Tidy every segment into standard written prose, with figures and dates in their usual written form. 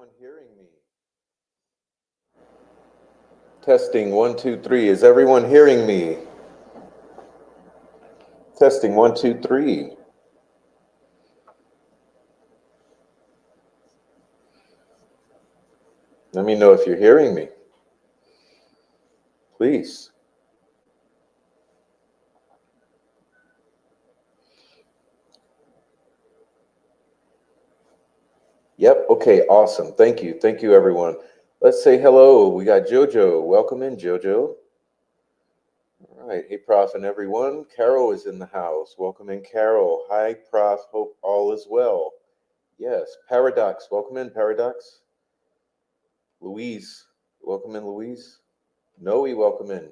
everyone hearing me? Testing 1, 2, 3. Is everyone hearing me? Testing 1, 2, 3. Let me know if you're hearing me. Please. Yep. Okay. Awesome. Thank you. Thank you, everyone. Let's say hello. We got Jojo. Welcome in, Jojo. All right. Hey, Prof, and everyone. Carol is in the house. Welcome in, Carol. Hi, Prof. Hope all is well. Yes. Paradox. Welcome in, Paradox. Louise. Welcome in, Louise. Noe, welcome in.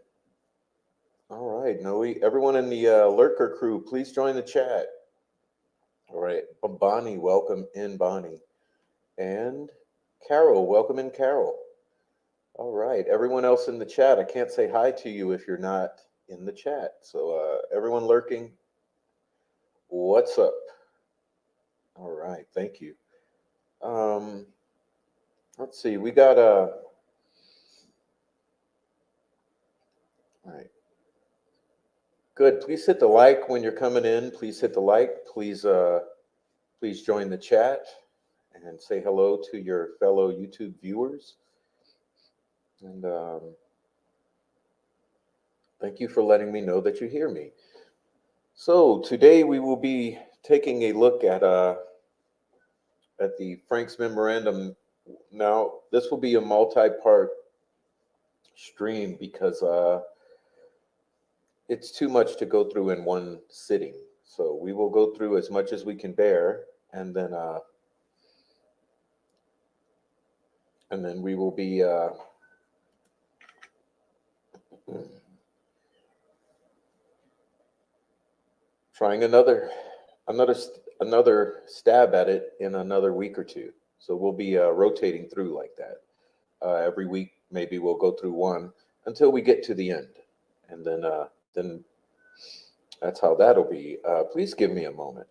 All right, Noe. Everyone in the Lurker crew, please join the chat. All right. Bonnie, welcome in, Bonnie. And Carol, welcome in, Carol. All right. Everyone else in the chat, I can't say hi to you if you're not in the chat. So, everyone lurking, what's up? All right. Thank you. Um, let's see. We got all right. Good. Please hit the like when you're coming in. Please hit the like. Please join the chat and say hello to your fellow YouTube viewers. And thank you for letting me know that you hear me. So today we will be taking a look at the Frank's Memorandum. Now this will be a multi-part stream because it's too much to go through in one sitting. So we will go through as much as we can bear, and then we will be trying another stab at it in another week or two. So we'll be rotating through like that. Every week, maybe we'll go through one until we get to the end, and then that's how that'll be. Please give me a moment.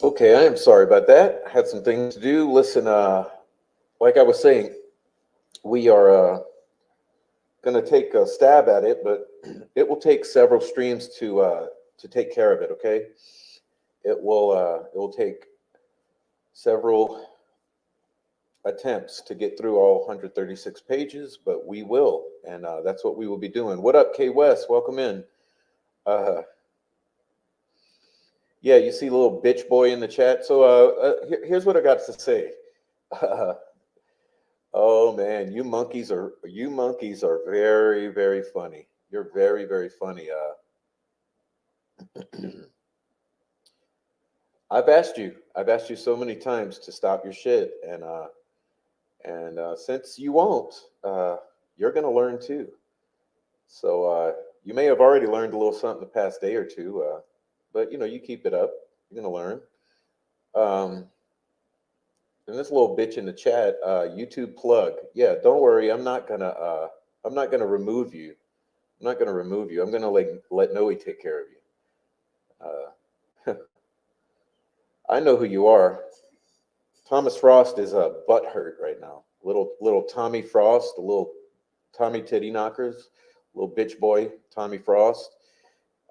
Okay, I am sorry about that. I had some things to do. Listen, like I was saying, we are going to take a stab at it, but it will take several streams to take care of it. Okay, it will take several attempts to get through all 136 pages, but we will, and that's what we will be doing. What up, K West? Welcome in. Uh, yeah, you see little bitch boy in the chat. So here's what I got to say. Oh man, you monkeys are very very funny. You're very very funny. I've asked you so many times to stop your shit, and since you won't, you're gonna learn too. So you may have already learned a little something the past day or two, but you keep it up, you're gonna learn. Um, and this little bitch in the chat, YouTube plug. Yeah, don't worry, I'm not gonna remove you. I'm not gonna remove you. I'm gonna let Noe take care of you. I know who you are. Thomas Frost is butthurt right now. Little Tommy Frost, the little Tommy Titty Knockers, little bitch boy Tommy Frost.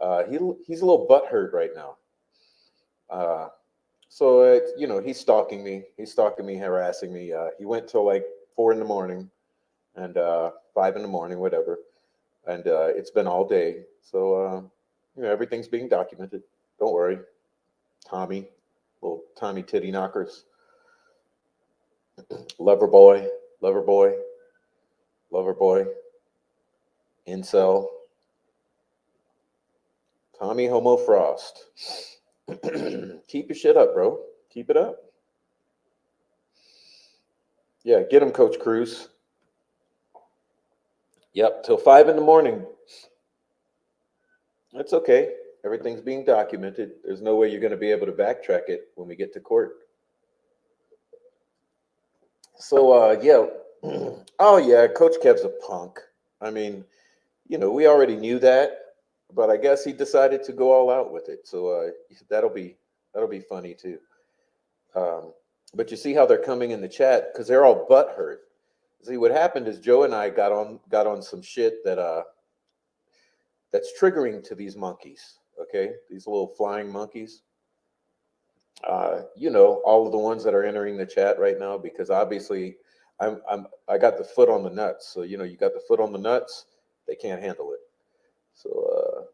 He's a little butthurt right now. Uh, so he's stalking me. He's stalking me, harassing me. He went till like 4 in the morning and 5 in the morning, whatever. And it's been all day. So everything's being documented. Don't worry, Tommy, little Tommy Titty Knockers. Lover boy, lover boy, lover boy, incel, Tommy Homo Frost. Keep your shit up, bro. Keep it up. Yeah, get him, Coach Cruz. Yep, till 5 in the morning. That's okay. Everything's being documented. There's no way you're going to be able to backtrack it when we get to court. So, yeah. Oh, yeah, Coach Kev's a punk. I mean, we already knew that, but I guess he decided to go all out with it. So that'll be funny too. But you see how they're coming in the chat because they're all butthurt. See, what happened is Joe and I got on some shit that's triggering to these monkeys. Okay, these little flying monkeys. All of the ones that are entering the chat right now because obviously I got the foot on the nuts. So you got the foot on the nuts, they can't handle it. So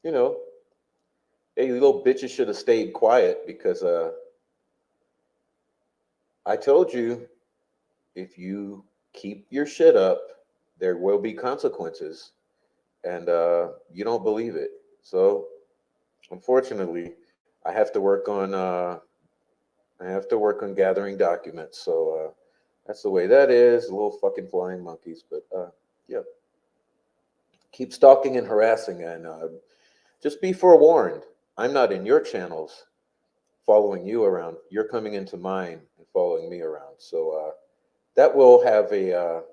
you know, hey, you little bitches should have stayed quiet because I told you if you keep your shit up, there will be consequences, and you don't believe it. So unfortunately, I have to work on gathering documents. So that's the way that is. Little fucking flying monkeys, but yeah, keep stalking and harassing, and just be forewarned. I'm not in your channels following you around. You're coming into mine and following me around. So that will have a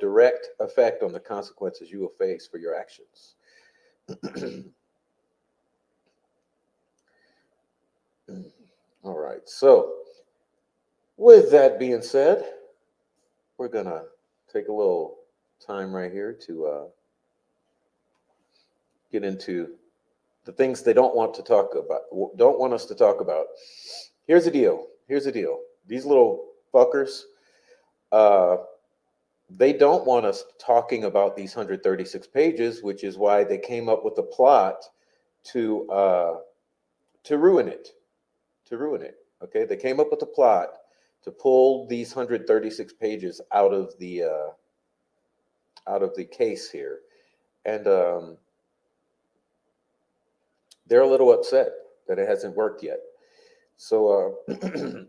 direct effect on the consequences you will face for your actions. All right. So with that being said, we're gonna take a little time right here to get into the things they don't want us to talk about. Here's the deal. These little fuckers, uh, they don't want us talking about these 136 pages, which is why they came up with a plot to ruin it. Okay, they came up with a plot to pull these 136 pages out of the case here, and they're a little upset that it hasn't worked yet. So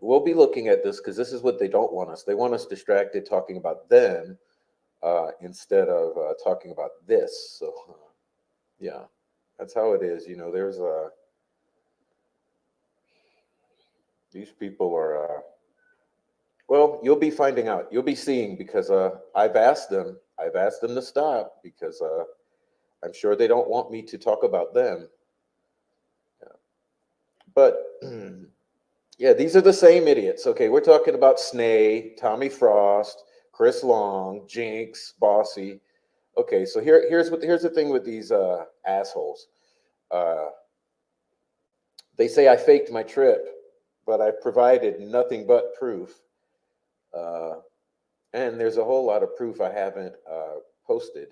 we'll be looking at this because this is what they don't want us. They want us distracted talking about them instead of talking about this. So yeah, that's how it is. There's these people are. Well, you'll be finding out. You'll be seeing because I've asked them. I've asked them to stop because I'm sure they don't want me to talk about them. Yeah. But yeah, these are the same idiots. Okay, we're talking about Snay, Tommy Frost, Chris Long, Jinx, Bossy. Okay, so here's the thing with these assholes. Uh, they say I faked my trip, but I provided nothing but proof. Uh, and there's a whole lot of proof I haven't posted.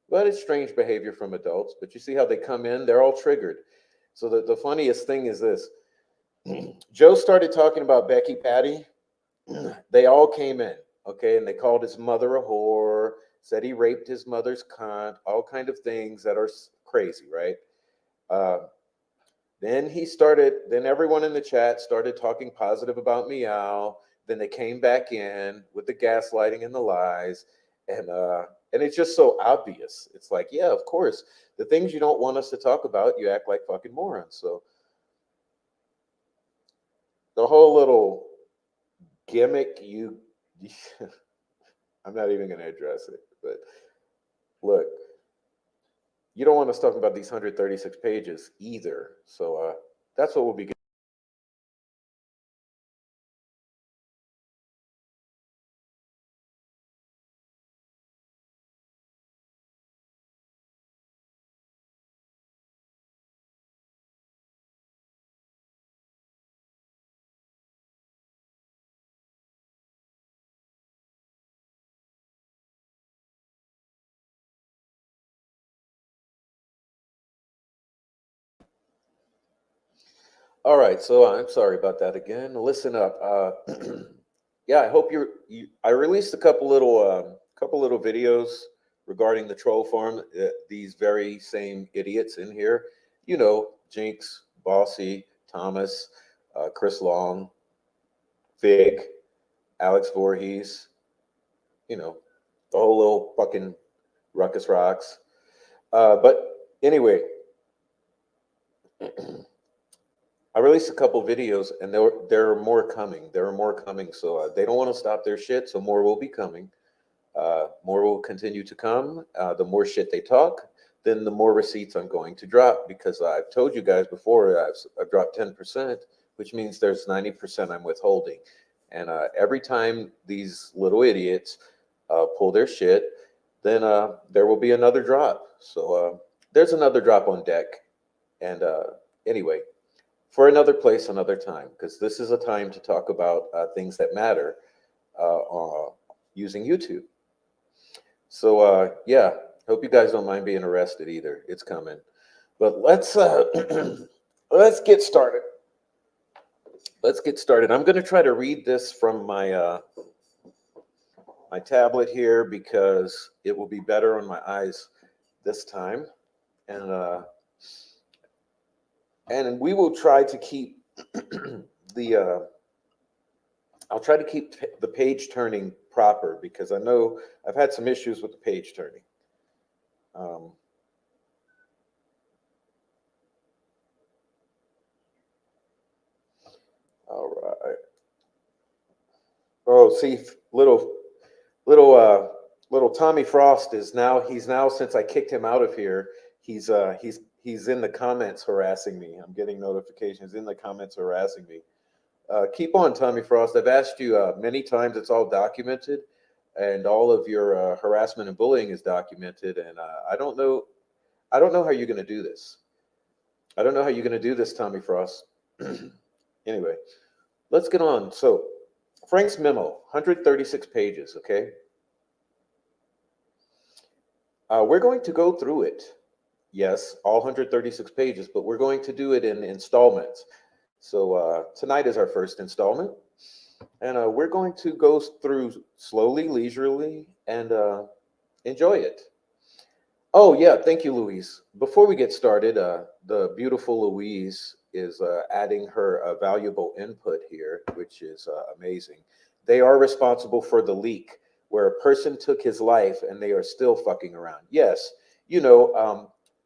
But it's strange behavior from adults. But you see how they come in? They're all triggered. So the funniest thing is this. Joe started talking about Becky Patty. They all came in, okay, and they called his mother a whore, said he raped his mother's cunt, all kind of things that are crazy, right? Uh, then everyone in the chat started talking positive about Meow. Then they came back in with the gaslighting and the lies. And it's just so obvious. It's like, yeah, of course. The things you don't want us to talk about, you act like fucking morons. So the whole little gimmick, I'm not even gonna address it. But look, you don't want us talking about these 136 pages either. So that's what we'll be. All right, so I'm sorry about that again. Listen up. Yeah, I hope I released a couple little videos regarding the troll farm. These very same idiots in here, Jinx, Bossy, Thomas, Chris Long, Fig, Alex Voorhees, the whole little fucking ruckus rocks. But anyway, I released a couple videos, and there are more coming. There are more coming, so they don't want to stop their shit. So more will be coming. More will continue to come. The more shit they talk, then the more receipts I'm going to drop, because I've told you guys before I've dropped 10%, which means there's 90% I'm withholding. And every time these little idiots pull their shit, then there will be another drop. So there's another drop on deck. And anyway, for another place, another time, because this is a time to talk about things that matter using YouTube. So yeah, hope you guys don't mind being arrested either. It's coming. But let's get started. Let's get started. I'm going to try to read this from my tablet here, because it will be better on my eyes this time. And we will try to keep the I'll try to keep the page turning proper, because I know I've had some issues with the page turning. All right. Oh, see, little little Tommy Frost he's now, since I kicked him out of here, he's in the comments harassing me. I'm getting notifications in the comments harassing me. Keep on, Tommy Frost. I've asked you many times. It's all documented, and all of your harassment and bullying is documented. And I don't know how you're going to do this. I don't know how you're going to do this, Tommy Frost. Anyway, let's get on. So, Frank's memo, 136 pages. Okay, we're going to go through it. Yes, all 136 pages, but we're going to do it in installments. So tonight is our first installment, and we're going to go through slowly, leisurely, and enjoy it. Oh yeah, thank you, Louise. Before we get started, the beautiful Louise is adding her valuable input here, which is amazing. They are responsible for the leak where a person took his life and they are still fucking around. Yes,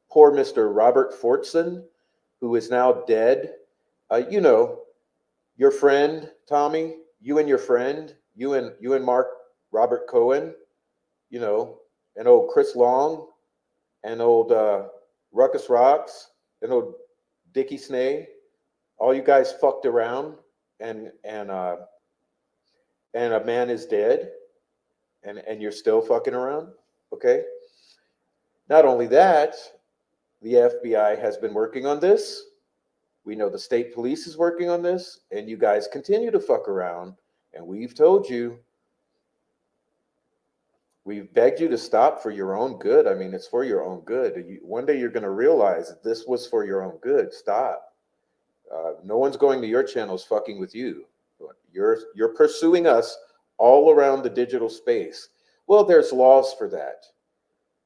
poor Mr. Robert Fortson, who is now dead. You know, your friend Tommy, you and your friend, you and Mark Robert Cohen, you know, and old Chris Long, and old Ruckus Rocks, and old Dickie Snay, All you guys fucked around, and and a man is dead, and you're still fucking around. Okay. Not only that, the FBI has been working on this. We know the state police is working on this, and you guys continue to fuck around. And we've told you, we've begged you to stop for your own good. I mean, it's for your own good. One day you're going to realize that this was for your own good. Stop. No one's going to your channels fucking with you. You're pursuing us all around the digital space. Well, there's laws for that.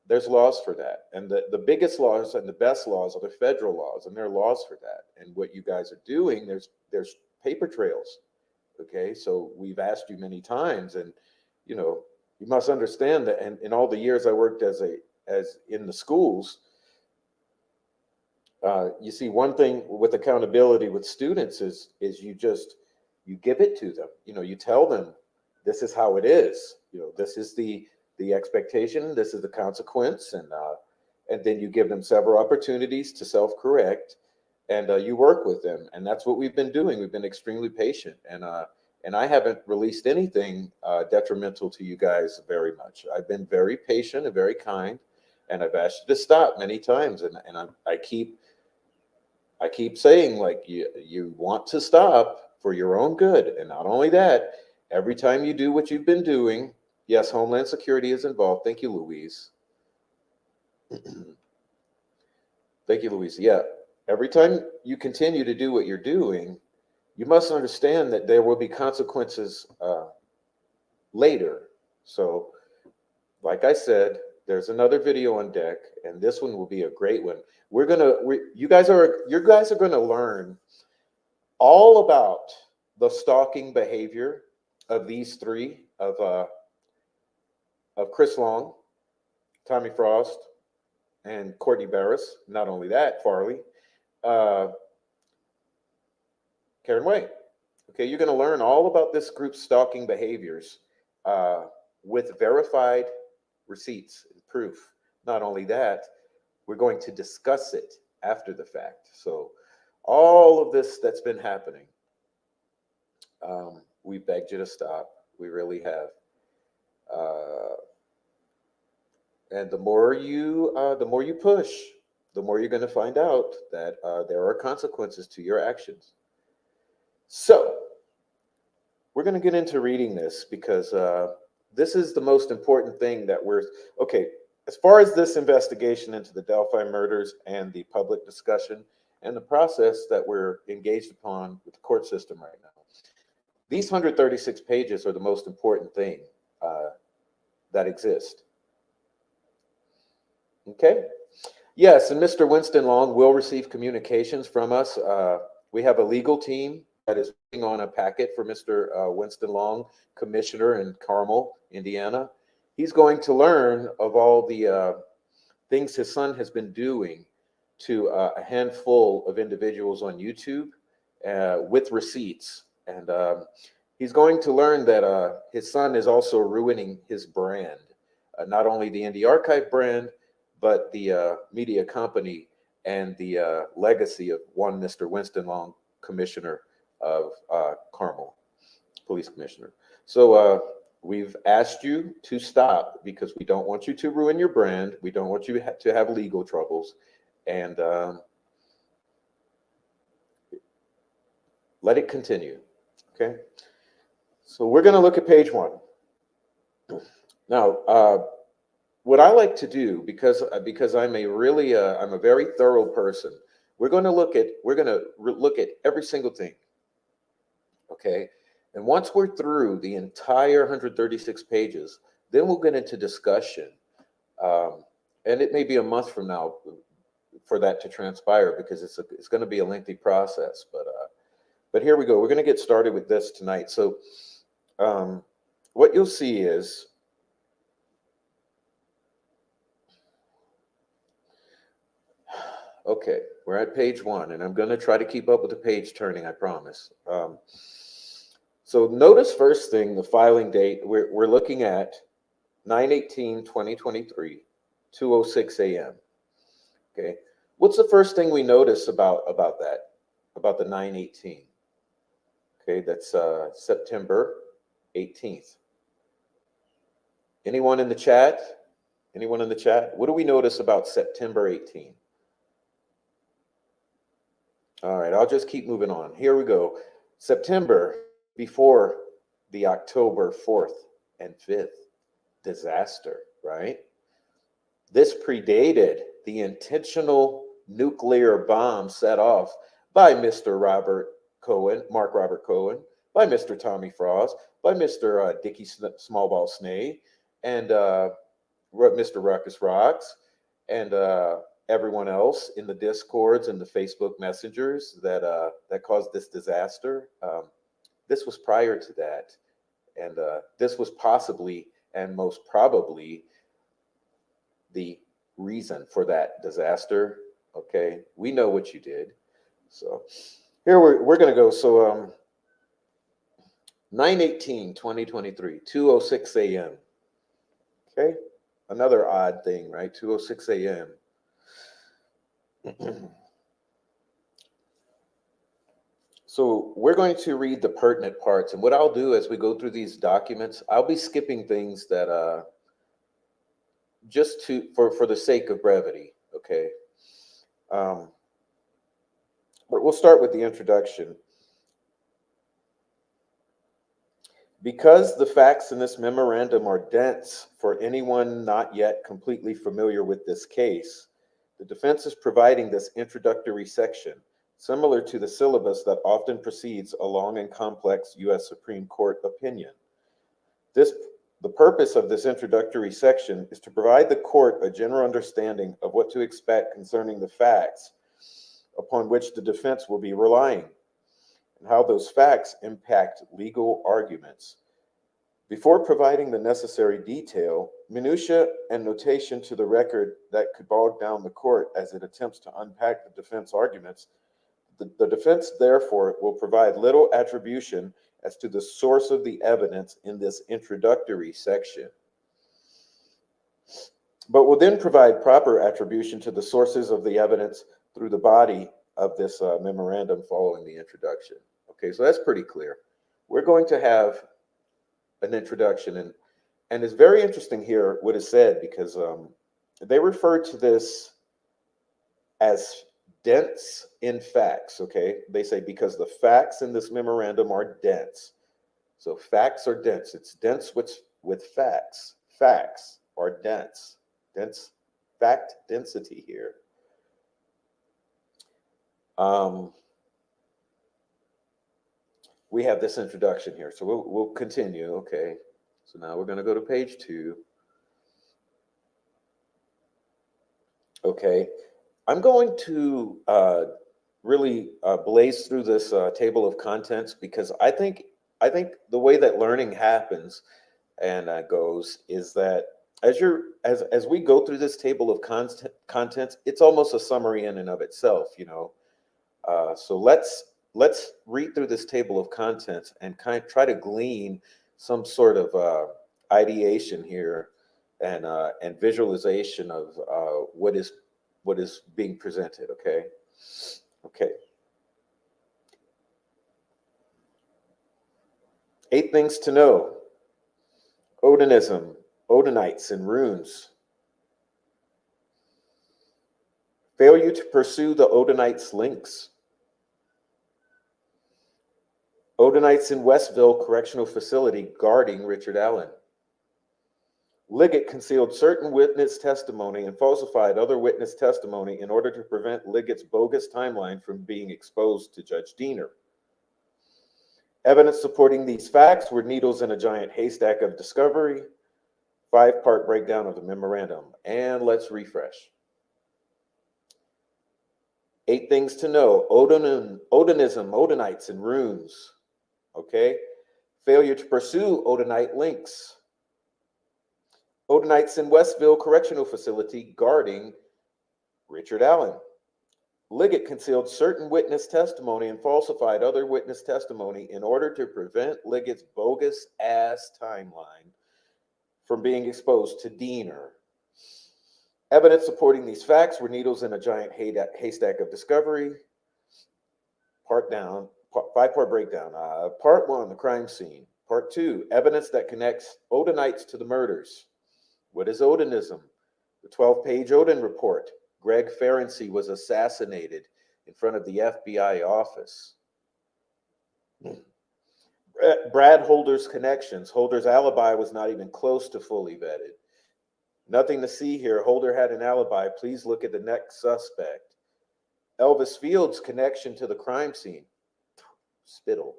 There's laws for that. And the biggest laws and the best laws are the federal laws, and there are laws for that. And what you guys are doing, there's paper trails. Okay, so we've asked you many times, and you know, you must understand that. And in all the years I worked as in the schools, you see, one thing with accountability with students is you give it to them. You know, you tell them this is how it is. You know, this is the expectation. This is the consequence, and then you give them several opportunities to self-correct, and you work with them. And that's what we've been doing. We've been extremely patient, and I haven't released anything detrimental to you guys very much. I've been very patient and very kind, and I've asked you to stop many times, and I keep saying, like, you want to stop for your own good. And not only that, every time you do what you've been doing, yes, Homeland Security is involved. Thank you, Louise. Thank you, Louise. Yeah, every time you continue to do what you're doing, you must understand that there will be consequences later. So, like I said, there's another video on deck, and this one will be a great one. You guys are going to learn all about the stalking behavior of these three, of Chris Long, Tommy Frost, and Courtney Barris. Not only that, Farley, Karen Way. Okay, you're going to learn all about this group's stalking behaviors with verified receipts and proof. Not only that, we're going to discuss it after the fact. So all of this that's been happening, we begged you to stop. We really have. And the more you push, the more you're going to find out that there are consequences to your actions. So we're going to get into reading this, because this is the most important thing that okay. As far as this investigation into the Delphi murders and the public discussion and the process that we're engaged upon with the court system right now, these 136 pages are the most important thing that exist. Okay. Yes, and Mr. Winston Long will receive communications from us. We have a legal team that is working on a packet for Mr. Winston Long, Commissioner in Carmel, Indiana. He's going to learn of all the things his son has been doing to a handful of individuals on YouTube with receipts. And he's going to learn that his son is also ruining his brand, not only the Indie Archive brand, but the media company and the legacy of one Mr. Winston Long, Commissioner of Carmel, Police Commissioner. So we've asked you to stop, because we don't want you to ruin your brand. We don't want you to have legal troubles. And let it continue. Okay. So we're going to look at page 1. Now, what I like to do, because I'm a very thorough person, we're going to look at every single thing. Okay. And once we're through the entire 136 pages, then we'll get into discussion. And it may be a month from now for that to transpire, because it's going to be a lengthy process. But here we go. We're going to get started with this tonight. So what you'll see is, okay, we're at page 1, and I'm going to try to keep up with the page turning, I promise. So notice first thing, the filing date. We're looking at 9/18/2023, 2:06 a.m. Okay, what's the first thing we notice about about the 9/18. Okay, that's September 18th. Anyone in the chat? Anyone in the chat? What do we notice about September 18th? All right, I'll just keep moving on. Here we go. September before the October 4th and 5th disaster, right? This predated the intentional nuclear bomb set off by Mr. Mark Robert Cohen, by Mr. Tommy Frost, by Mr. Dickie Smallball Snee, and Mr. Ruckus Rocks, and everyone else in the Discords and the Facebook messengers that caused this disaster. This was prior to that, and this was possibly and most probably the reason for that disaster. Okay, we know what you did. So here we're going to go. So 9/18/2023, 2:06 a.m. Okay, another odd thing, right? 2:06 a.m. So we're going to read the pertinent parts, and what I'll do as we go through these documents, I'll be skipping things that just for the sake of brevity. Okay. But we'll start with the introduction. Because the facts in this memorandum are dense for anyone not yet completely familiar with this case, the defense is providing this introductory section, similar to the syllabus that often precedes a long and complex U.S. Supreme Court opinion. The purpose of this introductory section is to provide the court a general understanding of what to expect concerning the facts upon which the defense will be relying, and how those facts impact legal arguments. Before providing the necessary detail, minutia, and notation to the record that could bog down the court as it attempts to unpack the defense arguments, the defense, therefore, will provide little attribution as to the source of the evidence in this introductory section, but will then provide proper attribution to the sources of the evidence through the body of this memorandum following the introduction. Okay, so that's pretty clear. We're going to have an introduction, and it's very interesting here what is said, because they refer to this as dense in facts. Okay, they say because the facts in this memorandum are dense. So facts are dense. It's dense with facts. Facts are dense. Dense fact density here. We have this introduction here, so we'll continue. Okay, so now we're going to go to page 2. Okay, I'm going to really blaze through this table of contents, because I think the way that learning happens and goes is that as we go through this table of contents, it's almost a summary in and of itself, you know. So let's read through this table of contents and kind of try to glean some sort of ideation here and visualization of what is being presented. Okay. Okay. 8 things to know. Odinism, Odinites and runes. Failure to pursue the Odinites' links. Odinites in Westville Correctional Facility guarding Richard Allen. Liggett concealed certain witness testimony and falsified other witness testimony in order to prevent Liggett's bogus timeline from being exposed to Judge Diener. Evidence supporting these facts were needles in a giant haystack of discovery. 5-part breakdown of the memorandum. And let's refresh. 8 things to know. Odinism, Odinites, and runes. Okay. Failure to pursue Odinite links. Odinites in Westville Correctional Facility guarding Richard Allen. Liggett concealed certain witness testimony and falsified other witness testimony in order to prevent Liggett's bogus ass timeline from being exposed to Diener. Evidence supporting these facts were needles in a giant haystack of discovery. 5-part breakdown. Part 1, the crime scene. Part 2, evidence that connects Odinites to the murders. What is Odinism? The 12-page Odin report. Greg Ferenczi was assassinated in front of the FBI office. Brad Holder's connections. Holder's alibi was not even close to fully vetted. Nothing to see here. Holder had an alibi. Please look at the next suspect. Elvis Fields' connection to the crime scene. Spittle.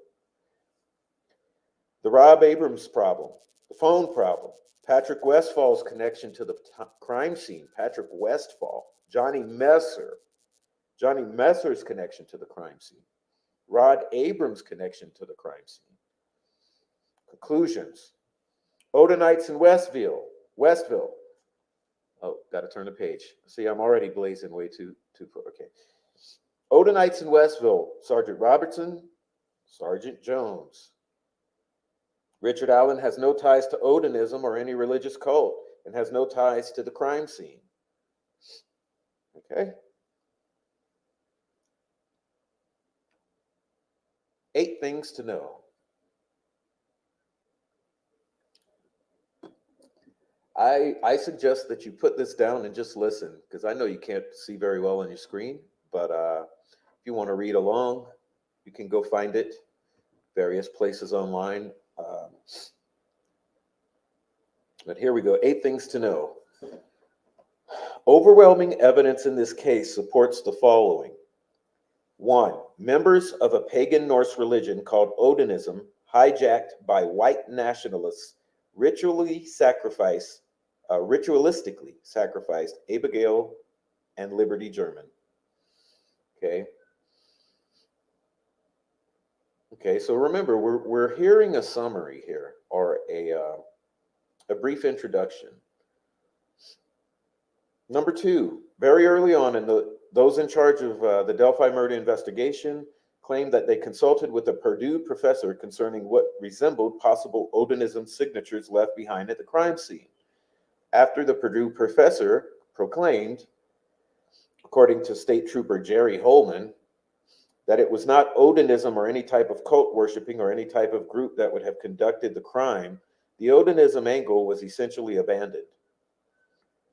The Rob Abrams problem. The phone problem. Patrick Westfall's connection to the crime scene. Patrick Westfall. Johnny Messer's connection to the crime scene. Rod Abrams' connection to the crime scene. Conclusions. Odinites in Westville. Oh, got to turn the page. See, I'm already blazing way too far. Okay. Odinites in Westville. Sergeant Robertson, Sergeant Jones. Richard Allen has no ties to Odinism or any religious cult and has no ties to the crime scene. Okay. 8 things to know. I suggest that you put this down and just listen, because I know you can't see very well on your screen, but if you want to read along, you can go find it various places online. But here we go. 8 things to know. Overwhelming evidence in this case supports the following. 1. Members of a pagan Norse religion called Odinism, hijacked by white nationalists, ritualistically sacrificed Abigail and Liberty German. Okay. Okay, so remember, we're hearing a summary here, or a brief introduction. Number 2, very early on, those in charge of the Delphi murder investigation claimed that they consulted with a Purdue professor concerning what resembled possible Odinism signatures left behind at the crime scene. After the Purdue professor proclaimed, according to State Trooper Jerry Holman, that it was not Odinism or any type of cult worshiping or any type of group that would have conducted the crime, the Odinism angle was essentially abandoned.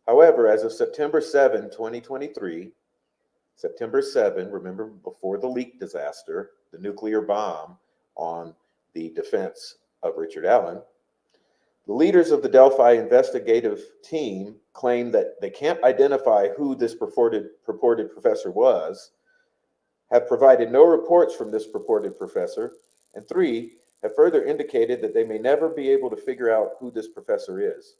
However, as of September 7, 2023, September 7, remember before the leak disaster, the nuclear bomb on the defense of Richard Allen, the leaders of the Delphi investigative team claim that they can't identify who this purported professor was, have provided no reports from this purported professor, and 3, have further indicated that they may never be able to figure out who this professor is.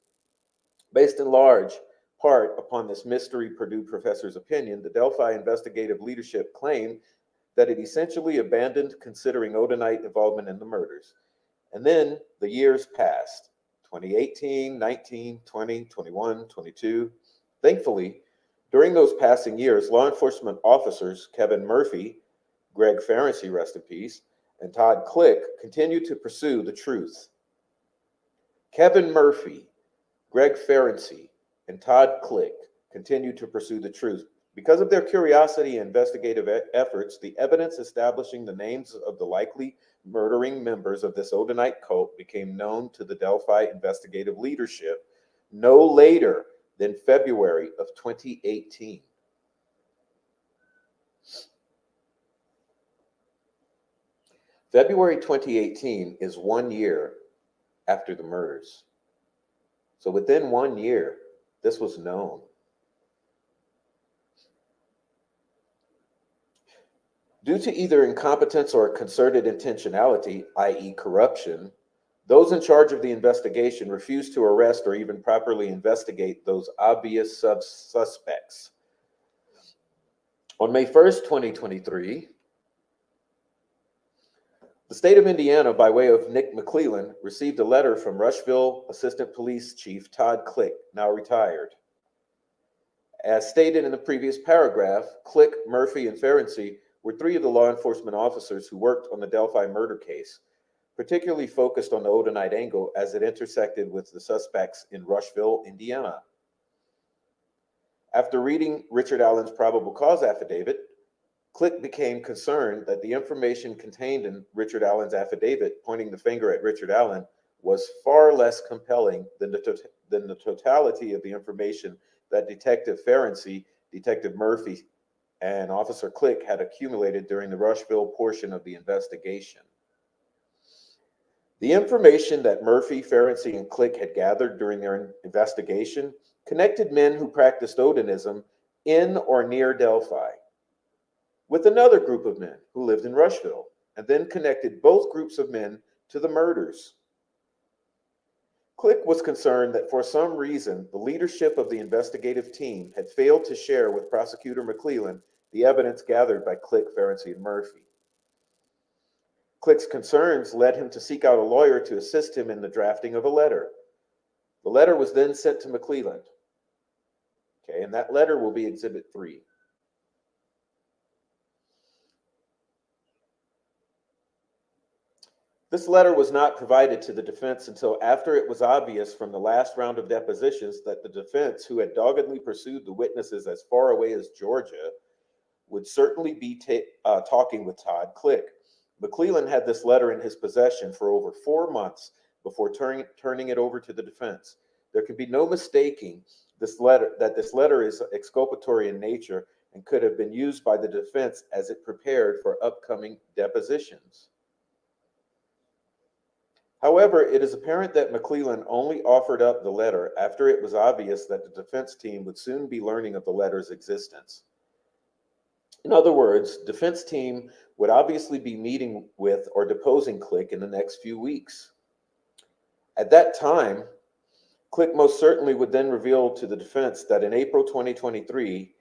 Based in large part upon this mystery Purdue professor's opinion, the Delphi investigative leadership claimed that it essentially abandoned considering Odinite involvement in the murders. And then the years passed, 2018, 19, 20, 21, 22. Thankfully, during those passing years, law enforcement officers Kevin Murphy, Greg Ferenczi, rest in peace, and Todd Click continued to pursue the truth. Kevin Murphy, Greg Ferenczi, and Todd Click continued to pursue the truth. Because of their curiosity and investigative efforts, the evidence establishing the names of the likely murdering members of this Odinite cult became known to the Delphi investigative leadership no later than February of 2018. February 2018 is 1 year after the murders. So within 1 year, this was known. Due to either incompetence or concerted intentionality, i.e. corruption, those in charge of the investigation refused to arrest or even properly investigate those obvious suspects. On May 1st, 2023, the state of Indiana, by way of Nick McClellan, received a letter from Rushville Assistant Police Chief Todd Click, now retired. As stated in the previous paragraph, Click, Murphy, and Ferenczi were 3 of the law enforcement officers who worked on the Delphi murder case, particularly focused on the Odinite angle as it intersected with the suspects in Rushville, Indiana. After reading Richard Allen's probable cause affidavit, Click became concerned that the information contained in Richard Allen's affidavit pointing the finger at Richard Allen was far less compelling than the totality of the information that Detective Ferenczi, Detective Murphy, and Officer Click had accumulated during the Rushville portion of the investigation. The information that Murphy, Ferenczi, and Click had gathered during their investigation connected men who practiced Odinism in or near Delphi with another group of men who lived in Rushville, and then connected both groups of men to the murders. Click was concerned that for some reason, the leadership of the investigative team had failed to share with Prosecutor McClelland the evidence gathered by Click, Ferenczi, and Murphy. Click's concerns led him to seek out a lawyer to assist him in the drafting of a letter. The letter was then sent to McClelland. Okay, and that letter will be Exhibit 3. This letter was not provided to the defense until after it was obvious from the last round of depositions that the defense, who had doggedly pursued the witnesses as far away as Georgia, would certainly be talking with Todd Click. McClelland had this letter in his possession for over 4 months before turning it over to the defense. There can be no mistaking that this letter is exculpatory in nature and could have been used by the defense as it prepared for upcoming depositions. However, it is apparent that McClelland only offered up the letter after it was obvious that the defense team would soon be learning of the letter's existence. In other words, defense team would obviously be meeting with or deposing Click in the next few weeks. At that time, Click most certainly would then reveal to the defense that in April 2023,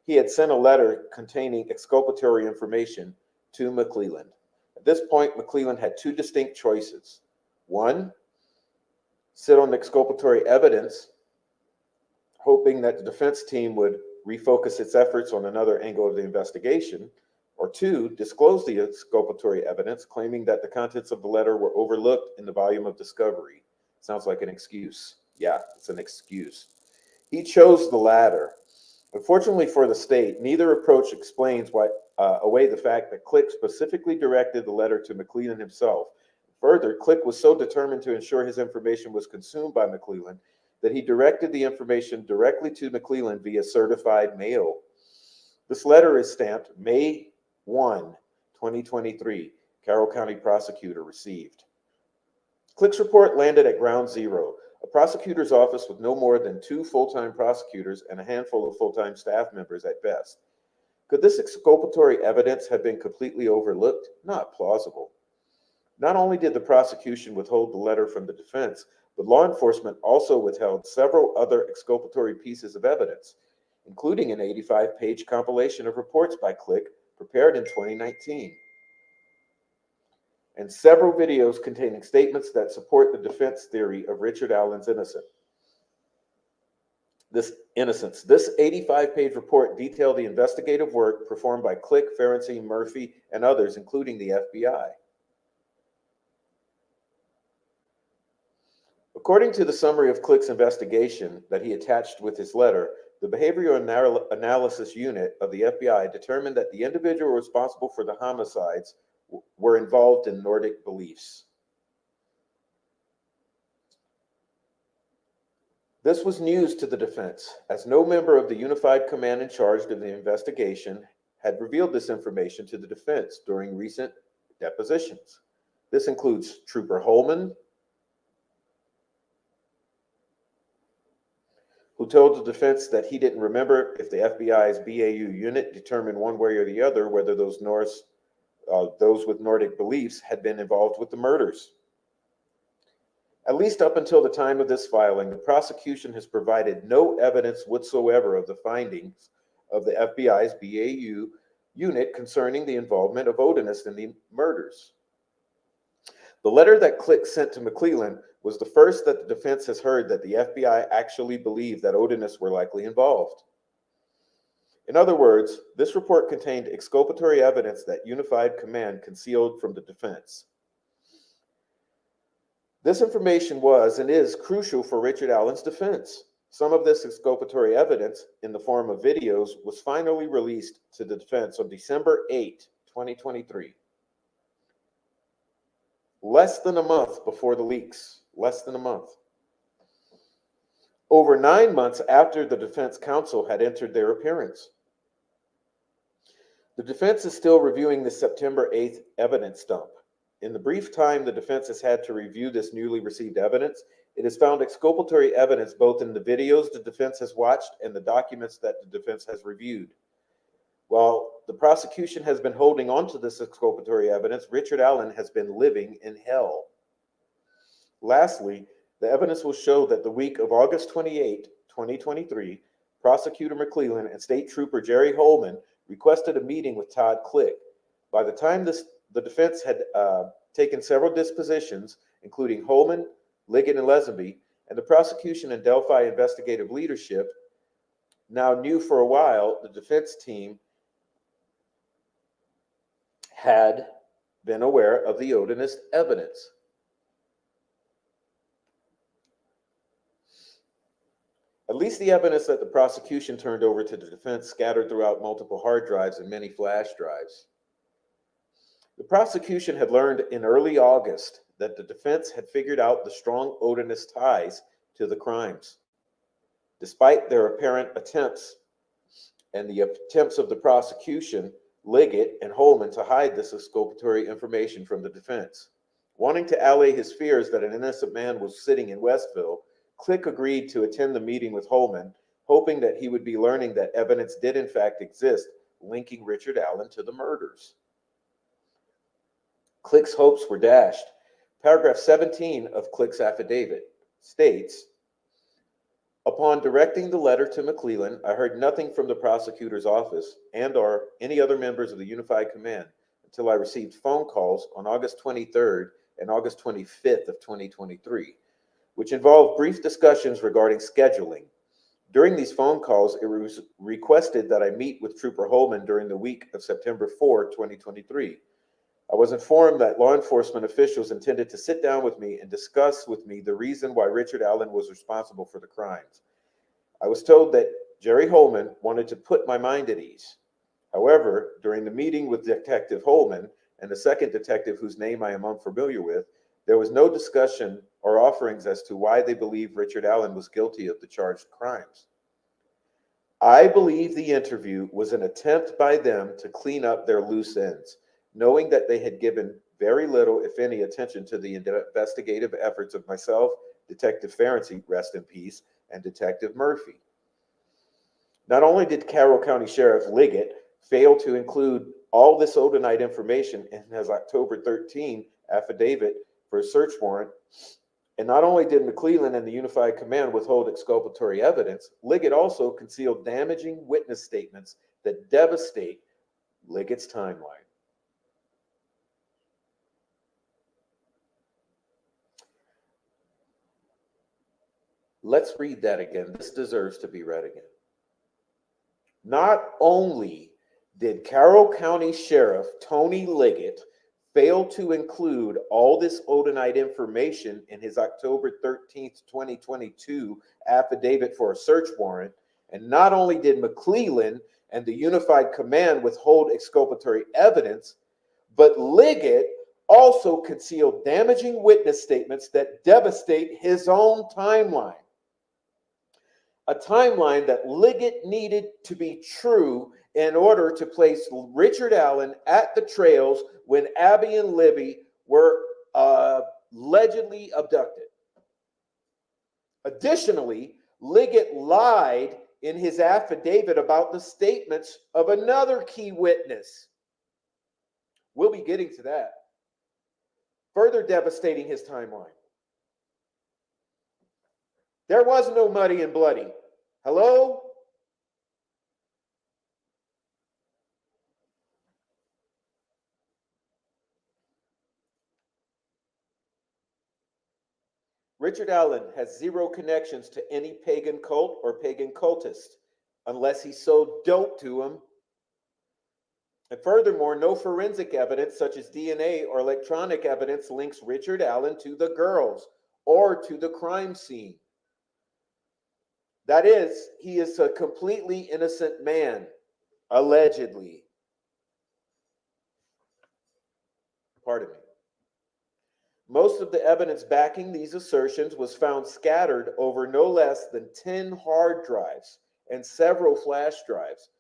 he had sent a letter containing exculpatory information to McClelland. At this point, McClelland had two distinct choices. One, sit on the exculpatory evidence, hoping that the defense team would refocus its efforts on another angle of the investigation, or two, disclose the exculpatory evidence, claiming that the contents of the letter were overlooked in the volume of discovery. Sounds like an excuse. Yeah, it's an excuse. He chose the latter. Unfortunately for the state, neither approach explains away the fact that Click specifically directed the letter to McClelland himself. Further, Click was so determined to ensure his information was consumed by McClelland that he directed the information directly to McClelland via certified mail. This letter is stamped May 1, 2023, Carroll County prosecutor received. Click's report landed at ground zero, a prosecutor's office with no more than 2 full-time prosecutors and a handful of full-time staff members at best. Could this exculpatory evidence have been completely overlooked? Not plausible. Not only did the prosecution withhold the letter from the defense, but law enforcement also withheld several other exculpatory pieces of evidence, including an 85-page compilation of reports by Click prepared in 2019, and several videos containing statements that support the defense theory of Richard Allen's innocence. This 85-page report detailed the investigative work performed by Click, Ferenczi, Murphy, and others, including the FBI. According to the summary of Click's investigation that he attached with his letter, the behavioral analysis unit of the FBI determined that the individual responsible for the homicides were involved in Nordic beliefs. This was news to the defense, as no member of the unified command in charge of the investigation had revealed this information to the defense during recent depositions. This includes Trooper Holman, who told the defense that he didn't remember if the FBI's BAU unit determined one way or the other whether those with Nordic beliefs had been involved with the murders. At least up until the time of this filing, the prosecution has provided no evidence whatsoever of the findings of the FBI's BAU unit concerning the involvement of Odinists in the murders. The letter that Click sent to McClelland was the first that the defense has heard that the FBI actually believed that Odinists were likely involved. In other words, this report contained exculpatory evidence that Unified Command concealed from the defense. This information was and is crucial for Richard Allen's defense. Some of this exculpatory evidence in the form of videos was finally released to the defense on December 8, 2023. Less than a month before the leaks. Less than a month. Over 9 months after the defense counsel had entered their appearance. The defense is still reviewing the September 8th evidence dump. In the brief time the defense has had to review this newly received evidence, it has found exculpatory evidence both in the videos the defense has watched and the documents that the defense has reviewed. While the prosecution has been holding on to this exculpatory evidence, Richard Allen has been living in hell. Lastly, the evidence will show that the week of August 28, 2023, Prosecutor McClellan and State Trooper Jerry Holman requested a meeting with Todd Click. By the time the defense had taken several dispositions, including Holman, Liggett, and Lesenby, and the prosecution and Delphi investigative leadership now knew for a while the defense team had been aware of the Odinist evidence. At least the evidence that the prosecution turned over to the defense scattered throughout multiple hard drives and many flash drives. The prosecution had learned in early August that the defense had figured out the strong Odinist ties to the crimes. Despite their apparent attempts and the attempts of the prosecution, Liggett and Holman to hide this exculpatory information from the defense. Wanting to allay his fears that an innocent man was sitting in Westville, Click agreed to attend the meeting with Holman, hoping that he would be learning that evidence did in fact exist linking Richard Allen to the murders. Click's hopes were dashed. Paragraph 17 of Click's affidavit states, "Upon directing the letter to McClellan, I heard nothing from the prosecutor's office and or any other members of the Unified Command until I received phone calls on August 23rd and August 25th of 2023, which involved brief discussions regarding scheduling. During these phone calls, it was requested that I meet with Trooper Holman during the week of September 4, 2023. I was informed that law enforcement officials intended to sit down with me and discuss with me the reason why Richard Allen was responsible for the crimes. I was told that Jerry Holman wanted to put my mind at ease. However, during the meeting with Detective Holman and the second detective whose name I am unfamiliar with, there was no discussion or offerings as to why they believe Richard Allen was guilty of the charged crimes. I believe the interview was an attempt by them to clean up their loose ends, knowing that they had given very little, if any, attention to the investigative efforts of myself, Detective Ferenczi, rest in peace, and Detective Murphy. Not only did Carroll County Sheriff Liggett fail to include all this Odinite information in his October 13 affidavit for a search warrant, and not only did McClellan and the Unified Command withhold exculpatory evidence, Liggett also concealed damaging witness statements that devastate Liggett's timeline. Let's read that again. This deserves to be read again. Not only did Carroll County Sheriff Tony Liggett fail to include all this Odinite information in his October 13th, 2022 affidavit for a search warrant, and not only did McClellan and the Unified Command withhold exculpatory evidence, but Liggett also concealed damaging witness statements that devastate his own timeline. A timeline that Liggett needed to be true in order to place Richard Allen at the trails when Abby and Libby were allegedly abducted. Additionally, Liggett lied in his affidavit about the statements of another key witness. We'll be getting to that. Further devastating his timeline. There was no Muddy and Bloody. Hello? Richard Allen has zero connections to any pagan cult or pagan cultist, unless he sold dope to him. And furthermore, no forensic evidence such as DNA or electronic evidence links Richard Allen to the girls or to the crime scene. That is, he is a completely innocent man, allegedly. Pardon me. Most of the evidence backing these assertions was found scattered over no less than 10 hard drives and several flash drives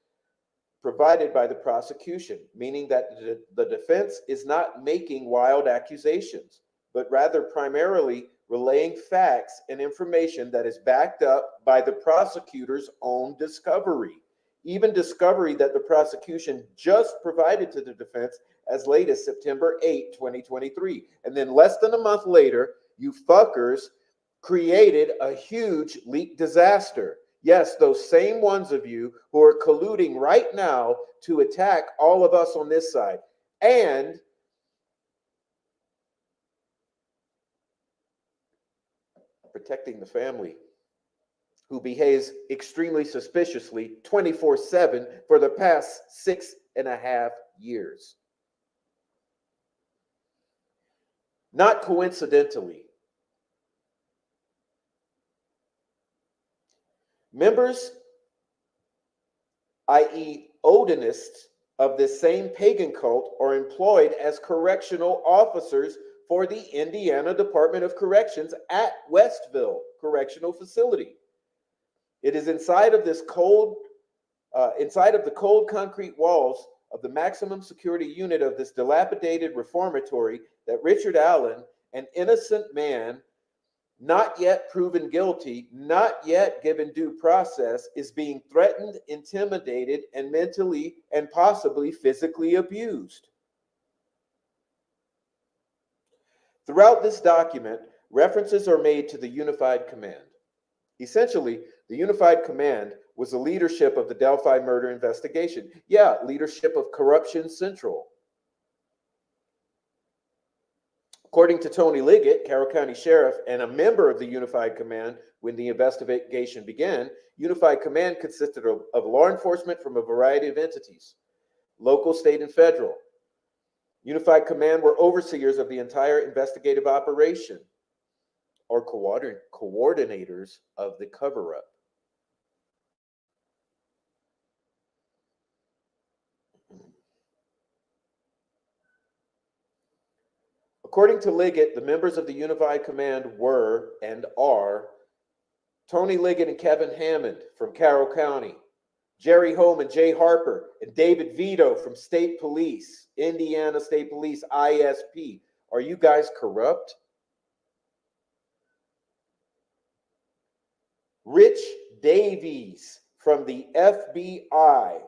provided by the prosecution, meaning that the defense is not making wild accusations, but rather primarily relaying facts and information that is backed up by the prosecutor's own discovery, even discovery that the prosecution just provided to the defense as late as September 8, 2023. And then less than a month later, you fuckers created a huge leak disaster. Yes, those same ones of you who are colluding right now to attack all of us on this side. And protecting the family who behaves extremely suspiciously 24/7 for the past 6.5 years. Not coincidentally, members, i.e., Odinists of this same pagan cult, are employed as correctional officers for the Indiana Department of Corrections at Westville Correctional Facility. It is inside of the cold concrete walls of the maximum security unit of this dilapidated reformatory that Richard Allen, an innocent man, not yet proven guilty, not yet given due process, is being threatened, intimidated, and mentally and possibly physically abused. Throughout this document, references are made to the Unified Command. Essentially, the Unified Command was the leadership of the Delphi murder investigation. Yeah, leadership of Corruption Central. According to Tony Liggett, Carroll County Sheriff, and a member of the Unified Command when the investigation began, Unified Command consisted of law enforcement from a variety of entities, local, state, and federal. Unified Command were overseers of the entire investigative operation, or coordinators of the cover-up. According to Liggett, the members of the Unified Command were and are Tony Liggett and Kevin Hammond from Carroll County, Jerry Holman, Jay Harper, and David Vito from State Police, Indiana State Police, ISP. Are you guys corrupt? Rich Davies from the FBI.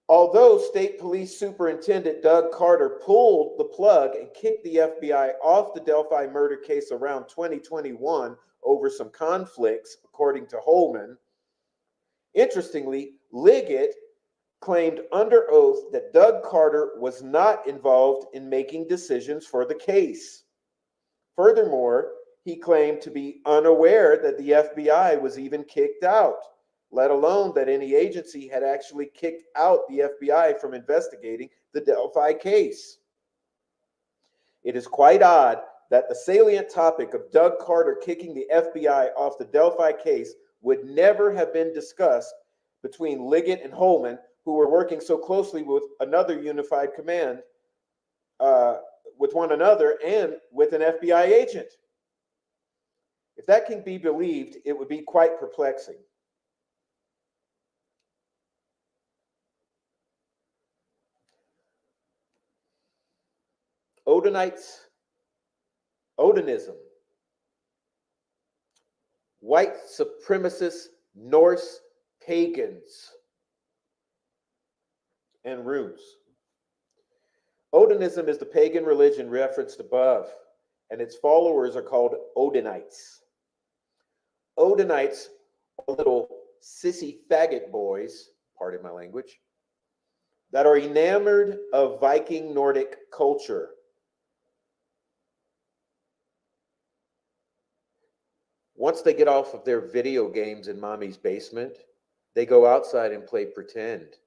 Although State Police Superintendent Doug Carter pulled the plug and kicked the FBI off the Delphi murder case around 2021 over some conflicts, according to Holman, interestingly, Liggett claimed under oath that Doug Carter was not involved in making decisions for the case. Furthermore, he claimed to be unaware that the FBI was even kicked out, let alone that any agency had actually kicked out the FBI from investigating the Delphi case. It is quite odd that the salient topic of Doug Carter kicking the FBI off the Delphi case would never have been discussed between Liggett and Holman, who were working so closely with another Unified Command, with one another and with an FBI agent. If that can be believed, it would be quite perplexing. Odinism, white supremacist Norse pagans, and runes. Odinism is the pagan religion referenced above, and its followers are called Odinites. Odinites are little sissy faggot boys, pardon my language, that are enamored of Viking Nordic culture. Once they get off of their video games in mommy's basement, they go outside and play pretend.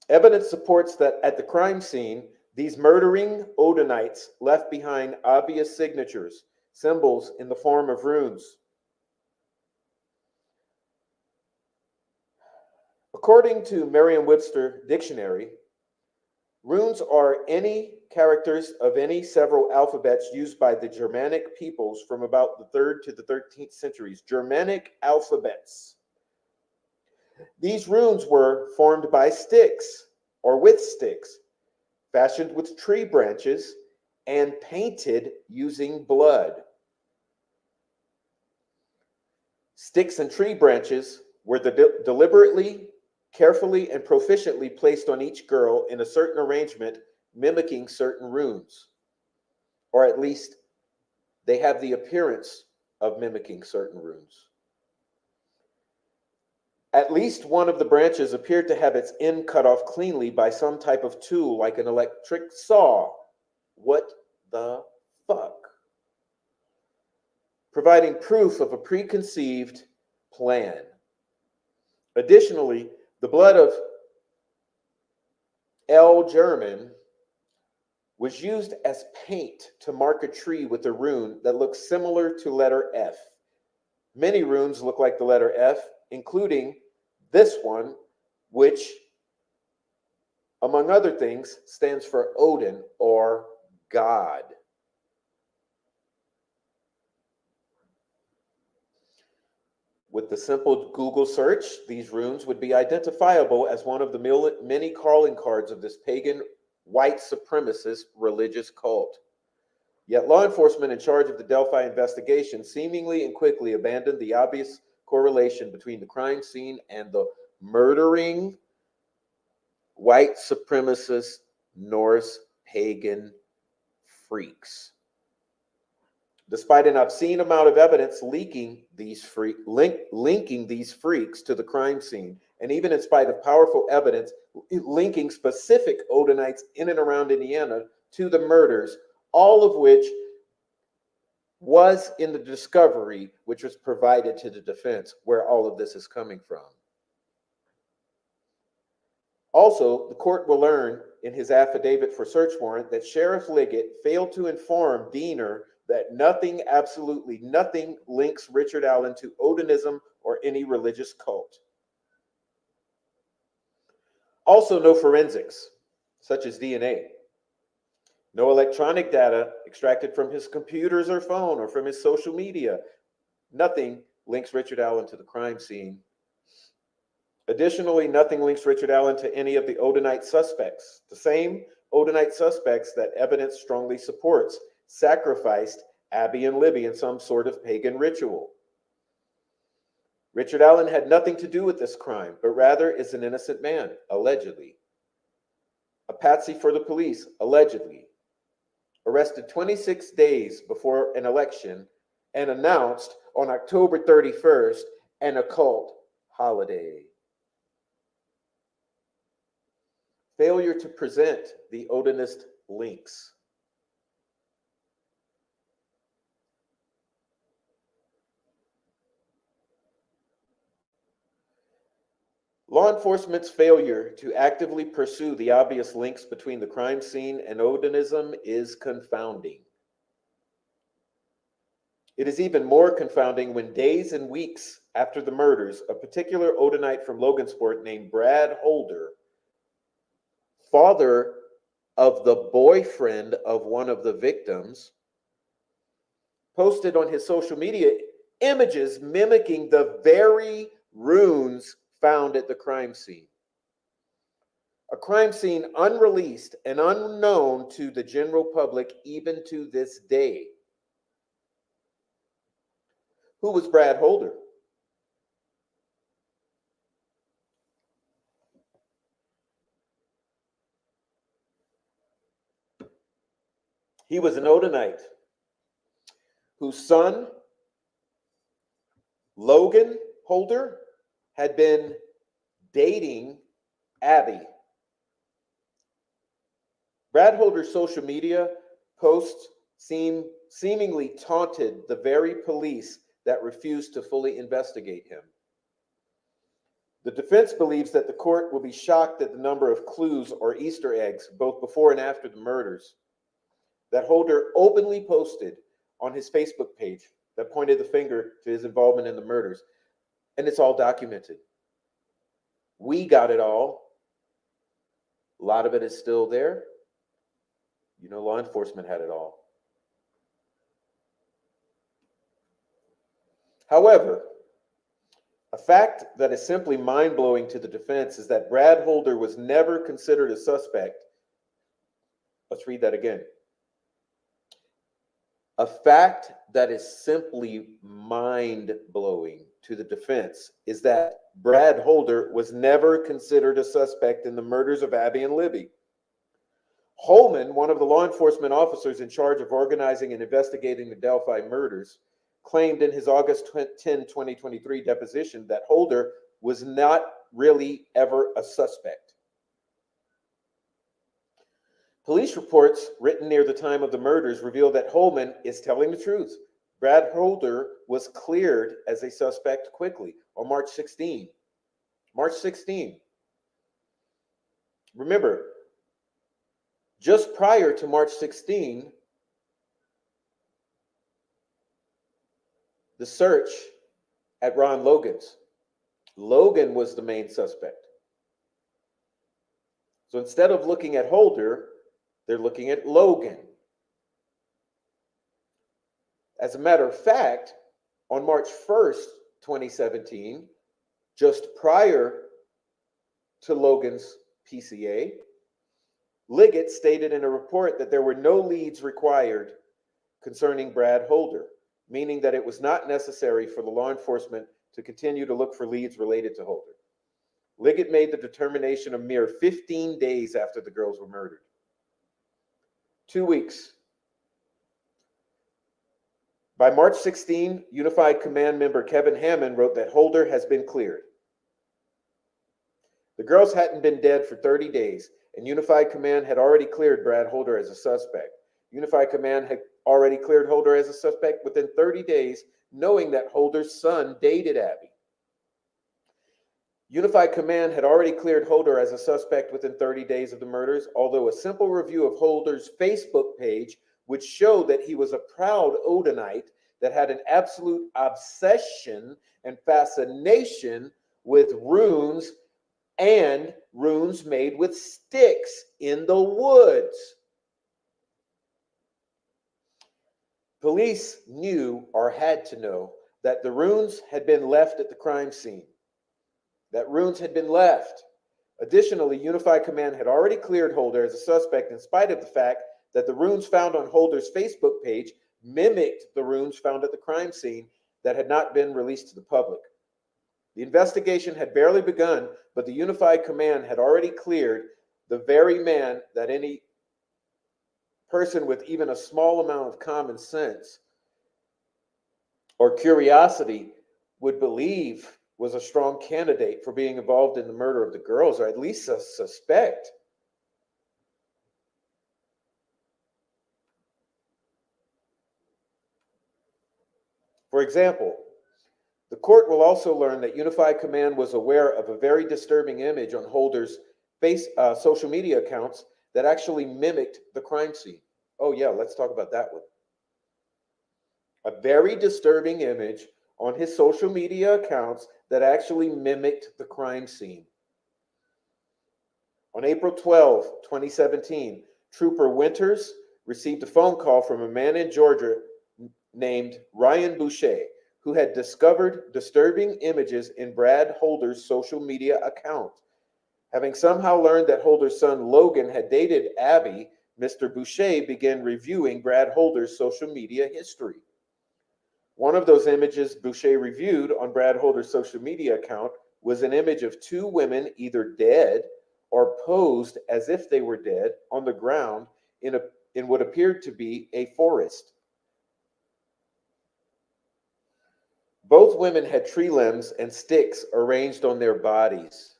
Evidence supports that at the crime scene, these murdering Odinites left behind obvious signatures, symbols in the form of runes. According to Merriam-Webster Dictionary, runes are any characters of any several alphabets used by the Germanic peoples from about the 3rd to the 13th centuries. Germanic alphabets. These runes were formed by sticks or with sticks, fashioned with tree branches, and painted using blood. Sticks and tree branches were deliberately, carefully, and proficiently placed on each girl in a certain arrangement, mimicking certain runes. Or at least, they have the appearance of mimicking certain runes. At least one of the branches appeared to have its end cut off cleanly by some type of tool, like an electric saw. What the fuck? Providing proof of a preconceived plan. Additionally, the blood of L. German was used as paint to mark a tree with a rune that looks similar to letter F. Many runes look like the letter F, including this one, which, among other things, stands for Odin or God. With the simple Google search, these runes would be identifiable as one of the many calling cards of this pagan white supremacist religious cult. Yet law enforcement in charge of the Delphi investigation seemingly and quickly abandoned the obvious correlation between the crime scene and the murdering white supremacist Norse pagan freaks. Despite an obscene amount of evidence linking these freaks to the crime scene, and even in spite of powerful evidence linking specific Odinites in and around Indiana to the murders, all of which was in the discovery which was provided to the defense, where all of this is coming from. Also, the court will learn in his affidavit for search warrant that Sheriff Liggett failed to inform Diener that nothing, absolutely nothing, links Richard Allen to Odinism or any religious cult. Also, no forensics, such as DNA. No electronic data extracted from his computers or phone or from his social media. Nothing links Richard Allen to the crime scene. Additionally, nothing links Richard Allen to any of the Odinite suspects. The same Odinite suspects that evidence strongly supports sacrificed Abby and Libby in some sort of pagan ritual. Richard Allen had nothing to do with this crime, but rather is an innocent man, allegedly. A patsy for the police, allegedly. Arrested 26 days before an election and announced on October 31st an occult holiday. Failure to present the Odinist links. Law enforcement's failure to actively pursue the obvious links between the crime scene and Odinism is confounding. It is even more confounding when days and weeks after the murders, a particular Odinite from Logansport named Brad Holder, father of the boyfriend of one of the victims, posted on his social media images mimicking the very runes found at the crime scene. A crime scene unreleased and unknown to the general public even to this day. Who was Brad Holder? He was an Odinite whose son, Logan Holder, had been dating Abby. Brad Holder's social media posts seemingly taunted the very police that refused to fully investigate him. The defense believes that the court will be shocked at the number of clues or Easter eggs, both before and after the murders, that Holder openly posted on his Facebook page that pointed the finger to his involvement in the murders. And it's all documented. We got it all. A lot of it is still there. You know, law enforcement had it all. However, a fact that is simply mind-blowing to the defense is that Brad Holder was never considered a suspect. Let's read that again. A fact that is simply mind-blowing to the defense is that Brad Holder was never considered a suspect in the murders of Abby and Libby. Holman, one of the law enforcement officers in charge of organizing and investigating the Delphi murders, claimed in his August 10, 2023 deposition that Holder was not really ever a suspect. Police reports written near the time of the murders reveal that Holman is telling the truth. Brad Holder was cleared as a suspect quickly on March 16. March 16. Remember, just prior to March 16, the search at Ron Logan's. Logan was the main suspect. So instead of looking at Holder, they're looking at Logan. As a matter of fact, on March 1st, 2017, just prior to Logan's PCA, Liggett stated in a report that there were no leads required concerning Brad Holder, meaning that it was not necessary for the law enforcement to continue to look for leads related to Holder. Liggett made the determination a mere 15 days after the girls were murdered. 2 weeks. By March 16, Unified Command member Kevin Hammond wrote that Holder has been cleared. The girls hadn't been dead for 30 days, and Unified Command had already cleared Brad Holder as a suspect. Unified Command had already cleared Holder as a suspect within 30 days, knowing that Holder's son dated Abby. Unified Command had already cleared Holder as a suspect within 30 days of the murders, although a simple review of Holder's Facebook page would show that he was a proud Odinite that had an absolute obsession and fascination with runes and runes made with sticks in the woods. Police knew or had to know that the runes had been left at the crime scene. That runes had been left. Additionally, Unified Command had already cleared Holder as a suspect in spite of the fact that the runes found on Holder's Facebook page mimicked the runes found at the crime scene that had not been released to the public. The investigation had barely begun, but the Unified Command had already cleared the very man that any person with even a small amount of common sense or curiosity would believe was a strong candidate for being involved in the murder of the girls, or at least a suspect. For example, the court will also learn that Unified Command was aware of a very disturbing image on Holder's social media accounts that actually mimicked the crime scene. Oh yeah, let's talk about that one. A very disturbing image on his social media accounts that actually mimicked the crime scene. On April 12, 2017, Trooper Winters received a phone call from a man in Georgia named Ryan Boucher, who had discovered disturbing images in Brad Holder's social media account. Having somehow learned that Holder's son Logan had dated Abby, Mr. Boucher began reviewing Brad Holder's social media history. One of those images Boucher reviewed on Brad Holder's social media account was an image of two women either dead or posed as if they were dead on the ground in what appeared to be a forest. Both women had tree limbs and sticks arranged on their bodies.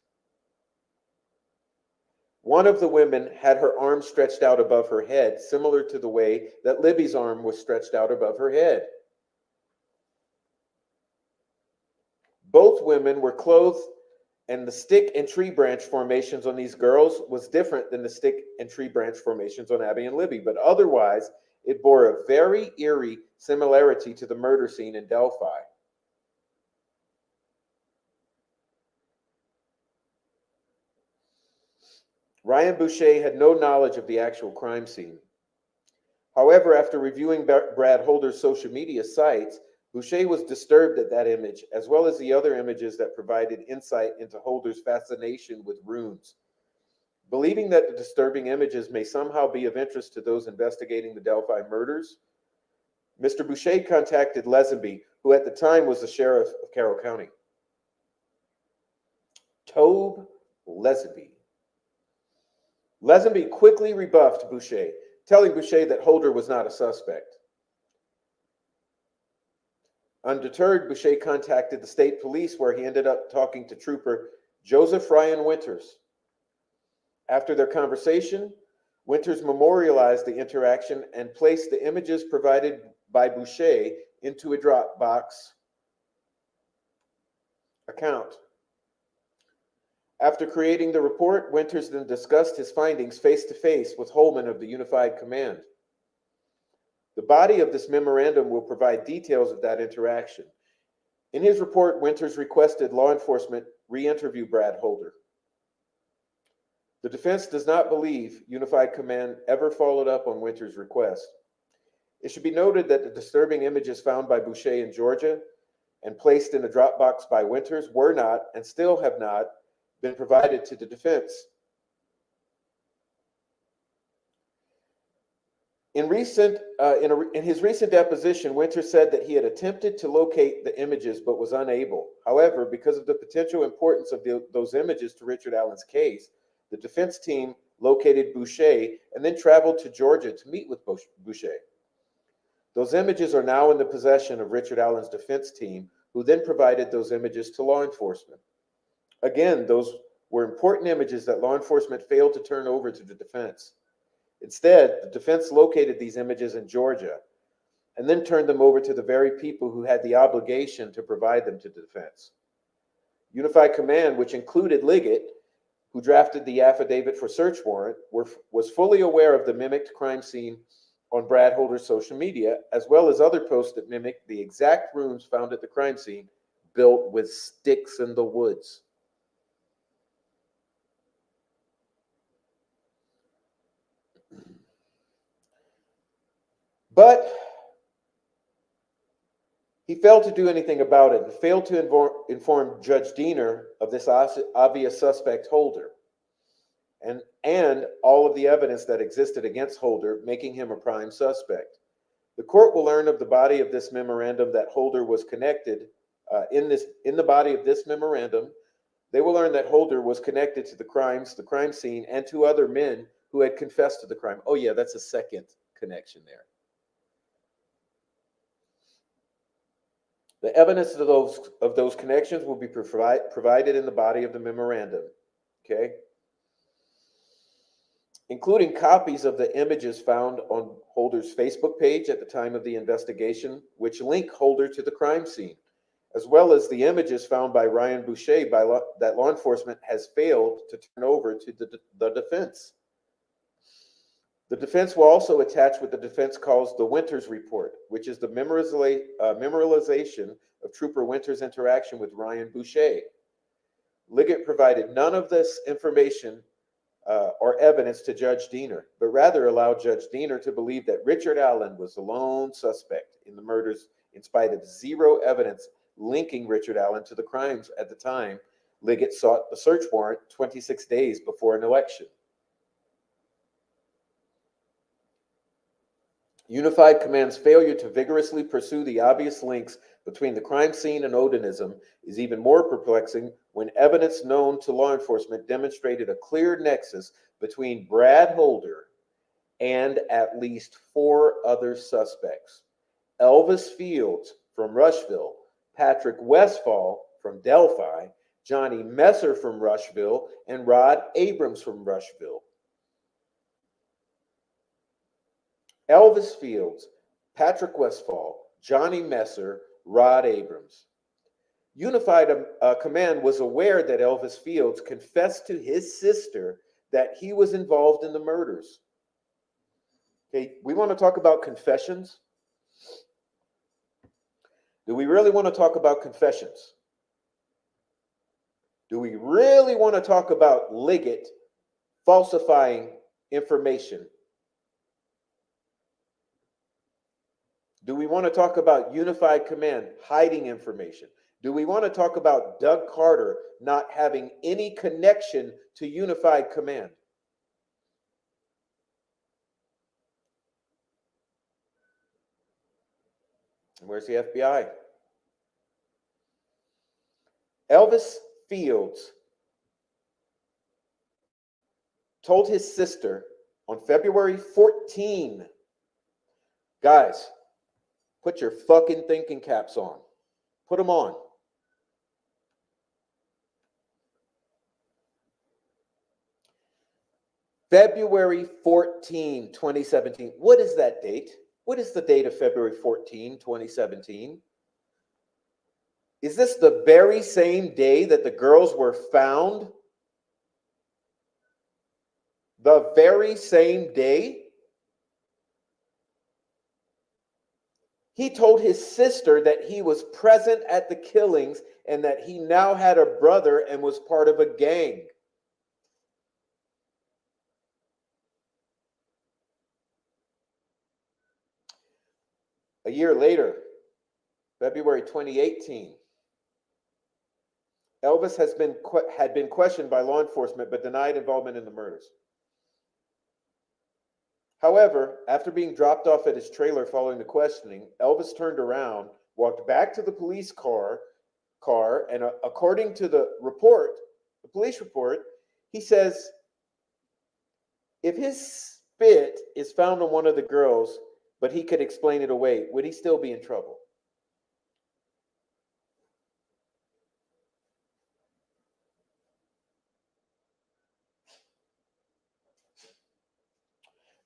One of the women had her arm stretched out above her head, similar to the way that Libby's arm was stretched out above her head. Both women were clothed, and the stick and tree branch formations on these girls was different than the stick and tree branch formations on Abby and Libby, but otherwise It bore a very eerie similarity to the murder scene in Delphi. Ryan Boucher had no knowledge of the actual crime scene. However, after reviewing Brad Holder's social media sites, Boucher was disturbed at that image, as well as the other images that provided insight into Holder's fascination with runes. Believing that the disturbing images may somehow be of interest to those investigating the Delphi murders, Mr. Boucher contacted Lesenby, who at the time was the sheriff of Carroll County. Tobe Lesenby. Lesenby quickly rebuffed Boucher, telling Boucher that Holder was not a suspect. Undeterred, Boucher contacted the state police, where he ended up talking to Trooper Joseph Ryan Winters. After their conversation, Winters memorialized the interaction and placed the images provided by Boucher into a Dropbox account. After creating the report, Winters then discussed his findings face-to-face with Holman of the Unified Command. The body of this memorandum will provide details of that interaction. In his report, Winters requested law enforcement re-interview Brad Holder. The defense does not believe Unified Command ever followed up on Winters' request. It should be noted that the disturbing images found by Boucher in Georgia and placed in a Dropbox by Winters were not, and still have not, been provided to the defense. In his recent deposition, Winters said that he had attempted to locate the images but was unable. However, because of the potential importance of those images to Richard Allen's case, the defense team located Boucher and then traveled to Georgia to meet with Boucher. Those images are now in the possession of Richard Allen's defense team, who then provided those images to law enforcement. Again, those were important images that law enforcement failed to turn over to the defense. Instead, the defense located these images in Georgia and then turned them over to the very people who had the obligation to provide them to the defense. Unified Command, which included Liggett, who drafted the affidavit for search warrant, was fully aware of the mimicked crime scene on Brad Holder's social media, as well as other posts that mimicked the exact rooms found at the crime scene, built with sticks in the woods. But he failed to do anything about it and failed to inform Judge Diener of this obvious suspect, Holder, and all of the evidence that existed against Holder, making him a prime suspect. The court will learn of the body of this memorandum that Holder was connected in the body of this memorandum. They will learn that Holder was connected to the crime scene, and to other men who had confessed to the crime. Oh yeah, that's a second connection there. The evidence of those connections will be provided in the body of the memorandum, okay? Including copies of the images found on Holder's Facebook page at the time of the investigation, which link Holder to the crime scene, as well as the images found by Ryan Boucher that law enforcement has failed to turn over to the defense. The defense will also attach what the defense calls the Winters Report, which is the memorialization of Trooper Winters' interaction with Ryan Boucher. Liggett provided none of this information or evidence to Judge Diener, but rather allowed Judge Diener to believe that Richard Allen was the lone suspect in the murders, in spite of zero evidence linking Richard Allen to the crimes at the time Liggett sought the search warrant 26 days before an election. Unified Command's failure to vigorously pursue the obvious links between the crime scene and Odinism is even more perplexing when evidence known to law enforcement demonstrated a clear nexus between Brad Holder and at least 4 other suspects: Elvis Fields from Rushville, Patrick Westfall from Delphi, Johnny Messer from Rushville, and Rod Abrams from Rushville. Elvis Fields, Patrick Westfall, Johnny Messer, Rod Abrams. Unified Command was aware that Elvis Fields confessed to his sister that he was involved in the murders. Okay, we want to talk about confessions. Do we really want to talk about confessions? Do we really want to talk about Liggett falsifying information? Do we want to talk about unified command hiding information? Do we want to talk about Doug Carter not having any connection to unified command? And where's the FBI? Elvis Fields told his sister on February 14, guys, put your fucking thinking caps on. Put them on. February 14, 2017. What is that date? What is the date of February 14, 2017? Is this the very same day that the girls were found? The very same day? He told his sister that he was present at the killings and that he now had a brother and was part of a gang. A year later, February 2018, Elvis had been questioned by law enforcement but denied involvement in the murders. However, after being dropped off at his trailer following the questioning, Elvis turned around, walked back to the police car, and according to the police report, he says, if his spit is found on one of the girls, but he could explain it away, would he still be in trouble?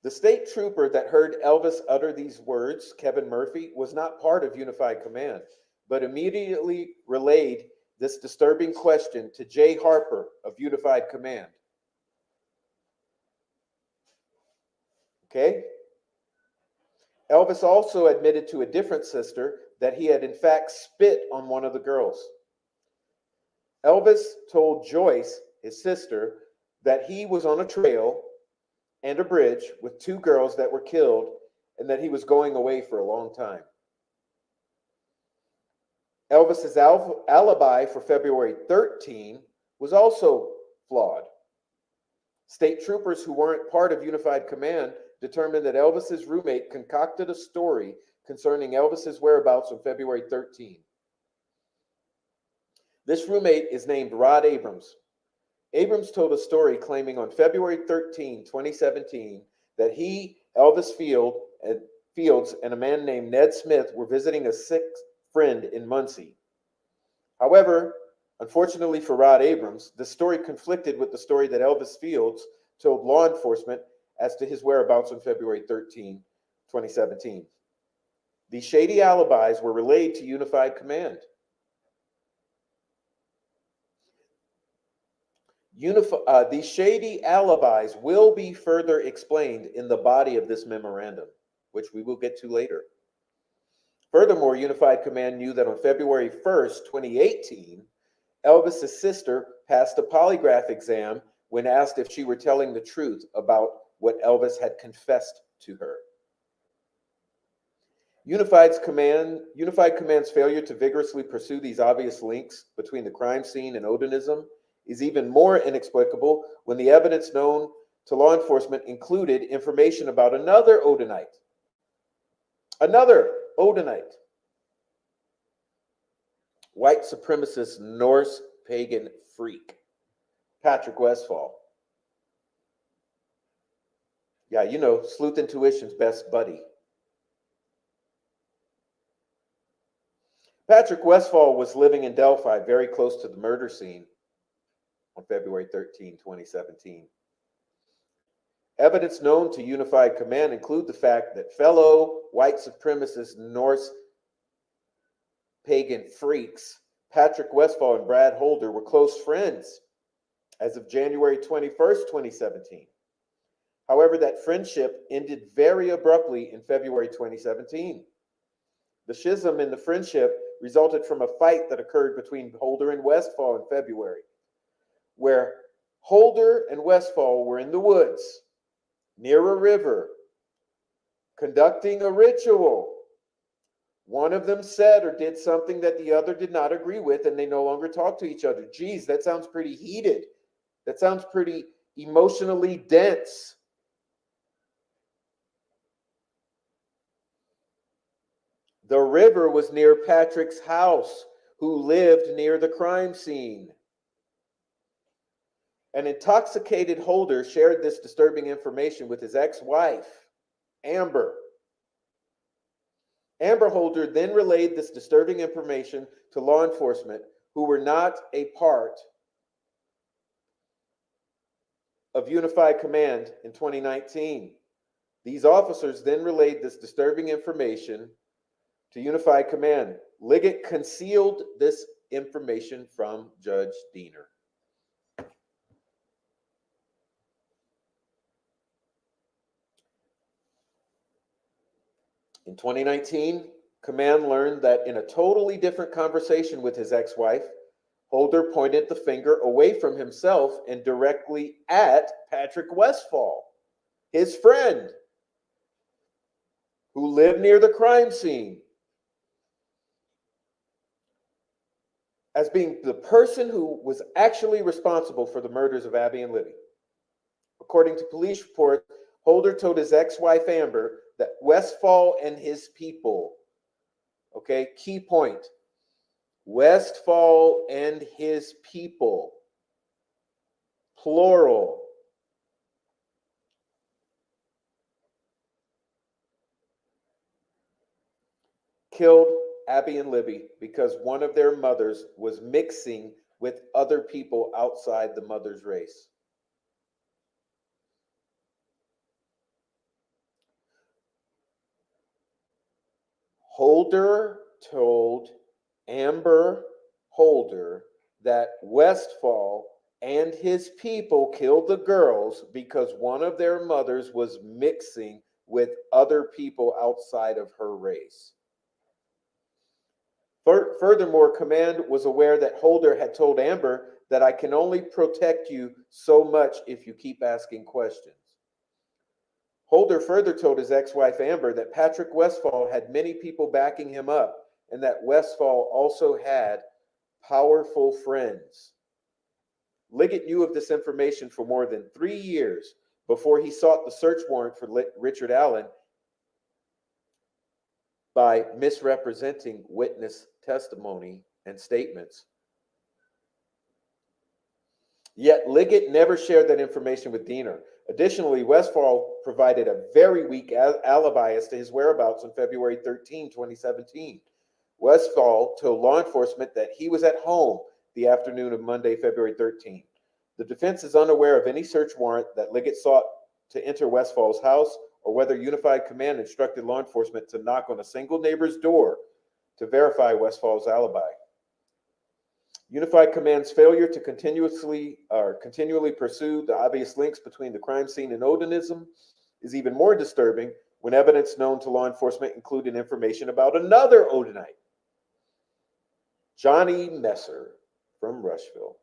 The state trooper that heard Elvis utter these words, Kevin Murphy, was not part of Unified Command, but immediately relayed this disturbing question to Jay Harper of Unified Command. Okay? Elvis also admitted to a different sister that he had in fact spit on one of the girls. Elvis told Joyce, his sister, that he was on a trail and a bridge with two girls that were killed and that he was going away for a long time. Elvis's alibi for February 13 was also flawed. State troopers who weren't part of Unified Command determined that Elvis's roommate concocted a story concerning Elvis's whereabouts on February 13. This roommate is named Rod Abrams. Abrams told a story claiming on February 13, 2017, that he, Elvis Fields, and a man named Ned Smith were visiting a sick friend in Muncie. However, unfortunately for Rod Abrams, the story conflicted with the story that Elvis Fields told law enforcement as to his whereabouts on February 13, 2017. These shady alibis were relayed to Unified Command. These shady alibis will be further explained in the body of this memorandum, which we will get to later. Furthermore, Unified Command knew that on February 1st, 2018, Elvis's sister passed a polygraph exam when asked if she were telling the truth about what Elvis had confessed to her. Unified Command's failure to vigorously pursue these obvious links between the crime scene and Odinism is even more inexplicable when the evidence known to law enforcement included information about another Odinite. White supremacist Norse pagan freak, Patrick Westphal. Yeah, you know, Sleuth Intuition's best buddy. Patrick Westphal was living in Delphi, very close to the murder scene on February 13, 2017. Evidence known to Unified Command include the fact that fellow white supremacist Norse pagan freaks, Patrick Westphal and Brad Holder, were close friends as of January 21st, 2017. However, that friendship ended very abruptly in February 2017. The schism in the friendship resulted from a fight that occurred between Holder and Westphal in February, where Holder and Westphal were in the woods near a river conducting a ritual. One of them said or did something that the other did not agree with, and they no longer talk to each other. Geez, that sounds pretty heated. That sounds pretty emotionally dense. The river was near Patrick's house, who lived near the crime scene. An intoxicated Holder shared this disturbing information with his ex-wife, Amber. Amber Holder then relayed this disturbing information to law enforcement, who were not a part of Unified Command in 2019. These officers then relayed this disturbing information to Unified Command. Liggett concealed this information from Judge Diener. In 2019, Command learned that in a totally different conversation with his ex-wife, Holder pointed the finger away from himself and directly at Patrick Westphal, his friend, who lived near the crime scene, as being the person who was actually responsible for the murders of Abby and Libby. According to police reports, Holder told his ex-wife Amber that Westphal and his people, okay, key point, Westphal and his people, plural, killed Abby and Libby because one of their mothers was mixing with other people outside the mother's race. Holder told Amber Holder that Westphal and his people killed the girls because one of their mothers was mixing with other people outside of her race. Furthermore, Command was aware that Holder had told Amber that I can only protect you so much if you keep asking questions. Holder further told his ex-wife Amber that Patrick Westphal had many people backing him up and that Westphal also had powerful friends. Liggett knew of this information for more than 3 years before he sought the search warrant for Richard Allen by misrepresenting witness testimony and statements. Yet Liggett never shared that information with Diener. Additionally, Westphal provided a very weak alibi as to his whereabouts on February 13, 2017. Westphal told law enforcement that he was at home the afternoon of Monday, February 13. The defense is unaware of any search warrant that Liggett sought to enter Westphal's house or whether Unified Command instructed law enforcement to knock on a single neighbor's door to verify Westphal's alibi. Unified Command's failure to continually pursue the obvious links between the crime scene and Odinism is even more disturbing when evidence known to law enforcement included information about another Odinite, Johnny Messer from Rushville.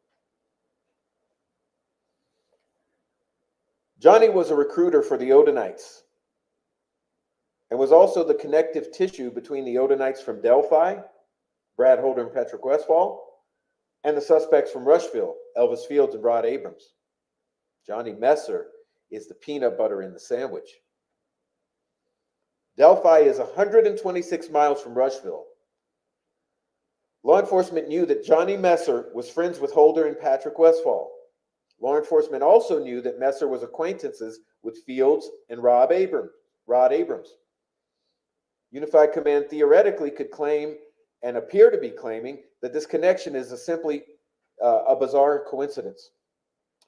Johnny was a recruiter for the Odinites and was also the connective tissue between the Odinites from Delphi, Brad Holder and Patrick Westphal, and the suspects from Rushville, Elvis Fields and Rod Abrams. Johnny Messer is the peanut butter in the sandwich. Delphi is 126 miles from Rushville. Law enforcement knew that Johnny Messer was friends with Holder and Patrick Westphal. Law enforcement also knew that Messer was acquaintances with Fields and Rod Abrams. Unified Command theoretically could claim and appear to be claiming that this connection is simply a bizarre coincidence.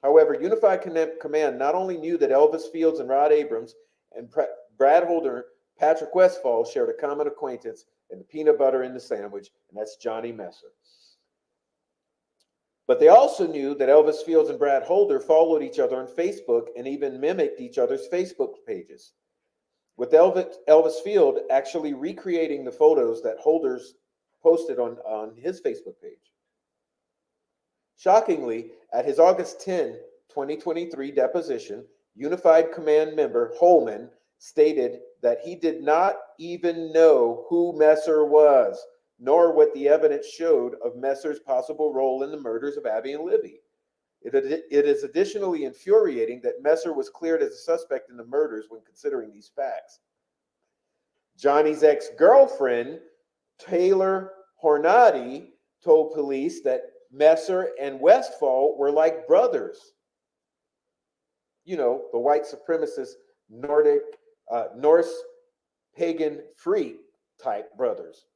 However, Unified Command not only knew that Elvis Fields and Rod Abrams and Brad Holder, Patrick Westphal shared a common acquaintance and the peanut butter in the sandwich, and that's Johnny Messer. But they also knew that Elvis Fields and Brad Holder followed each other on Facebook and even mimicked each other's Facebook pages, with Elvis Field actually recreating the photos that Holder's posted on his Facebook page. Shockingly, at his August 10, 2023 deposition, Unified Command member Holman stated that he did not even know who Messer was, nor what the evidence showed of Messer's possible role in the murders of Abby and Libby. It is additionally infuriating that Messer was cleared as a suspect in the murders when considering these facts. Johnny's ex-girlfriend, Taylor Hornady, told police that Messer and Westfall were like brothers. You know, the white supremacist Norse pagan freak type brothers.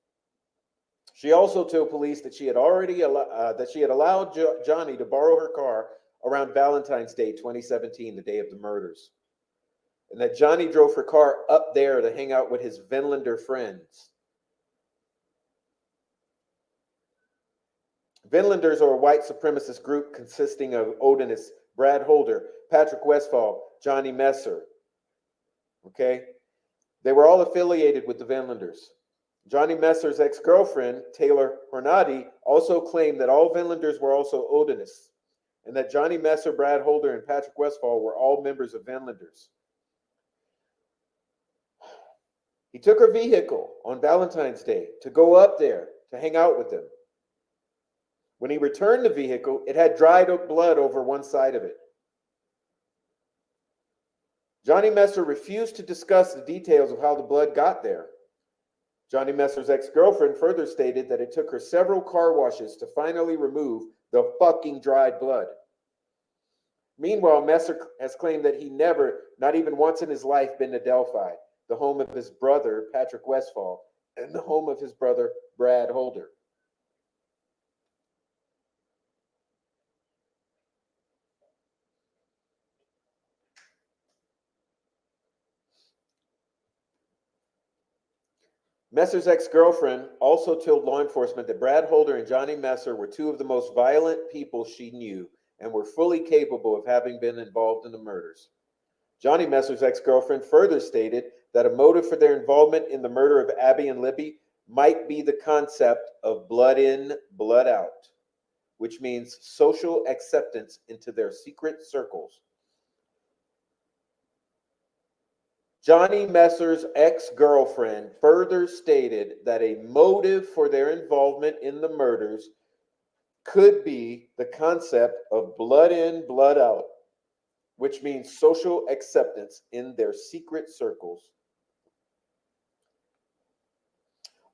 She also told police that she had allowed Johnny to borrow her car around Valentine's Day 2017, the day of the murders, and that Johnny drove her car up there to hang out with his Vinlander friends. Vinlanders are a white supremacist group consisting of Odinists, Brad Holder, Patrick Westfall, Johnny Messer. Okay? They were all affiliated with the Vinlanders. Johnny Messer's ex-girlfriend, Taylor Hornady, also claimed that all Vinlanders were also Odinists, and that Johnny Messer, Brad Holder, and Patrick Westfall were all members of Vinlanders. He took her vehicle on Valentine's Day to go up there to hang out with them. When he returned the vehicle, it had dried up blood over one side of it. Johnny Messer refused to discuss the details of how the blood got there. Johnny Messer's ex-girlfriend further stated that it took her several car washes to finally remove the fucking dried blood. Meanwhile, Messer has claimed that he never, not even once in his life, been to Delphi, the home of his brother, Patrick Westfall, and the home of his brother, Brad Holder. Messer's ex-girlfriend also told law enforcement that Brad Holder and Johnny Messer were two of the most violent people she knew and were fully capable of having been involved in the murders. Johnny Messer's ex-girlfriend further stated that a motive for their involvement in the murder of Abby and Libby might be the concept of blood in, blood out, which means social acceptance into their secret circles. Johnny Messer's ex-girlfriend further stated that a motive for their involvement in the murders could be the concept of blood in, blood out, which means social acceptance in their secret circles.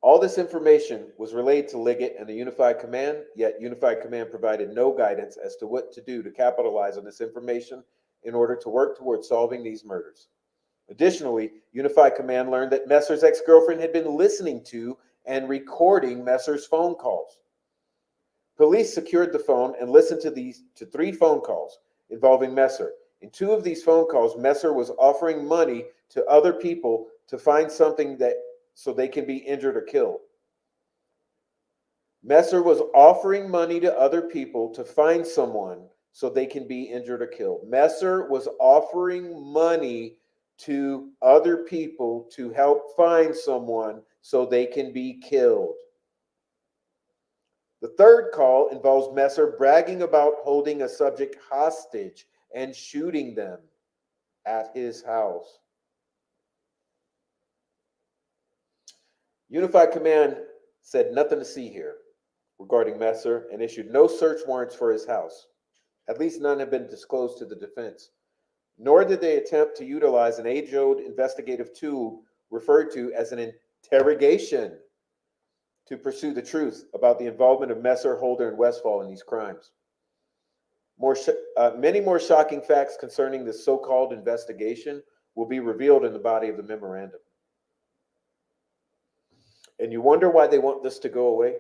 All this information was relayed to Liggett and the Unified Command, yet Unified Command provided no guidance as to what to do to capitalize on this information in order to work towards solving these murders. Additionally, Unified Command learned that Messer's ex-girlfriend had been listening to and recording Messer's phone calls. Police secured the phone and listened to 3 phone calls involving Messer. In 2 of these phone calls, Messer was offering money to other people to find something so they can be injured or killed. Messer was offering money to other people to find someone so they can be injured or killed. Messer was offering money to other people to help find someone so they can be killed. The third call involves Messer bragging about holding a subject hostage and shooting them at his house. Unified Command said nothing to see here regarding Messer and issued no search warrants for his house. At least none have been disclosed to the defense. Nor did they attempt to utilize an age-old investigative tool referred to as an interrogation to pursue the truth about the involvement of Messer, Holder, and Westfall in these crimes. Many more shocking facts concerning this so-called investigation will be revealed in the body of the memorandum. And you wonder why they want this to go away?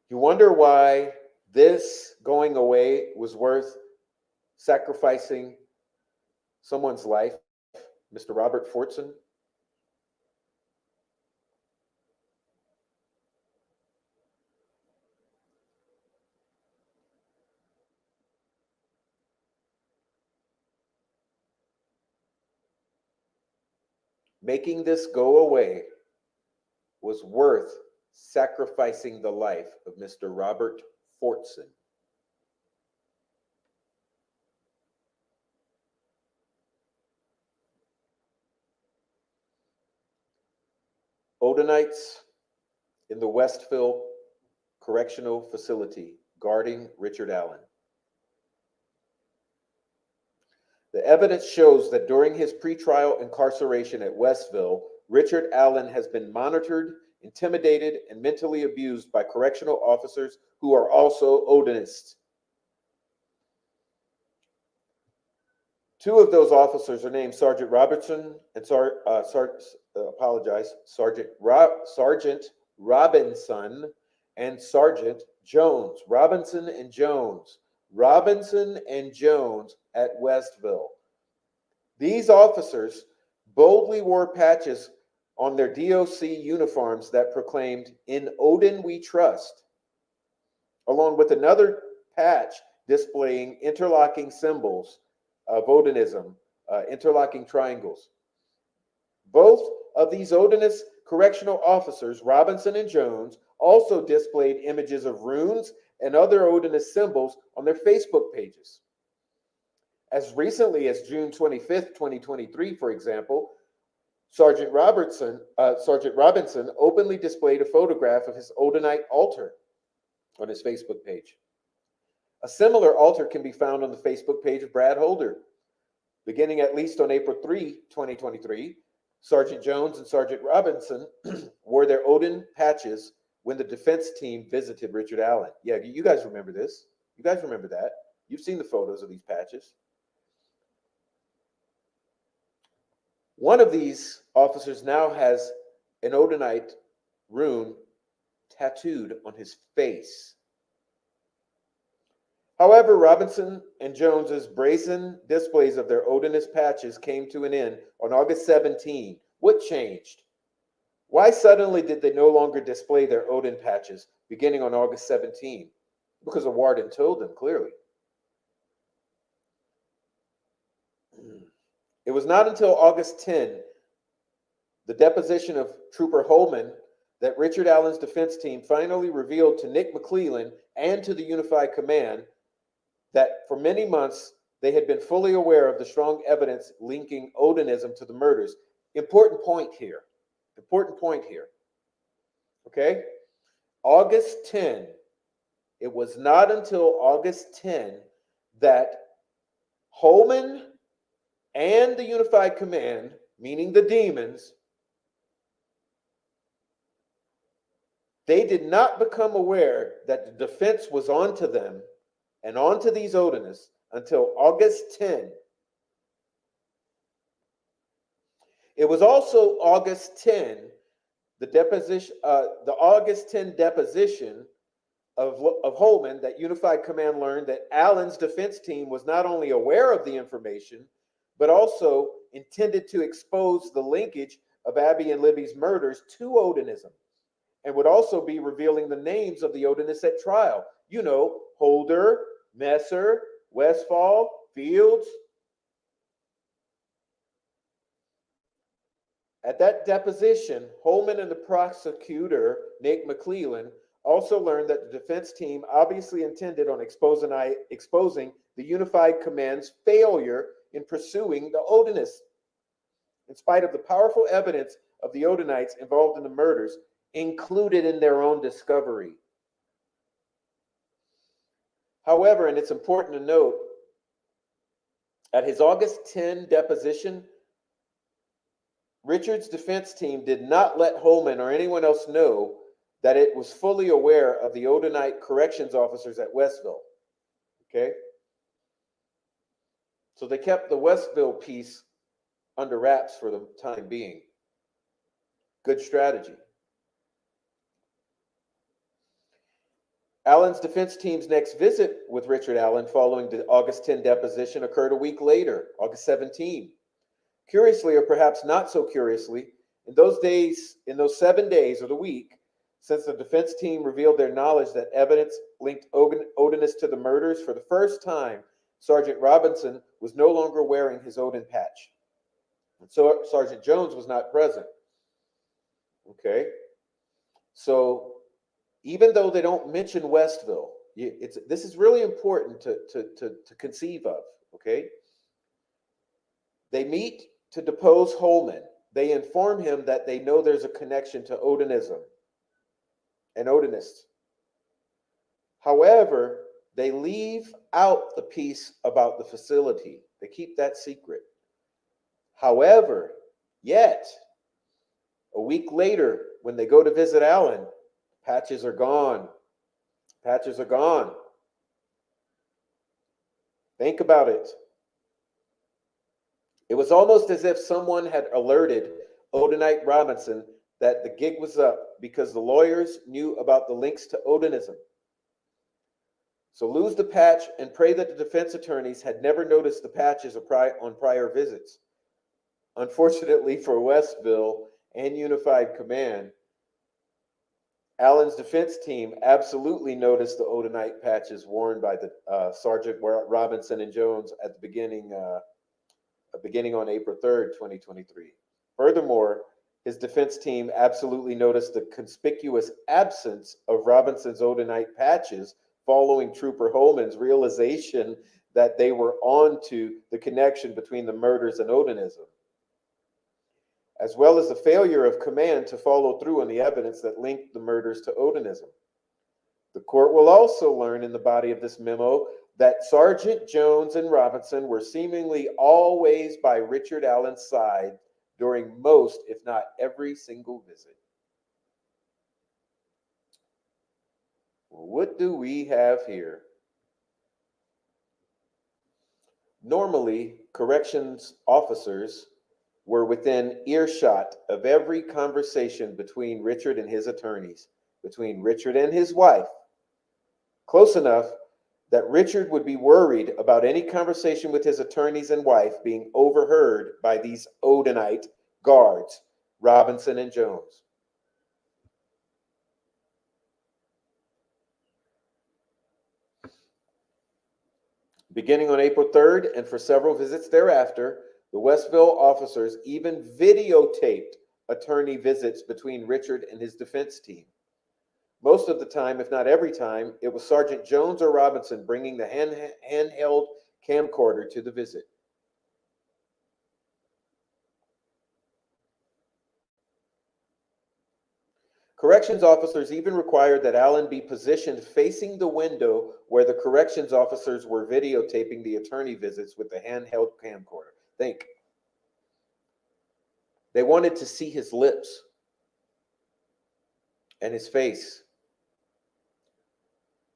You wonder why this going away was worth sacrificing someone's life, Mr. Robert Fortson? making this go away was worth sacrificing the life of Mr. Robert Fortson. Odinites in the Westville Correctional Facility guarding Richard Allen. The evidence shows that during his pretrial incarceration at Westville, Richard Allen has been monitored, intimidated, and mentally abused by correctional officers who are also Odinists. Two of those officers are named Sergeant Robertson and Sergeant Robinson and Sergeant Jones. Robinson and Jones at Westville. These officers boldly wore patches on their DOC uniforms that proclaimed, "In Odin we trust," along with another patch displaying interlocking symbols of Odinism, interlocking triangles. Both of these Odinist correctional officers, Robinson and Jones, also displayed images of runes and other Odinist symbols on their Facebook pages. As recently as June 25th, 2023, for example, Sergeant Robinson openly displayed a photograph of his Odinite altar on his Facebook page. A similar altar can be found on the Facebook page of Brad Holder. Beginning at least on April 3, 2023, Sergeant Jones and Sergeant Robinson wore their Odin patches when the defense team visited Richard Allen. Yeah, you guys remember this. You guys remember that. You've seen the photos of these patches. One of these officers now has an Odinite rune tattooed on his face. However, Robinson and Jones's brazen displays of their Odinist patches came to an end on August 17. What changed? Why suddenly did they no longer display their Odin patches beginning on August 17? Because a warden told them clearly. It was not until August 10, the deposition of Trooper Holman, that Richard Allen's defense team finally revealed to Nick McClellan and to the Unified Command that for many months they had been fully aware of the strong evidence linking Odinism to the murders. Important point here. Okay? August 10. It was not until August 10 that Holman and the Unified Command, meaning the demons, they did not become aware that the defense was onto them and onto these Odinists until August 10. It was also August 10, the August 10 deposition of Holman, that Unified Command learned that Allen's defense team was not only aware of the information, but also intended to expose the linkage of Abby and Libby's murders to Odinism, and would also be revealing the names of the Odinists at trial. You know, Holder, Messer, Westfall, Fields. At that deposition, Holman and the prosecutor, Nick McClellan, also learned that the defense team obviously intended on exposing the Unified Command's failure in pursuing the Odinists, in spite of the powerful evidence of the Odinites involved in the murders included in their own discovery. However, and it's important to note, at his August 10 deposition, Richard's defense team did not let Holman or anyone else know that it was fully aware of the Odinite corrections officers at Westville. Okay? So they kept the Westville piece under wraps for the time being. Good strategy. Allen's defense team's next visit with Richard Allen following the August 10 deposition occurred a week later, August 17. Curiously, or perhaps not so curiously, in those 7 days of the week, since the defense team revealed their knowledge that evidence linked Odinists to the murders, for the first time, Sergeant Robinson was no longer wearing his Odin patch. So Sergeant Jones was not present. Okay. So even though they don't mention Westville, this is really important to conceive of. Okay. They meet to depose Holman. They inform him that they know there's a connection to Odinism and Odinists. However, they leave out the piece about the facility. They keep that secret. However, yet, a week later, when they go to visit Alan, patches are gone. Patches are gone. Think about it. It was almost as if someone had alerted Odinite Robinson that the gig was up because the lawyers knew about the links to Odinism. So lose the patch and pray that the defense attorneys had never noticed the patches on prior visits. Unfortunately for Westville and Unified Command, Allen's defense team absolutely noticed the Odinite patches worn by the Sergeant Robinson and Jones at the beginning on April 3rd, 2023. Furthermore, his defense team absolutely noticed the conspicuous absence of Robinson's Odinite patches following Trooper Holman's realization that they were onto the connection between the murders and Odinism, as well as the failure of command to follow through on the evidence that linked the murders to Odinism. The court will also learn in the body of this memo that Sergeant Jones and Robinson were seemingly always by Richard Allen's side during most, if not every single visit. What do we have here? Normally, corrections officers were within earshot of every conversation between Richard and his attorneys, between Richard and his wife, close enough that Richard would be worried about any conversation with his attorneys and wife being overheard by these Odinite guards, Robinson and Jones. Beginning on April 3rd and for several visits thereafter, the Westville officers even videotaped attorney visits between Richard and his defense team. Most of the time, if not every time, it was Sergeant Jones or Robinson bringing the handheld camcorder to the visit. Corrections officers even required that Allen be positioned facing the window where the corrections officers were videotaping the attorney visits with the handheld camcorder. Think. They wanted to see his lips and his face.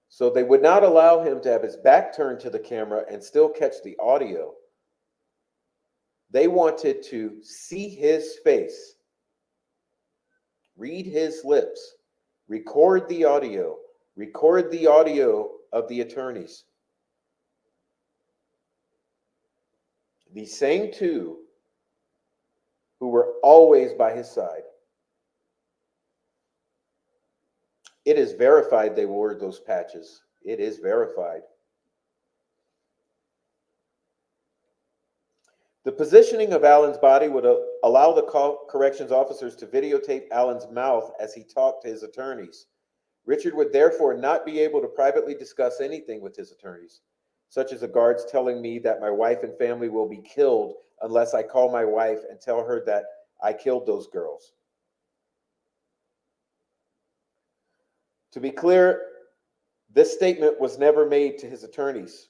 So they would not allow him to have his back turned to the camera and still catch the audio. They wanted to see his face, read his lips, record the audio of the attorneys. The same two who were always by his side. It is verified they wore those patches. It is verified. The positioning of Allen's body would allow the corrections officers to videotape Allen's mouth as he talked to his attorneys. Richard would therefore not be able to privately discuss anything with his attorneys, such as the guards telling me that my wife and family will be killed unless I call my wife and tell her that I killed those girls. To be clear, this statement was never made to his attorneys.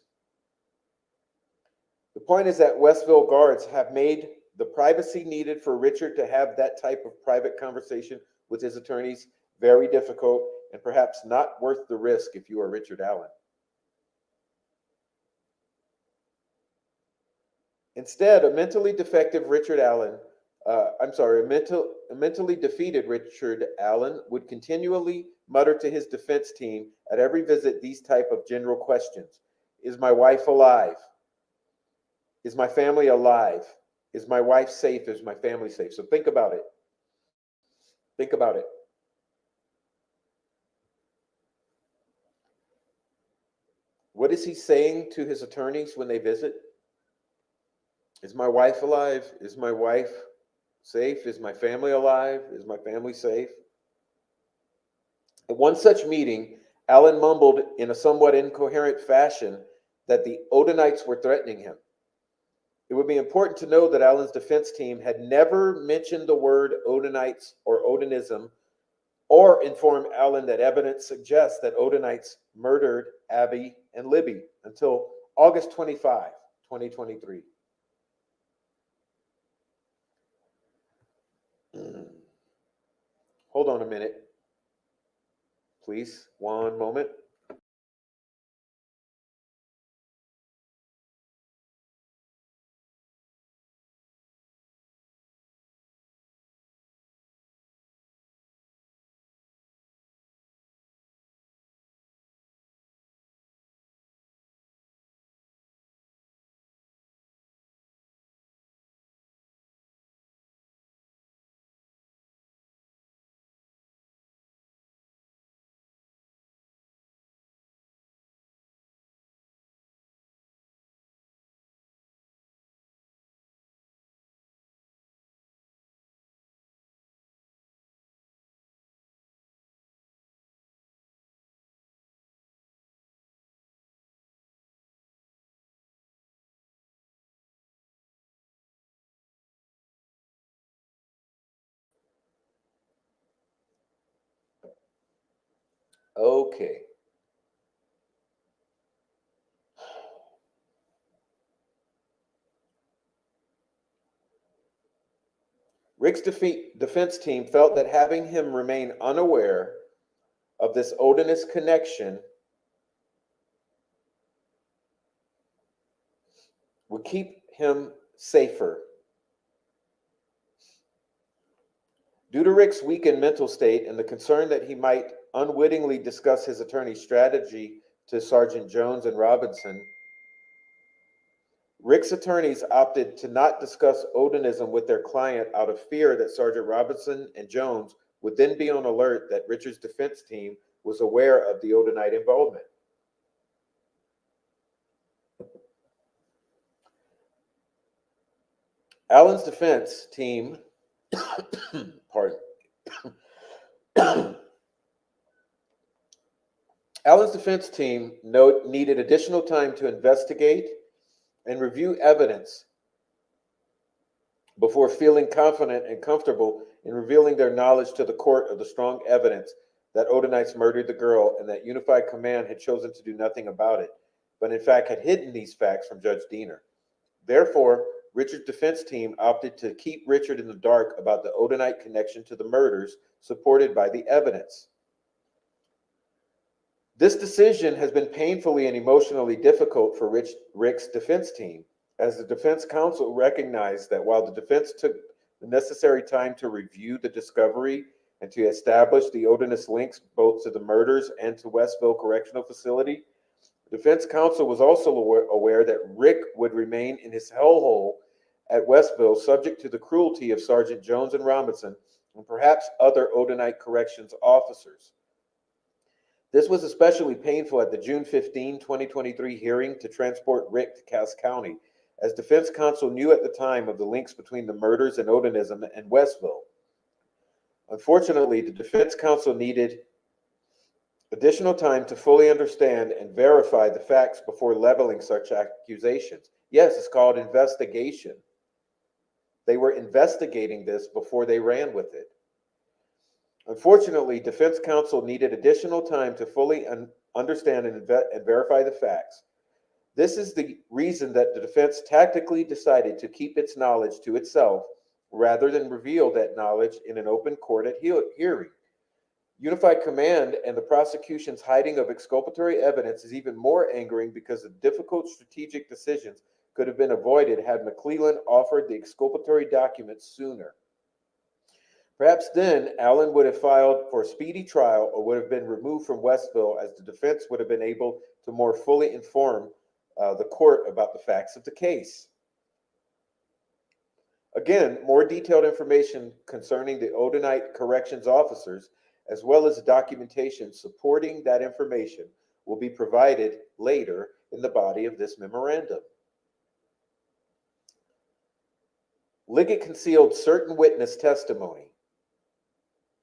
The point is that Westville guards have made the privacy needed for Richard to have that type of private conversation with his attorneys very difficult and perhaps not worth the risk if you are Richard Allen. Instead, a mentally defective Richard Allen, a mentally defeated Richard Allen would continually mutter to his defense team at every visit these type of general questions. Is my wife alive? Is my family alive? Is my wife safe? Is my family safe? So think about it. Think about it. What is he saying to his attorneys when they visit? Is my wife alive? Is my wife safe? Is my family alive? Is my family safe? At one such meeting, Allen mumbled in a somewhat incoherent fashion that the Odinites were threatening him. It would be important to know that Allen's defense team had never mentioned the word Odinites or Odinism or informed Allen that evidence suggests that Odinites murdered Abby and Libby until August 25, 2023. Hold on a minute, please. One moment. Okay. Rick's defense team felt that having him remain unaware of this Odinist connection would keep him safer. Due to Rick's weakened mental state and the concern that he might unwittingly discuss his attorney's strategy to Sergeant Jones and Robinson, Rick's attorneys opted to not discuss Odinism with their client out of fear that Sergeant Robinson and Jones would then be on alert that Richard's defense team was aware of the Odinite involvement. Allen's defense team, pardon. Allen's defense team needed additional time to investigate and review evidence before feeling confident and comfortable in revealing their knowledge to the court of the strong evidence that Odinites murdered the girl and that Unified Command had chosen to do nothing about it, but in fact had hidden these facts from Judge Diener. Therefore, Richard's defense team opted to keep Richard in the dark about the Odinite connection to the murders supported by the evidence. This decision has been painfully and emotionally difficult for Rick's defense team, as the defense counsel recognized that while the defense took the necessary time to review the discovery and to establish the Odinist links both to the murders and to Westville Correctional Facility, the defense counsel was also aware that Rick would remain in his hellhole at Westville subject to the cruelty of Sergeant Jones and Robinson and perhaps other Odinite corrections officers. This was especially painful at the June 15, 2023 hearing to transport Rick to Cass County, as defense counsel knew at the time of the links between the murders and Odinism and Westville. Unfortunately, the defense counsel needed additional time to fully understand and verify the facts before leveling such accusations. Yes, it's called investigation. They were investigating this before they ran with it. Unfortunately, defense counsel needed additional time to fully understand and verify the facts. This is the reason that the defense tactically decided to keep its knowledge to itself rather than reveal that knowledge in an open court at hearing. Unified Command and the prosecution's hiding of exculpatory evidence is even more angering because the difficult strategic decisions could have been avoided had McClellan offered the exculpatory documents sooner. Perhaps then, Allen would have filed for a speedy trial or would have been removed from Westville, as the defense would have been able to more fully inform the court about the facts of the case. Again, more detailed information concerning the Odinite corrections officers, as well as documentation supporting that information, will be provided later in the body of this memorandum. Liggett concealed certain witness testimony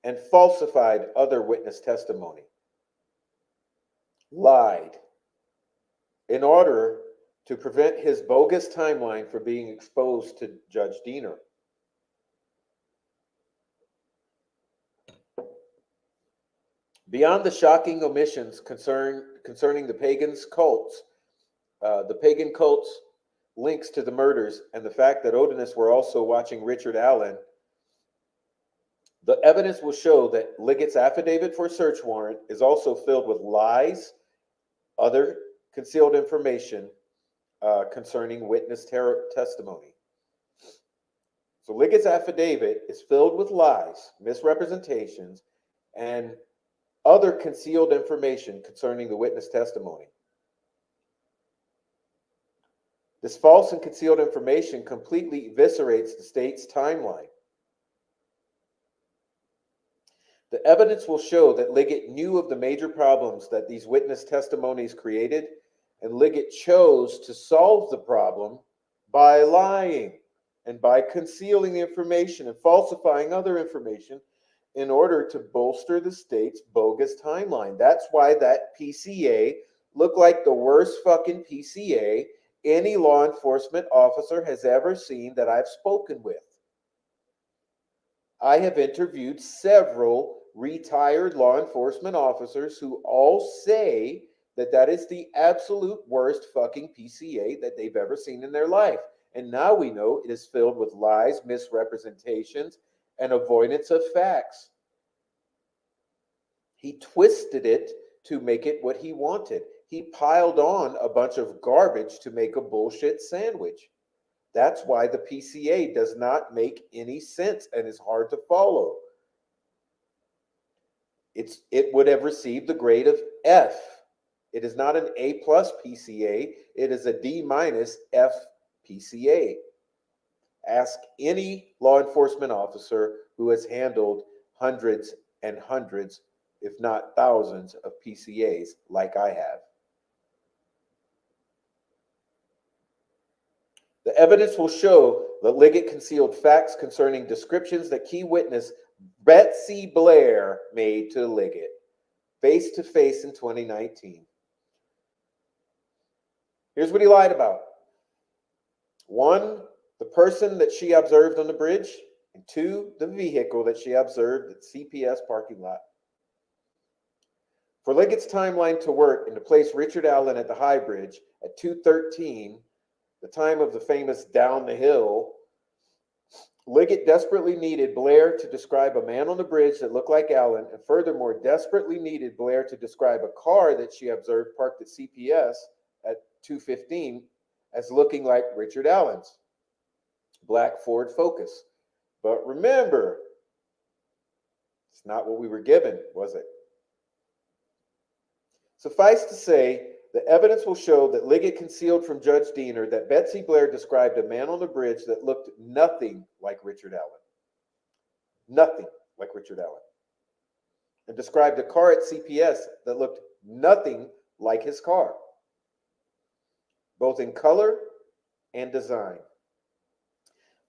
and falsified other witness testimony, lied, in order to prevent his bogus timeline from being exposed to Judge Diener. Beyond the shocking omissions concerning the pagan cults links to the murders and the fact that Odinists were also watching Richard Allen, the evidence will show that Liggett's affidavit for a search warrant is also filled with lies, other concealed information concerning witness testimony. So Liggett's affidavit is filled with lies, misrepresentations, and other concealed information concerning the witness testimony. This false and concealed information completely eviscerates the state's timeline. The evidence will show that Liggett knew of the major problems that these witness testimonies created, and Liggett chose to solve the problem by lying and by concealing the information and falsifying other information in order to bolster the state's bogus timeline. That's why that PCA looked like the worst fucking PCA any law enforcement officer has ever seen that I've spoken with. I have interviewed several retired law enforcement officers who all say that that is the absolute worst fucking PCA that they've ever seen in their life. And now we know it is filled with lies, misrepresentations, and avoidance of facts. He twisted it to make it what he wanted. He piled on a bunch of garbage to make a bullshit sandwich. That's why the PCA does not make any sense and is hard to follow. It would have received the grade of F. It is not an A+ PCA. It is a D- F PCA. Ask any law enforcement officer who has handled hundreds and hundreds, if not thousands, of PCAs like I have. The evidence will show that Liggett concealed facts concerning descriptions that key witness Betsy Blair made to Liggett face to face in 2019. Here's what he lied about. 1, the person that she observed on the bridge, and 2, the vehicle that she observed at CPS parking lot. For Liggett's timeline to work and to place Richard Allen at the High Bridge at 2:13, the time of the famous down the hill, Liggett desperately needed Blair to describe a man on the bridge that looked like Allen, and furthermore desperately needed Blair to describe a car that she observed parked at CPS at 2:15 as looking like Richard Allen's black Ford Focus. But remember, it's not what we were given, was it? Suffice to say, the evidence will show that Liggett concealed from Judge Diener that Betsy Blair described a man on the bridge that looked nothing like Richard Allen. Nothing like Richard Allen. And described a car at CPS that looked nothing like his car, both in color and design.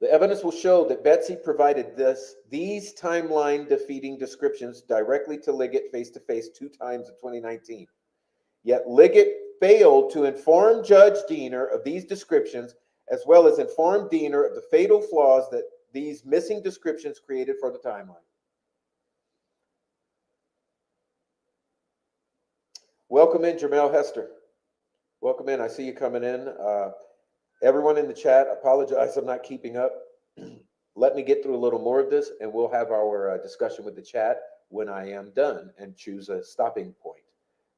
The evidence will show that Betsy provided these timeline-defeating descriptions directly to Liggett face-to-face 2 times in 2019. Yet Liggett failed to inform Judge Diener of these descriptions, as well as inform Diener of the fatal flaws that these missing descriptions created for the timeline. Welcome in, Jamel Hester. Welcome in. I see you coming in. Everyone in the chat, apologize, I'm not keeping up. Let me get through a little more of this, and we'll have our discussion with the chat when I am done and choose a stopping point.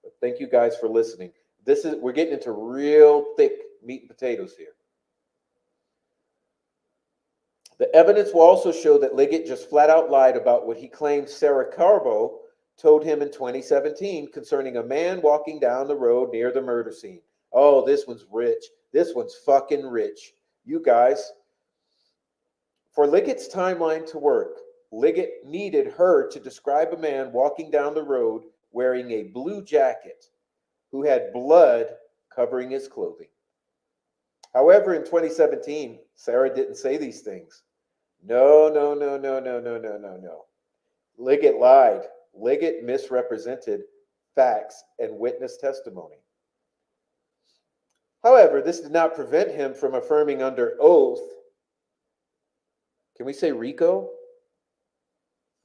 But thank you guys for listening. We're getting into real thick meat and potatoes here. The evidence will also show that Liggett just flat out lied about what he claimed Sarah Carbo told him in 2017 concerning a man walking down the road near the murder scene. Oh, this one's rich. This one's fucking rich. You guys, for Liggett's timeline to work, Liggett needed her to describe a man walking down the road wearing a blue jacket who had blood covering his clothing. However, in 2017, Sarah didn't say these things. No, no, no, no, no, no, no, no, no. Liggett lied. Liggett misrepresented facts and witness testimony. However, this did not prevent him from affirming under oath, can we say RICO?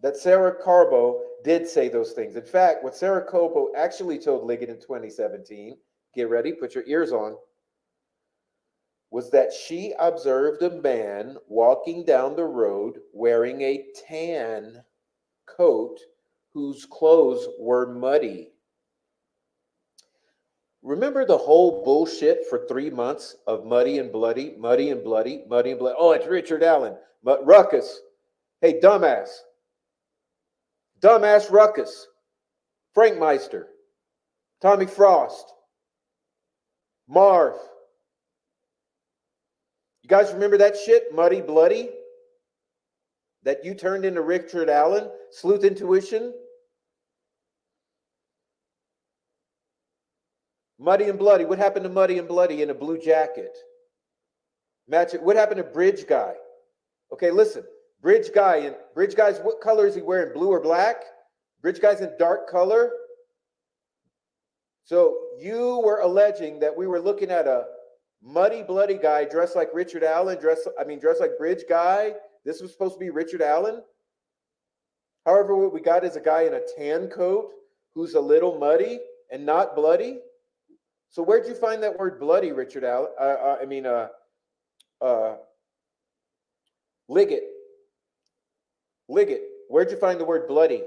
That Sarah Carbo did say those things. In fact, what Sarah Carbo actually told Liggett in 2017, get ready, put your ears on, was that she observed a man walking down the road wearing a tan coat whose clothes were muddy. Remember the whole bullshit for 3 months of muddy and bloody, muddy and bloody, muddy and bloody? Oh, it's Richard Allen. But Ruckus. Hey, dumbass. Dumbass Ruckus. Frank Meister. Tommy Frost. Marv. You guys remember that shit? Muddy, bloody? That you turned into Richard Allen? Sleuth Intuition? Muddy and Bloody. What happened to Muddy and Bloody in a blue jacket? Match it. What happened to Bridge Guy? Okay, listen. Bridge Guy's, what color is he wearing? Blue or black? Bridge Guy's in dark color. So you were alleging that we were looking at a muddy, bloody guy dressed like Richard Allen, dressed like Bridge Guy. This was supposed to be Richard Allen. However, what we got is a guy in a tan coat who's a little muddy and not bloody. So where'd you find that word bloody, Richard Allen? Liggett. Liggett. Where'd you find the word bloody?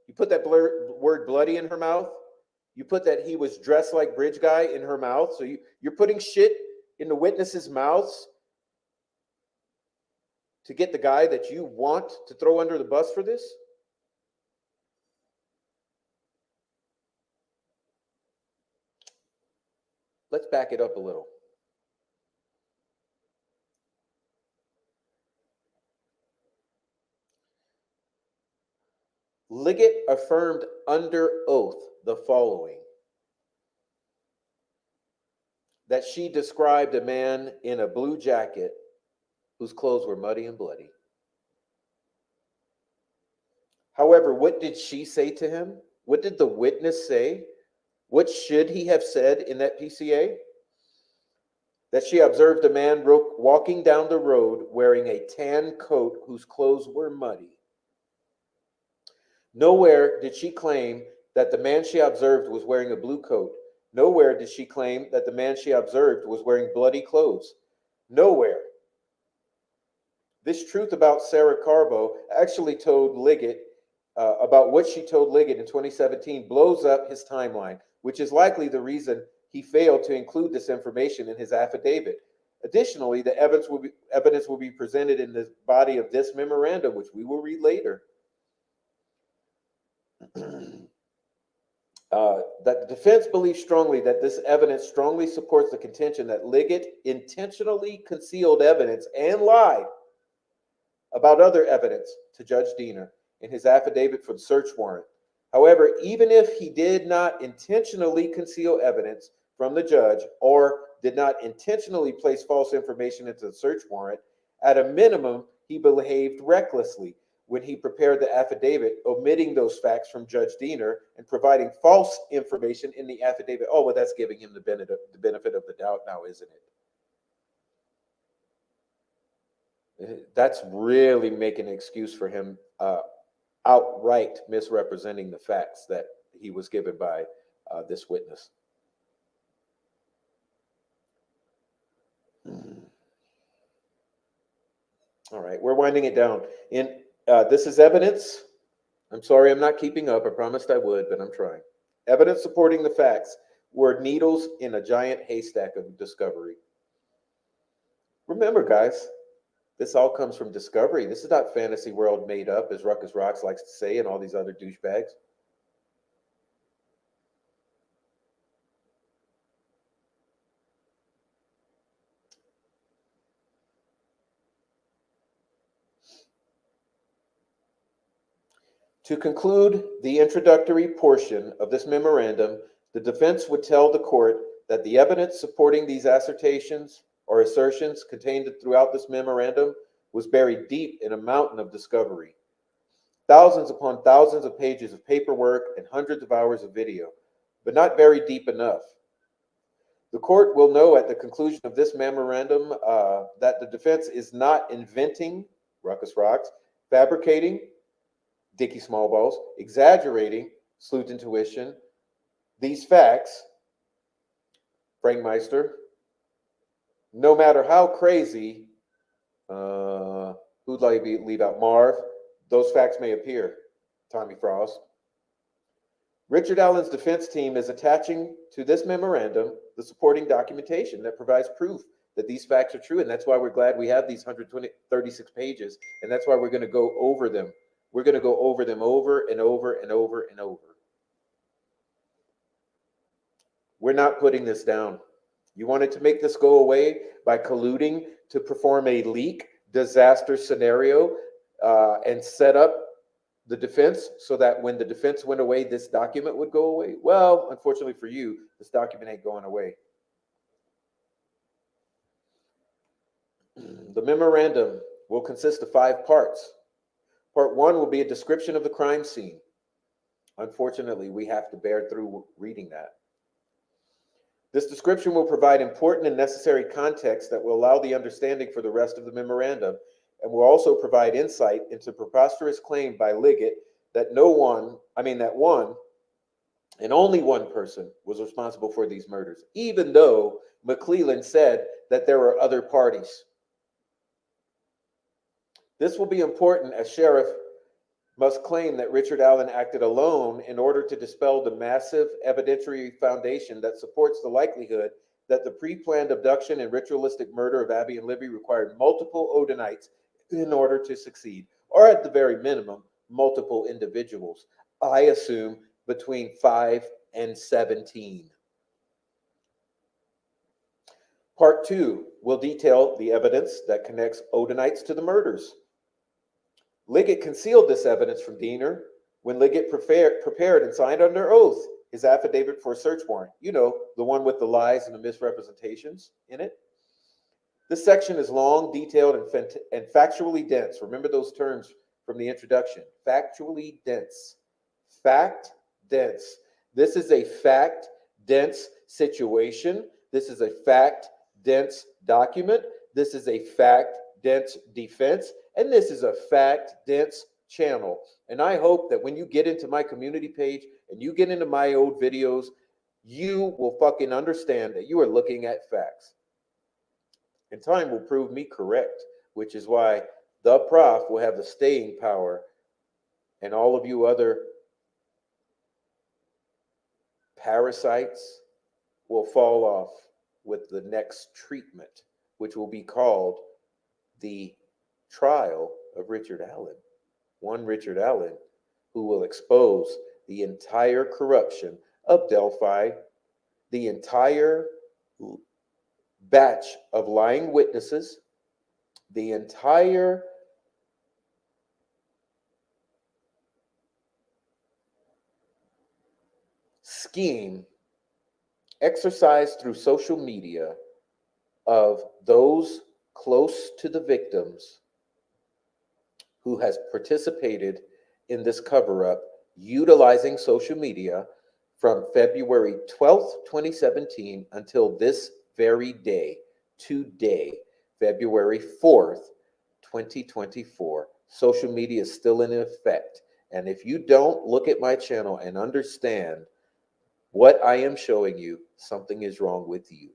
You put that word bloody in her mouth? You put that he was dressed like Bridge Guy in her mouth? So you're putting shit in the witnesses' mouths to get the guy that you want to throw under the bus for this? Let's back it up a little. Liggett affirmed under oath the following: that she described a man in a blue jacket whose clothes were muddy and bloody. However, what did she say to him? What did the witness say? What should he have said in that PCA? That she observed a man walking down the road wearing a tan coat whose clothes were muddy. Nowhere did she claim that the man she observed was wearing a blue coat. Nowhere did she claim that the man she observed was wearing bloody clothes. Nowhere. This truth about Sarah Carbo actually told Liggett, about what she told Liggett in 2017, blows up his timeline, which is likely the reason he failed to include this information in his affidavit. Additionally, the evidence will be presented in the body of this memorandum, which we will read later. That the defense believes strongly that this evidence strongly supports the contention that Liggett intentionally concealed evidence and lied about other evidence to Judge Diener in his affidavit for the search warrant. However, even if he did not intentionally conceal evidence from the judge or did not intentionally place false information into the search warrant, at a minimum, he behaved recklessly when he prepared the affidavit, omitting those facts from Judge Diener and providing false information in the affidavit. Oh, well, that's giving him the benefit of the doubt now, isn't it? That's really making an excuse for him outright misrepresenting the facts that he was given by this witness. All right, we're winding it down. This is evidence. I'm sorry, I'm not keeping up. I promised I would, but I'm trying. Evidence supporting the facts were needles in a giant haystack of discovery. Remember, guys, this all comes from discovery. This is not fantasy world made up, as Ruckus Rocks likes to say, and all these other douchebags. To conclude the introductory portion of this memorandum, the defense would tell the court that the evidence supporting these assertions or assertions contained throughout this memorandum was buried deep in a mountain of discovery. Thousands upon thousands of pages of paperwork and hundreds of hours of video, but not buried deep enough. The court will know at the conclusion of this memorandum that the defense is not inventing, Ruckus Rocks, fabricating, Dicky Smallballs, exaggerating, Sleuth Intuition, these facts, Frank Meister, no matter how crazy, who'd like to leave out Marv, those facts may appear, Tommy Frost. Richard Allen's defense team is attaching to this memorandum the supporting documentation that provides proof that these facts are true, and that's why we're glad we have these 136 pages, and that's why we're going to go over them. We're going to go over them over and over and over and over. We're not putting this down. You wanted to make this go away by colluding to perform a leak disaster scenario and set up the defense so that when the defense went away, this document would go away. Well, unfortunately for you, this document ain't going away. The memorandum will consist of 5 parts. Part 1 will be a description of the crime scene. Unfortunately, we have to bear through reading that. This description will provide important and necessary context that will allow the understanding for the rest of the memorandum, and will also provide insight into preposterous claim by Liggett that that one and only one person was responsible for these murders, even though McClellan said that there were other parties. This will be important as sheriff must claim that Richard Allen acted alone in order to dispel the massive evidentiary foundation that supports the likelihood that the pre-planned abduction and ritualistic murder of Abby and Libby required multiple Odinites in order to succeed, or at the very minimum, multiple individuals. I assume between 5 and 17. Part 2 will detail the evidence that connects Odinites to the murders. Liggett concealed this evidence from Diener when Liggett prepared and signed under oath his affidavit for a search warrant. You know, the one with the lies and the misrepresentations in it. This section is long, detailed, and factually dense. Remember those terms from the introduction. Factually dense. Fact dense. This is a fact dense situation. This is a fact dense document. This is a fact dense defense. And this is a fact dense channel. And I hope that when you get into my community page and you get into my old videos, you will fucking understand that you are looking at facts. And time will prove me correct, which is why the prof will have the staying power, and all of you other parasites will fall off with the next treatment, which will be called the trial of Richard Allen. One Richard Allen who will expose the entire corruption of Delphi, the entire batch of lying witnesses, the entire scheme exercised through social media of those close to the victims who has participated in this cover-up utilizing social media from February 12th, 2017 until this very day, today, February 4th, 2024. Social media is still in effect. And if you don't look at my channel and understand what I am showing you, something is wrong with you.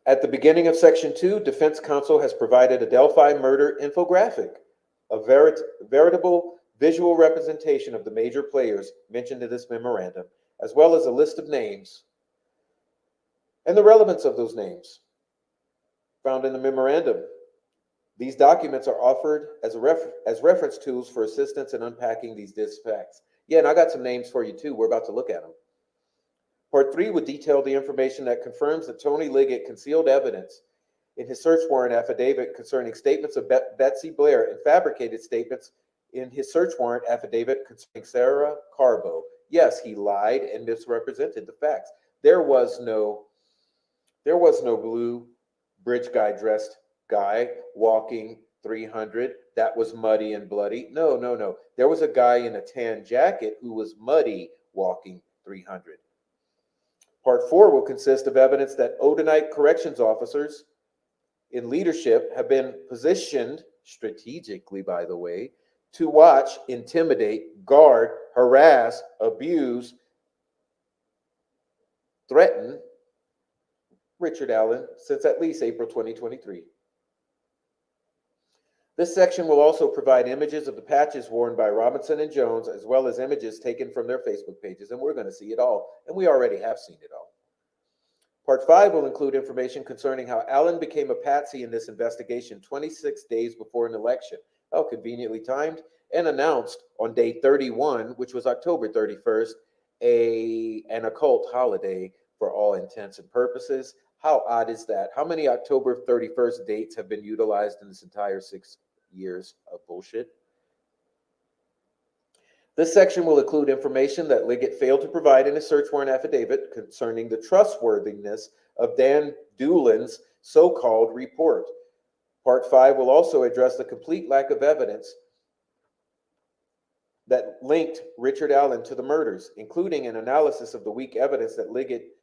At the beginning of Section 2, Defense Counsel has provided a Delphi murder infographic, a veritable visual representation of the major players mentioned in this memorandum, as well as a list of names and the relevance of those names found in the memorandum. These documents are offered as reference tools for assistance in unpacking these facts. Yeah, and I got some names for you too. We're about to look at them. Part 3 would detail the information that confirms that Tony Liggett concealed evidence in his search warrant affidavit concerning statements of Betsy Blair and fabricated statements in his search warrant affidavit concerning Sarah Carbo. Yes, he lied and misrepresented the facts. There was no There was no blue bridge guy dressed guy walking 300 that was muddy and bloody. No, no, no. There was a guy in a tan jacket who was muddy walking 300. Part 4 will consist of evidence that Odinite corrections officers in leadership have been positioned strategically, by the way, to watch, intimidate, guard, harass, abuse, threaten Richard Allen since at least April 2023. This section will also provide images of the patches worn by Robinson and Jones, as well as images taken from their Facebook pages, and we're going to see it all, and we already have seen it all. Part 5 will include information concerning how Allen became a patsy in this investigation 26 days before an election. Oh, conveniently timed, and announced on day 31, which was October 31st, an occult holiday for all intents and purposes. How odd is that? How many October 31st dates have been utilized in this entire 6 years of bullshit? This section will include information that Liggett failed to provide in his search warrant affidavit concerning the trustworthiness of Dan Doolin's so-called report. Part 5 will also address the complete lack of evidence that linked Richard Allen to the murders, including an analysis of the weak evidence that Liggett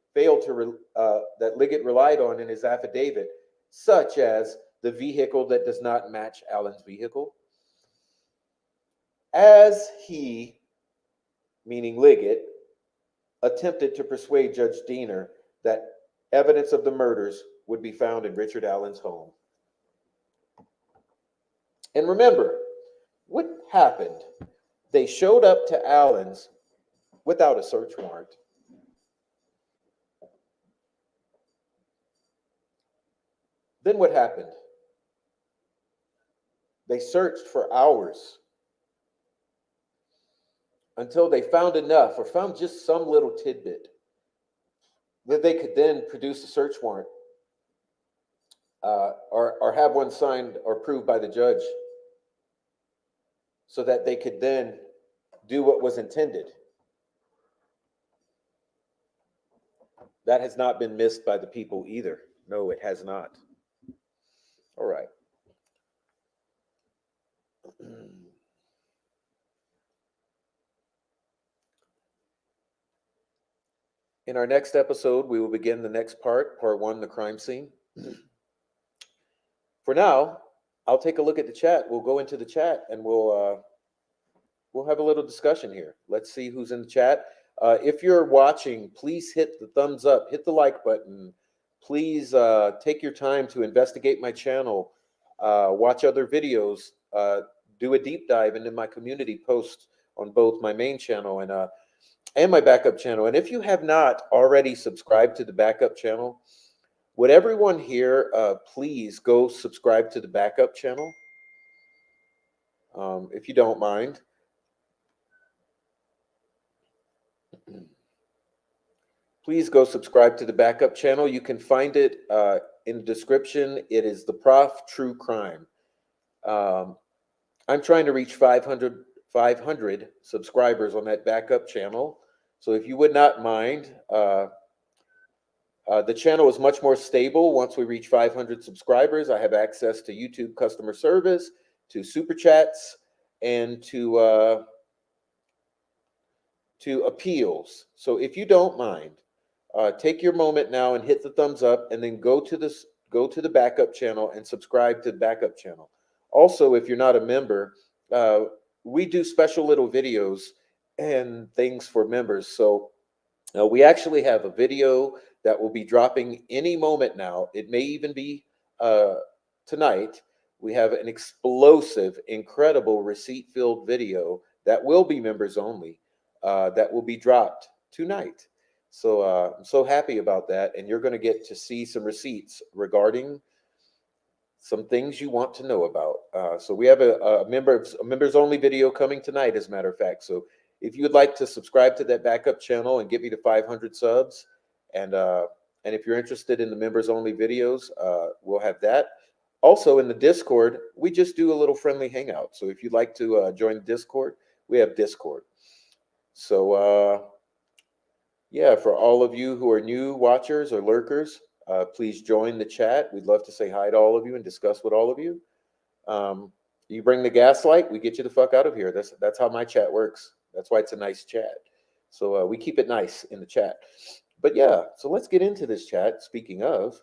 relied on in his affidavit, such as the vehicle that does not match Allen's vehicle. As he, meaning Liggett, attempted to persuade Judge Diener that evidence of the murders would be found in Richard Allen's home. And remember, what happened? They showed up to Allen's without a search warrant. Then what happened? They searched for hours until they found enough, or found just some little tidbit, that they could then produce a search warrant or have one signed or approved by the judge, so that they could then do what was intended. That has not been missed by the people either. No, it has not. All right. In our next episode, we will begin the next part 1, the crime scene. For now, I'll take a look at the chat. We'll go into the chat and we'll have a little discussion here. Let's see who's in the chat. If you're watching, please hit the thumbs up, hit the like button. Please take your time to investigate my channel, watch other videos, do a deep dive into my community posts on both my main channel and my backup channel. And if you have not already subscribed to the backup channel, would everyone here please go subscribe to the backup channel, if you don't mind. Please go subscribe to the backup channel. You can find it in the description. It is the Prof True Crime. I'm trying to reach 500 subscribers on that backup channel. So if you would not mind, the channel is much more stable once we reach 500 subscribers. I have access to YouTube customer service, to super chats, and to appeals. So if you don't mind, take your moment now and hit the thumbs up, and then go to the backup channel and subscribe to the backup channel. Also, if you're not a member, we do special little videos and things for members. So we actually have a video that will be dropping any moment now. It may even be tonight. We have an explosive, incredible receipt-filled video that will be members only, that will be dropped tonight. So I'm so happy about that, and you're going to get to see some receipts regarding some things you want to know about. So we have a members only video coming tonight, as a matter of fact. So if you would like to subscribe to that backup channel and get me to 500 subs, and if you're interested in the members only videos, we'll have that. Also in the Discord, we just do a little friendly hangout. So if you'd like to join the Discord, we have Discord. So yeah, for all of you who are new watchers or lurkers, Please join the chat. We'd love to say hi to all of you and discuss with all of you. You bring the gaslight, we get you the fuck out of here. That's how my chat works. That's why it's a nice chat. So we keep it nice in the chat. But yeah, so let's get into this chat. Speaking of,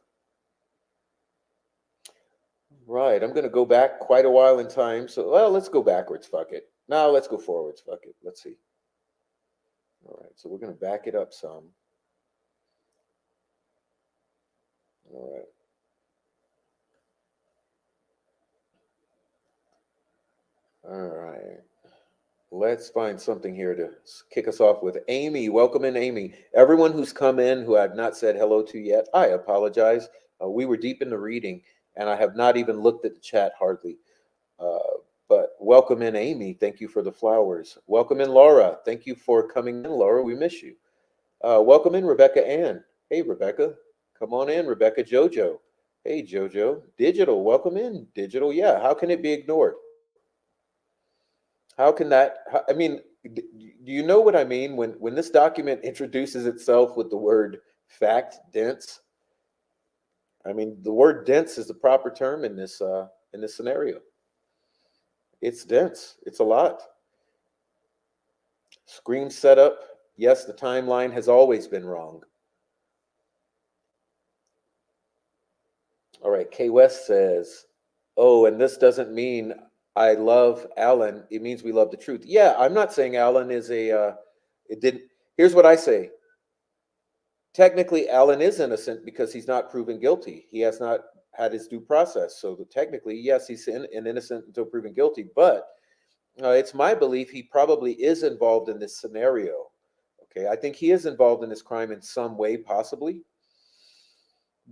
right, I'm going to go back quite a while in time. So, well, let's go backwards. Fuck it. No, let's go forwards. Fuck it. Let's see. All right, so we're going to back it up some. All right. All right. Let's find something here to kick us off with. Amy, welcome in, Amy. Everyone who's come in who I've not said hello to yet, I apologize. We were deep in the reading, and I have not even looked at the chat hardly. But welcome in, Amy. Thank you for the flowers. Welcome in, Laura. Thank you for coming in, Laura. We miss you. Welcome in, Rebecca Ann. Hey, Rebecca. Come on in, Rebecca Jojo. Hey, Jojo. Digital, welcome in. Digital, yeah. How can it be ignored? How can that? I mean, do you know what I mean when this document introduces itself with the word fact dense? I mean, the word dense is the proper term in this scenario. It's dense. It's a lot. Screen setup. Yes, the timeline has always been wrong. All right. K West says, "Oh, and this doesn't mean I love Alan. It means we love the truth." Yeah, I'm not saying Alan is a. It didn't. Here's what I say. Technically, Alan is innocent because he's not proven guilty. He has not had his due process. So technically, yes, he's innocent until proven guilty. But it's my belief he probably is involved in this scenario. Okay, I think he is involved in this crime in some way, possibly.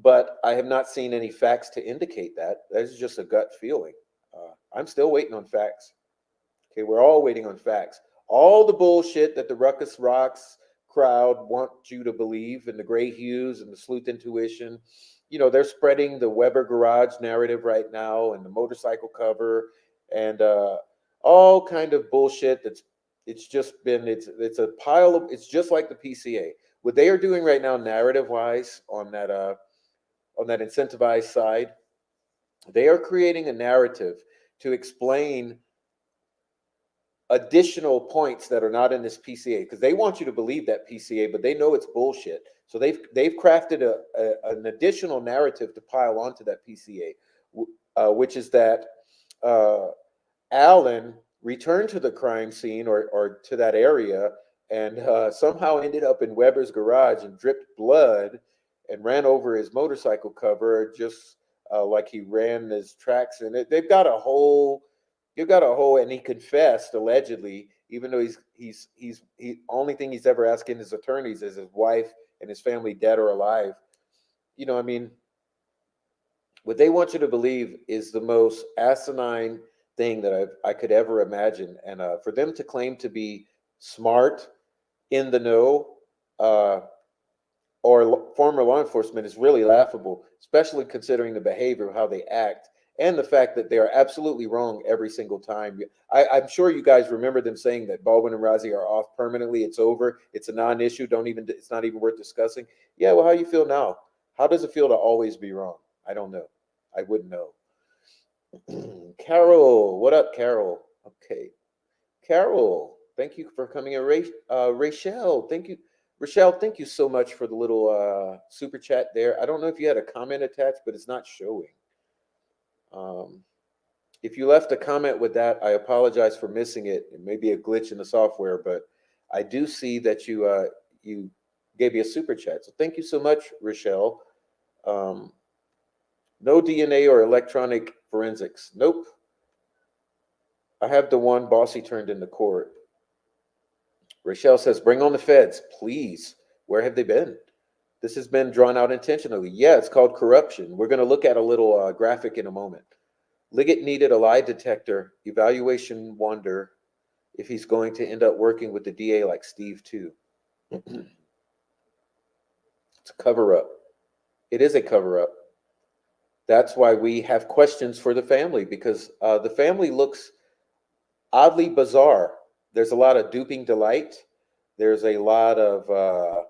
But I have not seen any facts to indicate that. That is just a gut feeling. I'm still waiting on facts. Okay, we're all waiting on facts. All the bullshit that the Ruckus Rocks crowd want you to believe, and the Gray Hughes and the Sleuth Intuition, they're spreading the Weber Garage narrative right now, and the motorcycle cover, and all kind of bullshit. It's a pile of. It's just like the PCA. What they are doing right now, narrative wise, on that incentivized side, they are creating a narrative to explain additional points that are not in this PCA, because they want you to believe that PCA, but they know it's bullshit. So they've crafted an additional narrative to pile onto that PCA, which is that Alan returned to the crime scene or to that area and somehow ended up in Weber's garage and dripped blood and ran over his motorcycle cover just like he ran his tracks in it. They've got a whole, and he confessed allegedly, even though he only thing he's ever asking his attorneys is his wife and his family dead or alive. I mean, what they want you to believe is the most asinine thing that I could ever imagine. And for them to claim to be smart, in the know, or former law enforcement is really laughable, especially considering the behavior of how they act and the fact that they are absolutely wrong every single time. I'm sure you guys remember them saying that Baldwin and Rozzi are off permanently. It's over. It's a non-issue. It's not even worth discussing. Yeah, well, how you feel now? How does it feel to always be wrong? I don't know. I wouldn't know. Carol, what up, Carol? Okay, Carol, thank you for coming in. Rachel, thank you. Rochelle, thank you so much for the little super chat there. I don't know if you had a comment attached, but it's not showing. If you left a comment with that, I apologize for missing it. It may be a glitch in the software, but I do see that you gave me a super chat. So thank you so much, Rochelle. No DNA or electronic forensics. Nope. I have the one Bossy turned into court. Rochelle says, bring on the feds, please. Where have they been? This has been drawn out intentionally. Yeah, it's called corruption. We're going to look at a little graphic in a moment. Liggett needed a lie detector. Evaluation wonder if he's going to end up working with the DA like Steve, too. It's a cover-up. It is a cover-up. That's why we have questions for the family, because the family looks oddly bizarre. There's a lot of duping delight. There's a lot of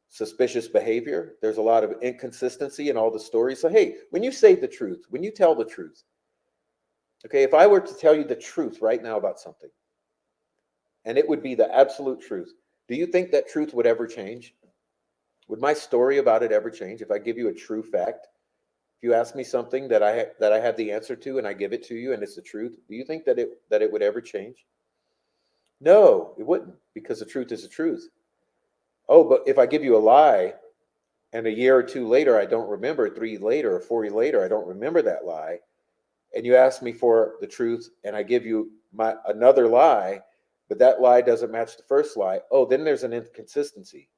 suspicious behavior. There's a lot of inconsistency in all the stories. So, hey, when you say the truth, when you tell the truth, okay, if I were to tell you the truth right now about something, and it would be the absolute truth, do you think that truth would ever change? Would my story about it ever change if I give you a true fact? If you ask me something that I have the answer to and I give it to you and it's the truth, do you think that it would ever change? No, it wouldn't, because the truth is the truth. Oh, but if I give you a lie and a year or two later I don't remember, 3 later or 4 later I don't remember that lie, and you ask me for the truth and I give you my another lie, but that lie doesn't match the first lie, oh, then there's an inconsistency.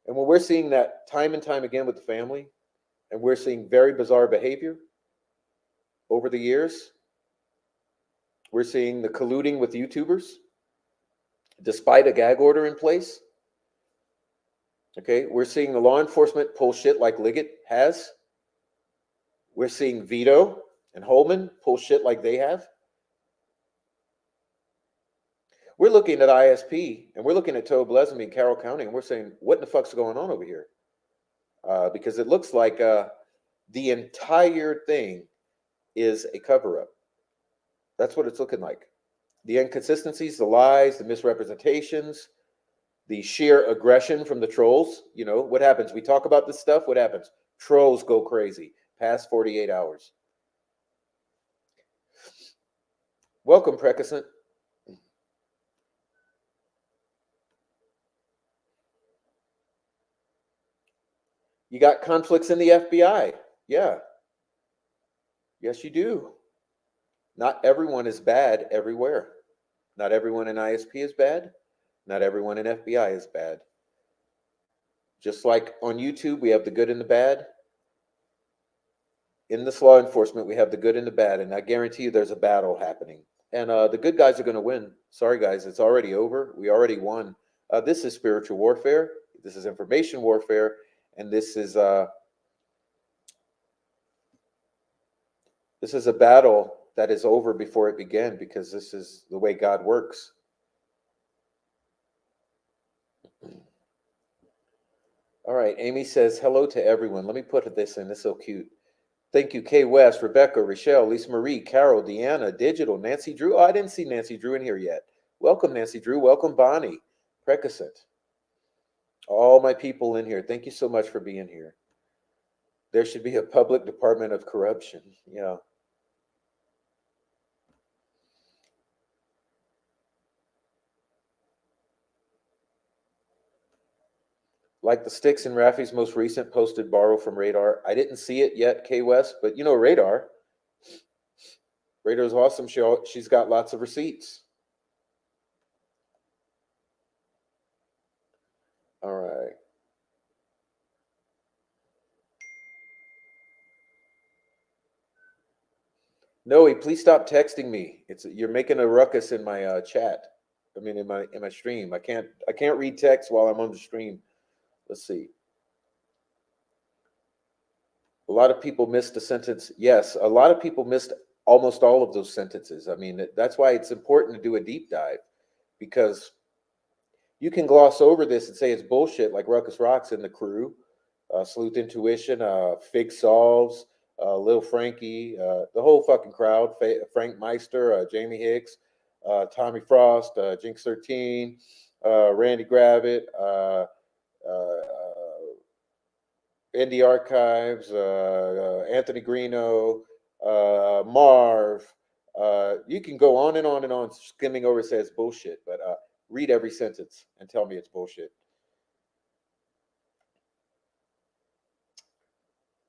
And when we're seeing that time and time again with the family, and we're seeing very bizarre behavior over the years, we're seeing the colluding with YouTubers despite a gag order in place. Okay, we're seeing the law enforcement pull shit like Liggett has. We're seeing Vito and Holman pull shit like they have. We're looking at ISP and we're looking at Toa Blesemy and Carroll County and we're saying, what in the fuck's going on over here? Because it looks like the entire thing is a cover up. That's what it's looking like. The inconsistencies, the lies, the misrepresentations, the sheer aggression from the trolls. You know, what happens? We talk about this stuff. What happens? Trolls go crazy past 48 hours. Welcome, Precascent. You got conflicts in the FBI. Yeah. Yes, you do. Not everyone is bad everywhere. Not everyone in ISP is bad. Not everyone in FBI is bad. Just like on YouTube, we have the good and the bad. In this law enforcement, we have the good and the bad, and I guarantee you there's a battle happening. And the good guys are going to win. Sorry, guys, it's already over. We already won. This is spiritual warfare. This is information warfare, and this is a battle that is over before it began, because this is the way God works. All right, Amy says hello to everyone. Let me put this in. It's so cute. Thank you, Kay West, Rebecca, Rochelle, Lisa Marie, Carol, Deanna, Digital, Nancy Drew. Oh, I didn't see Nancy Drew in here yet. Welcome, Nancy Drew. Welcome, Bonnie, Precascent. All my people in here. Thank you so much for being here. There should be a public department of corruption. Yeah. Like the Sticks and Raffy's most recent posted borrow from Radar. I didn't see it yet, Kay West, but you know Radar. Radar's awesome. She's got lots of receipts. All right. Noe, please stop texting me. You're making a ruckus in my chat. I mean, in my stream. I can't read text while I'm on the stream. Let's see. A lot of people missed a sentence. Yes, a lot of people missed almost all of those sentences. I mean, that's why it's important to do a deep dive, because you can gloss over this and say it's bullshit, like Ruckus Rocks and the crew, Sleuth Intuition, Fig Solves, Lil Frankie, the whole fucking crowd, Frank Meister, Jamie Hicks, Tommy Frost, Jinx 13, Randy Gravitt, uh, Indie Archives, Anthony Greeno, Marv. You can go on and on and on, skimming over says bullshit, but read every sentence and tell me it's bullshit.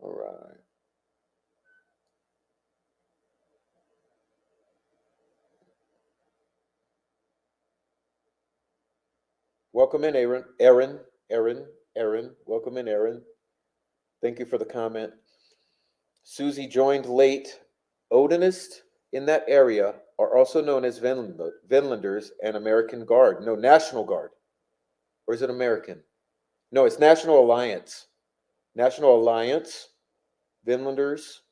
All right. Welcome in, Aaron. Aaron. Welcome in, Aaron. Thank you for the comment. Susie joined late. Odinists in that area are also known as Vinlanders and American Guard. No, National Guard. Or is it American? No, it's National Alliance. National Alliance, Vinlanders.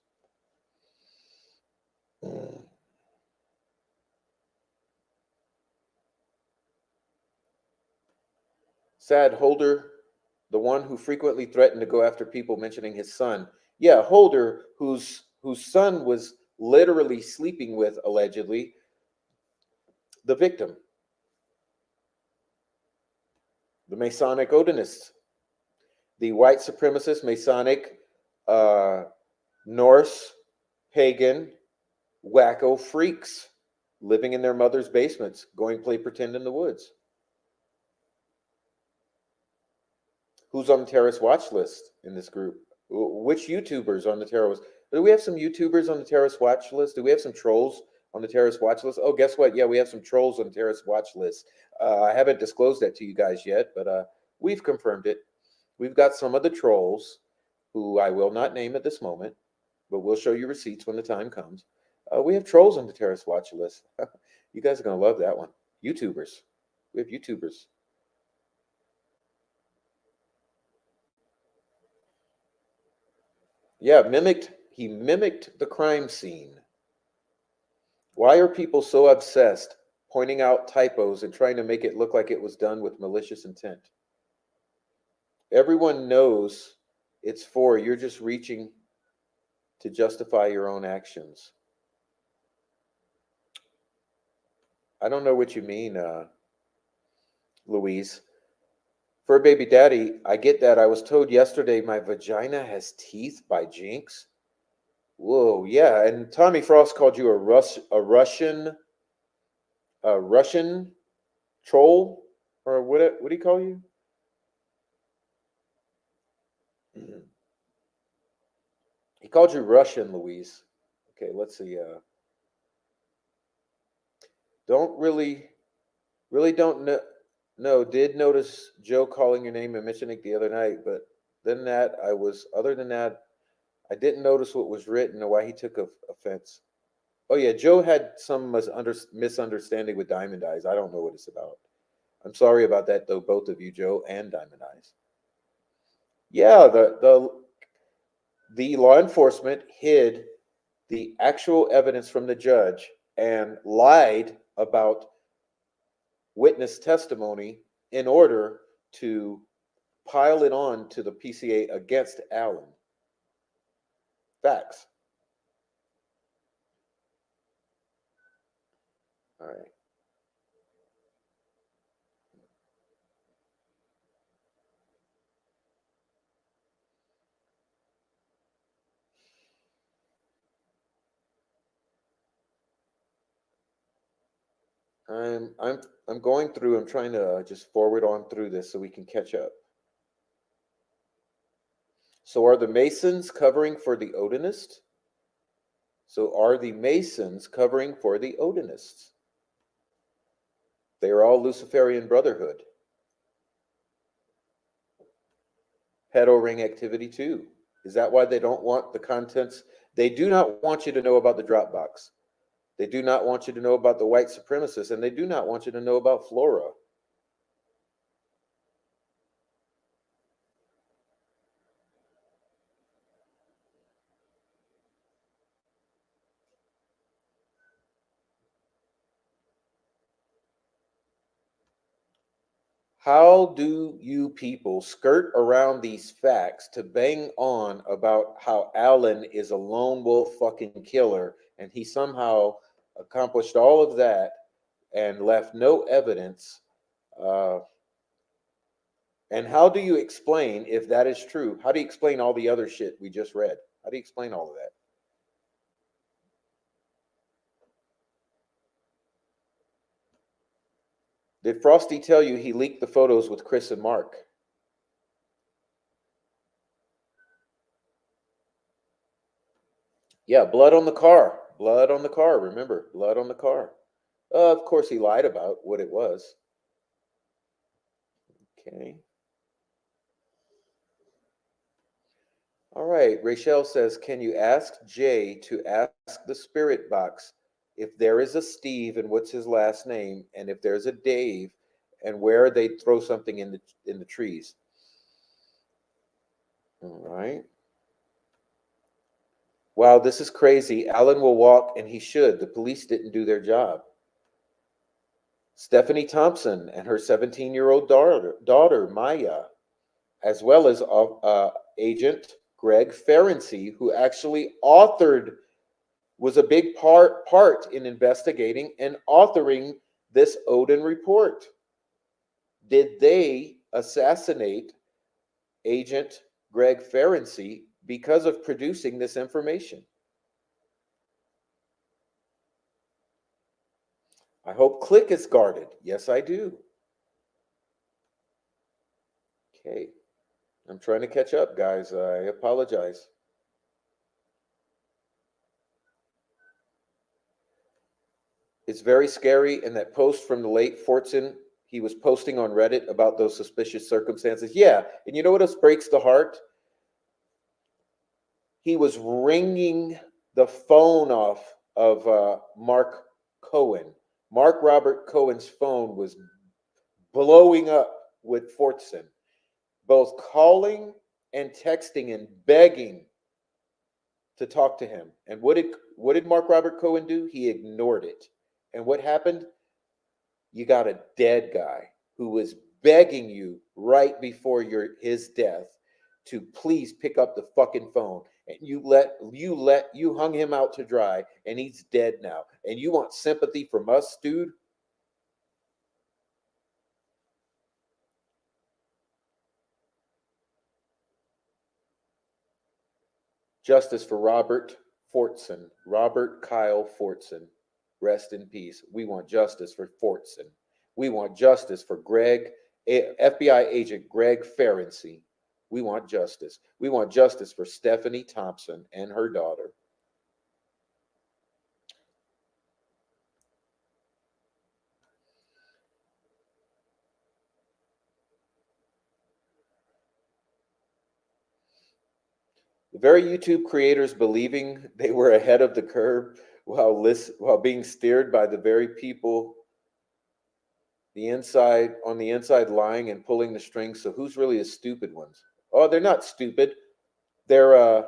Sad Holder, The one who frequently threatened to go after people mentioning his son. Yeah, Holder, whose son was literally sleeping with, allegedly, the victim. The Masonic Odinists. The white supremacist, Masonic, uh, Norse, pagan, wacko freaks living in their mother's basements, going play pretend in the woods. Who's on the terrorist watch list in this group? Which YouTubers on the terrorist? Do we have some YouTubers on the terrorist watch list? Do we have some trolls on the terrorist watch list? Oh, guess what? Yeah, we have some trolls on the terrorist watch list. I haven't disclosed that to you guys yet, but we've confirmed it. We've got some of the trolls who I will not name at this moment, but we'll show you receipts when the time comes. We have trolls on the terrorist watch list. You guys are going to love that one. YouTubers. We have YouTubers. Yeah, he mimicked the crime scene. Why are people so obsessed pointing out typos and trying to make it look like it was done with malicious intent? Everyone knows it's for, you're just reaching to justify your own actions. I don't know what you mean, Louise. For a baby daddy, I get that. I was told yesterday my vagina has teeth by Jinx. Whoa, yeah. And Tommy Frost called you a Russian troll, or what do he call you? He called you Russian, Louise. Okay, let's see. Don't really don't know. No, did notice Joe calling your name and mentioning it the other night, but other than that, I didn't notice what was written or why he took offense. Oh yeah, Joe had some misunderstanding with Diamond Eyes. I don't know what it's about. I'm sorry about that, though, both of you, Joe and Diamond Eyes. Yeah, the law enforcement hid the actual evidence from the judge and lied about witness testimony in order to pile it on to the PCA against Allen. Facts. All right. I'm going through. I'm trying to just forward on through this so we can catch up. So are the Masons covering for the Odinists? So are the Masons covering for the Odinists? They are all Luciferian Brotherhood. Pedo ring activity too. Is that why they don't want the contents? They do not want you to know about the Dropbox. They do not want you to know about the white supremacists, and they do not want you to know about Flora. How do you people skirt around these facts to bang on about how Allen is a lone wolf fucking killer and he somehow accomplished all of that and left no evidence? Uh, and how do you explain, if that is true, how do you explain all the other shit we just read? How do you explain all of that? Did Frosty tell you he leaked the photos with Chris and Mark? Yeah, blood on the car. Blood on the car. Remember, blood on the car. Of course, he lied about what it was. Okay. All right. Rachel says, can you ask Jay to ask the spirit box if there is a Steve and what's his last name, and if there's a Dave, and where they throw something in the trees? All right. Wow, this is crazy. Alan will walk, and he should. The police didn't do their job. Stephanie Thompson and her 17-year-old daughter, Maya, as well as Agent Greg Ferenczi, who actually authored, was a big part in investigating and authoring this Odin report. Did they assassinate Agent Greg Ferenczi because of producing this information? I hope Click is guarded. Yes, I do. Okay. I'm trying to catch up, guys. I apologize. It's very scary. And that post from the late Fortson, he was posting on Reddit about those suspicious circumstances. Yeah. And you know what else breaks the heart? He was ringing the phone off of Mark Cohen. Mark Robert Cohen's phone was blowing up with Fortson, both calling and texting and begging to talk to him. And what did Mark Robert Cohen do? He ignored it. And what happened? You got a dead guy who was begging you right before his death to please pick up the fucking phone. And you hung him out to dry, and he's dead now. And you want sympathy from us, dude? Justice for Robert Fortson. Robert Kyle Fortson. Rest in peace. We want justice for Fortson. We want justice for FBI agent Greg Ferenczi. We want justice. We want justice for Stephanie Thompson and her daughter. The very YouTube creators believing they were ahead of the curve while being steered by the very people on the inside lying and pulling the strings. So who's really the stupid ones? Oh, they're not stupid. They're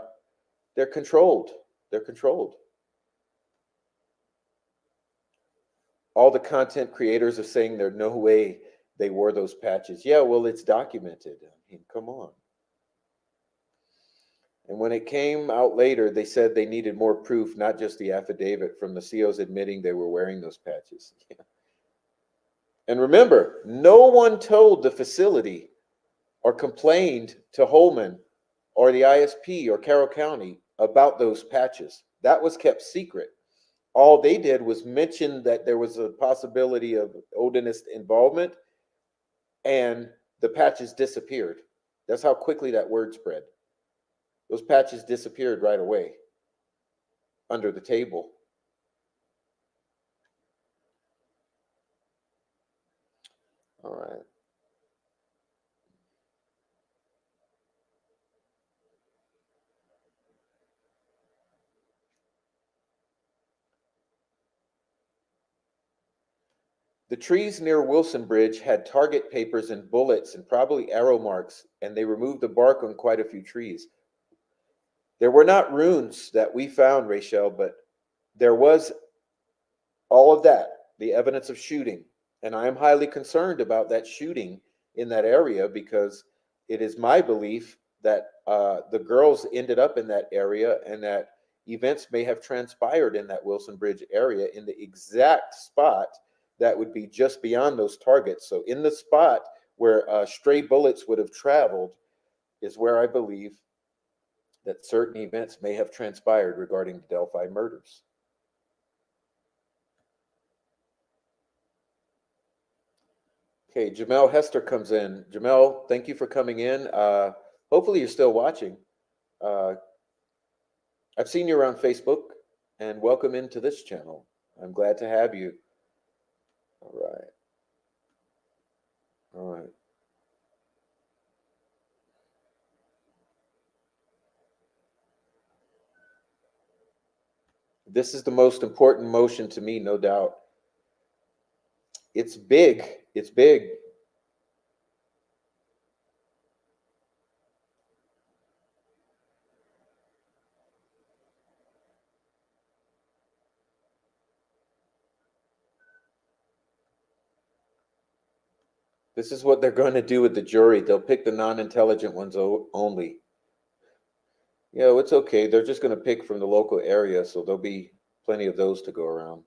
controlled. They're controlled. All the content creators are saying there's no way they wore those patches. Yeah, well, it's documented. I mean, come on. And when it came out later, they said they needed more proof, not just the affidavit from the COs admitting they were wearing those patches. Yeah. And remember, no one told the facility or complained to Holman or the ISP or Carroll County about those patches. That was kept secret. All they did was mention that there was a possibility of Odinist involvement, and the patches disappeared. That's how quickly that word spread. Those patches disappeared right away under the table. All right. The trees near Wilson Bridge had target papers and bullets and probably arrow marks, and they removed the bark on quite a few trees. There were not runes that we found, Rachel, but there was all of that, the evidence of shooting. And I am highly concerned about that shooting in that area because it is my belief that the girls ended up in that area and that events may have transpired in that Wilson Bridge area in the exact spot that would be just beyond those targets. So, in the spot where stray bullets would have traveled, is where I believe that certain events may have transpired regarding the Delphi murders. Okay, Jamel Hester comes in. Jamel, thank you for coming in. Hopefully, you're still watching. Uh, I've seen you around Facebook, and welcome into this channel. I'm glad to have you. All right. All right. This is the most important motion to me, no doubt. It's big. It's big. This is what they're going to do with the jury. They'll pick the non-intelligent ones only. It's okay. They're just going to pick from the local area, so there'll be plenty of those to go around.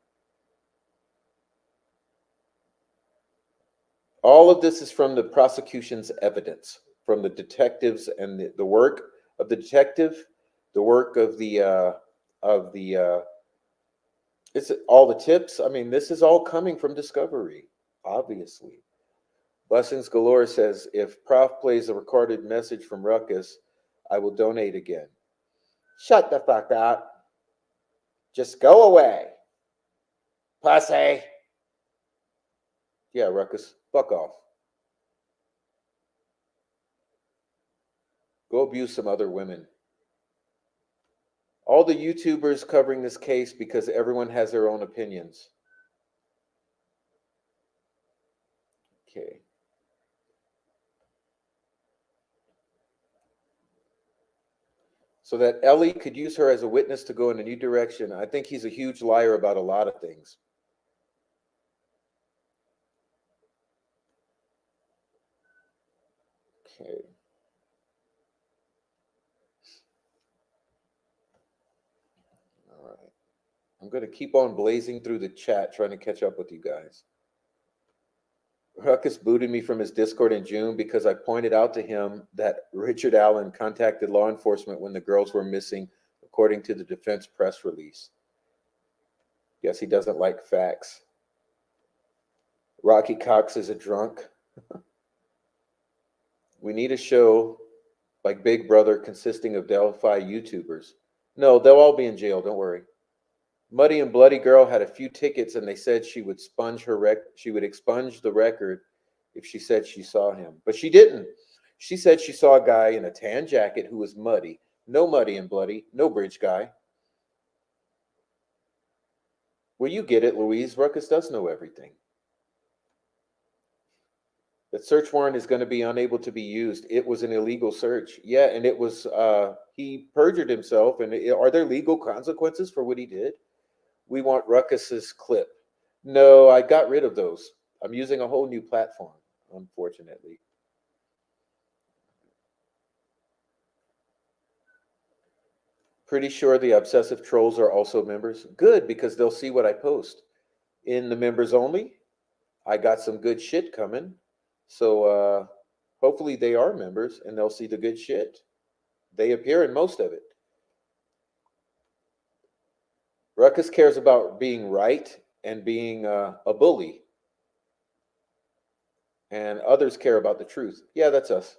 All of this is from the prosecution's evidence, from the detectives and the work of the detective, the work of the it's all the tips. I mean, this is all coming from discovery, obviously. Blessings Galore says, if Prof plays a recorded message from Ruckus, I will donate again. Shut the fuck up. Just go away. Pussy. Yeah, Ruckus, fuck off. Go abuse some other women. All the YouTubers covering this case because everyone has their own opinions. Okay. So that Ellie could use her as a witness to go in a new direction. I think he's a huge liar about a lot of things. Okay. All right. I'm going to keep on blazing through the chat, trying to catch up with you guys. Ruckus booted me from his Discord in June because I pointed out to him that Richard Allen contacted law enforcement when the girls were missing, according to the defense press release. Yes, he doesn't like facts. Rocky Cox is a drunk. We need a show like Big Brother consisting of Delphi YouTubers. No, they'll all be in jail, don't worry. Muddy and Bloody Girl had a few tickets and they said she would expunge the record if she said she saw him. But she didn't. She said she saw a guy in a tan jacket who was muddy. No Muddy and Bloody, no bridge guy. Well, you get it, Louise. Ruckus does know everything. That search warrant is going to be unable to be used. It was an illegal search. Yeah, and it was, he perjured himself. And are there legal consequences for what he did? We want Ruckus's clip. No, I got rid of those. I'm using a whole new platform, unfortunately. Pretty sure the obsessive trolls are also members. Good, because they'll see what I post. In the members only, I got some good shit coming. So hopefully they are members and they'll see the good shit. They appear in most of it. Ruckus cares about being right and being a bully. And others care about the truth. Yeah, that's us.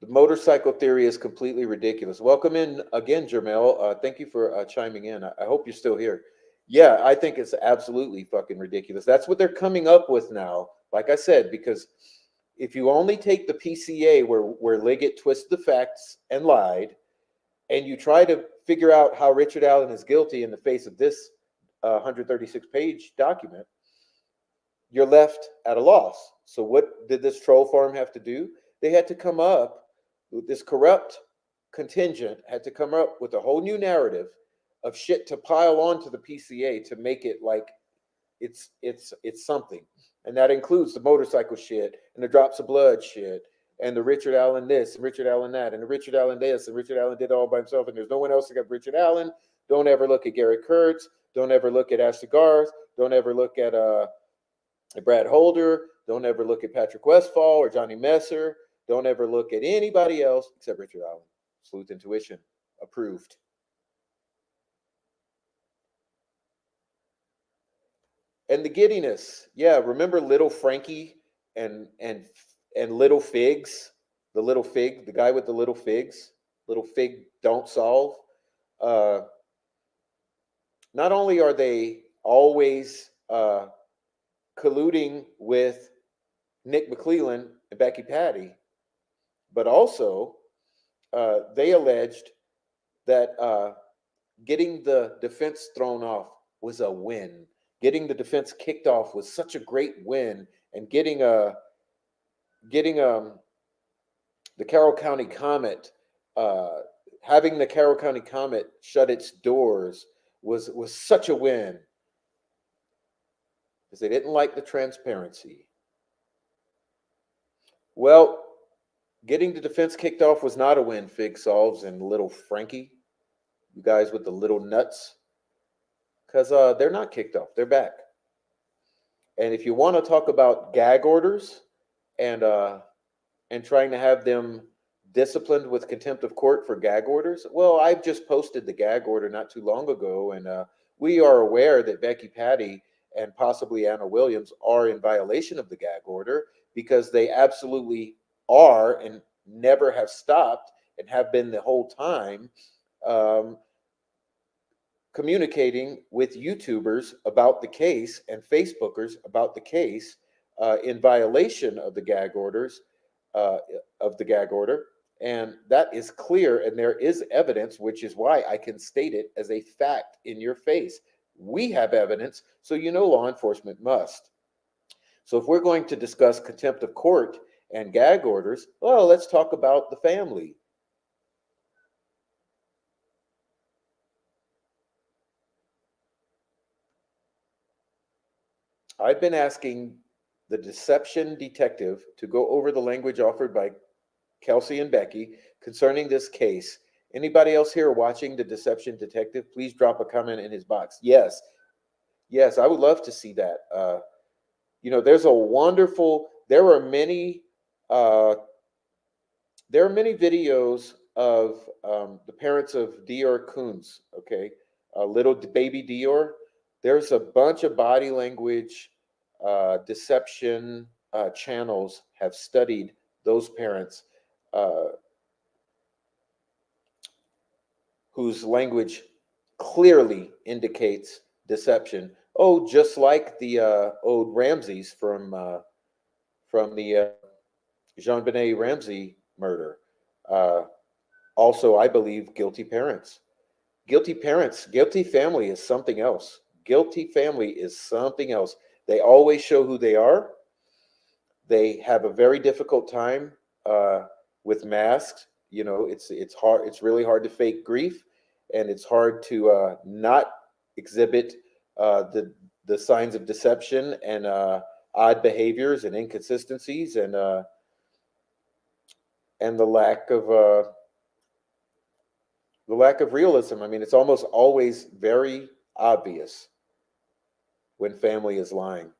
The motorcycle theory is completely ridiculous. Welcome in again, Jermel. Thank you for chiming in. I hope you're still here. Yeah, I think it's absolutely fucking ridiculous. That's what they're coming up with now. Like I said, because if you only take the PCA where Liggett twisted the facts and lied, and you try to figure out how Richard Allen is guilty in the face of this 136-page document, you're left at a loss. So what did this troll farm have to do? They had to come up with this corrupt contingent, had to come up with a whole new narrative of shit to pile onto the PCA to make it like it's something. And that includes the motorcycle shit and the drops of blood shit and the Richard Allen this and Richard Allen that and the Richard Allen this and Richard Allen did it all by himself and there's no one else except Richard Allen. Don't ever look at Gary Kurtz. Don't ever look at Ashley Garth. Don't ever look at Brad Holder. Don't ever look at Patrick Westfall or Johnny Messer. Don't ever look at anybody else except Richard Allen. Sleuth Intuition. Approved. And the giddiness. Yeah, remember Little Frankie and Little Figs? The little fig, the guy with the little figs. Little fig don't solve. Not only are they always colluding with Nick McClellan and Becky Patty, but also they alleged that getting the defense thrown off was a win. Getting the defense kicked off was such a great win, and getting the Carroll County Comet having the Carroll County Comet shut its doors was such a win because they didn't like the transparency. Well, getting the defense kicked off was not a win, Fig Solves and little Frankie, you guys with the little nuts, because they're not kicked off. They're back. And if you want to talk about gag orders and trying to have them disciplined with contempt of court for gag orders, well, I've just posted the gag order not too long ago, and we are aware that Becky Patty and possibly Anna Williams are in violation of the gag order because they absolutely are and never have stopped and have been the whole time um, communicating with YouTubers about the case and Facebookers about the case in violation of the gag orders, uh, of the gag order. And that is clear, and there is evidence, which is why I can state it as a fact in your face. We have evidence, so you know law enforcement must. So if we're going to discuss contempt of court and gag orders, well, let's talk about the family. I've been asking the deception detective to go over the language offered by Kelsey and Becky concerning this case. Anybody else here watching the deception detective? Please drop a comment in his box. Yes, yes, I would love to see that. There's a wonderful. Uh, there are many videos of the parents of Dior Coons. Okay, little baby Dior. There's a bunch of body language deception channels have studied those parents uh, whose language clearly indicates deception. Oh, just like the old Ramseys from the Jean Benet Ramsey murder. Uh, Also, I believe guilty parents. Guilty parents, guilty family is something else. Guilty family is something else. They always show who they are. They have a very difficult time with masks. It's hard. It's really hard to fake grief, and it's hard to not exhibit the signs of deception and odd behaviors and inconsistencies and the lack of realism. I mean, it's almost always very obvious when family is lying.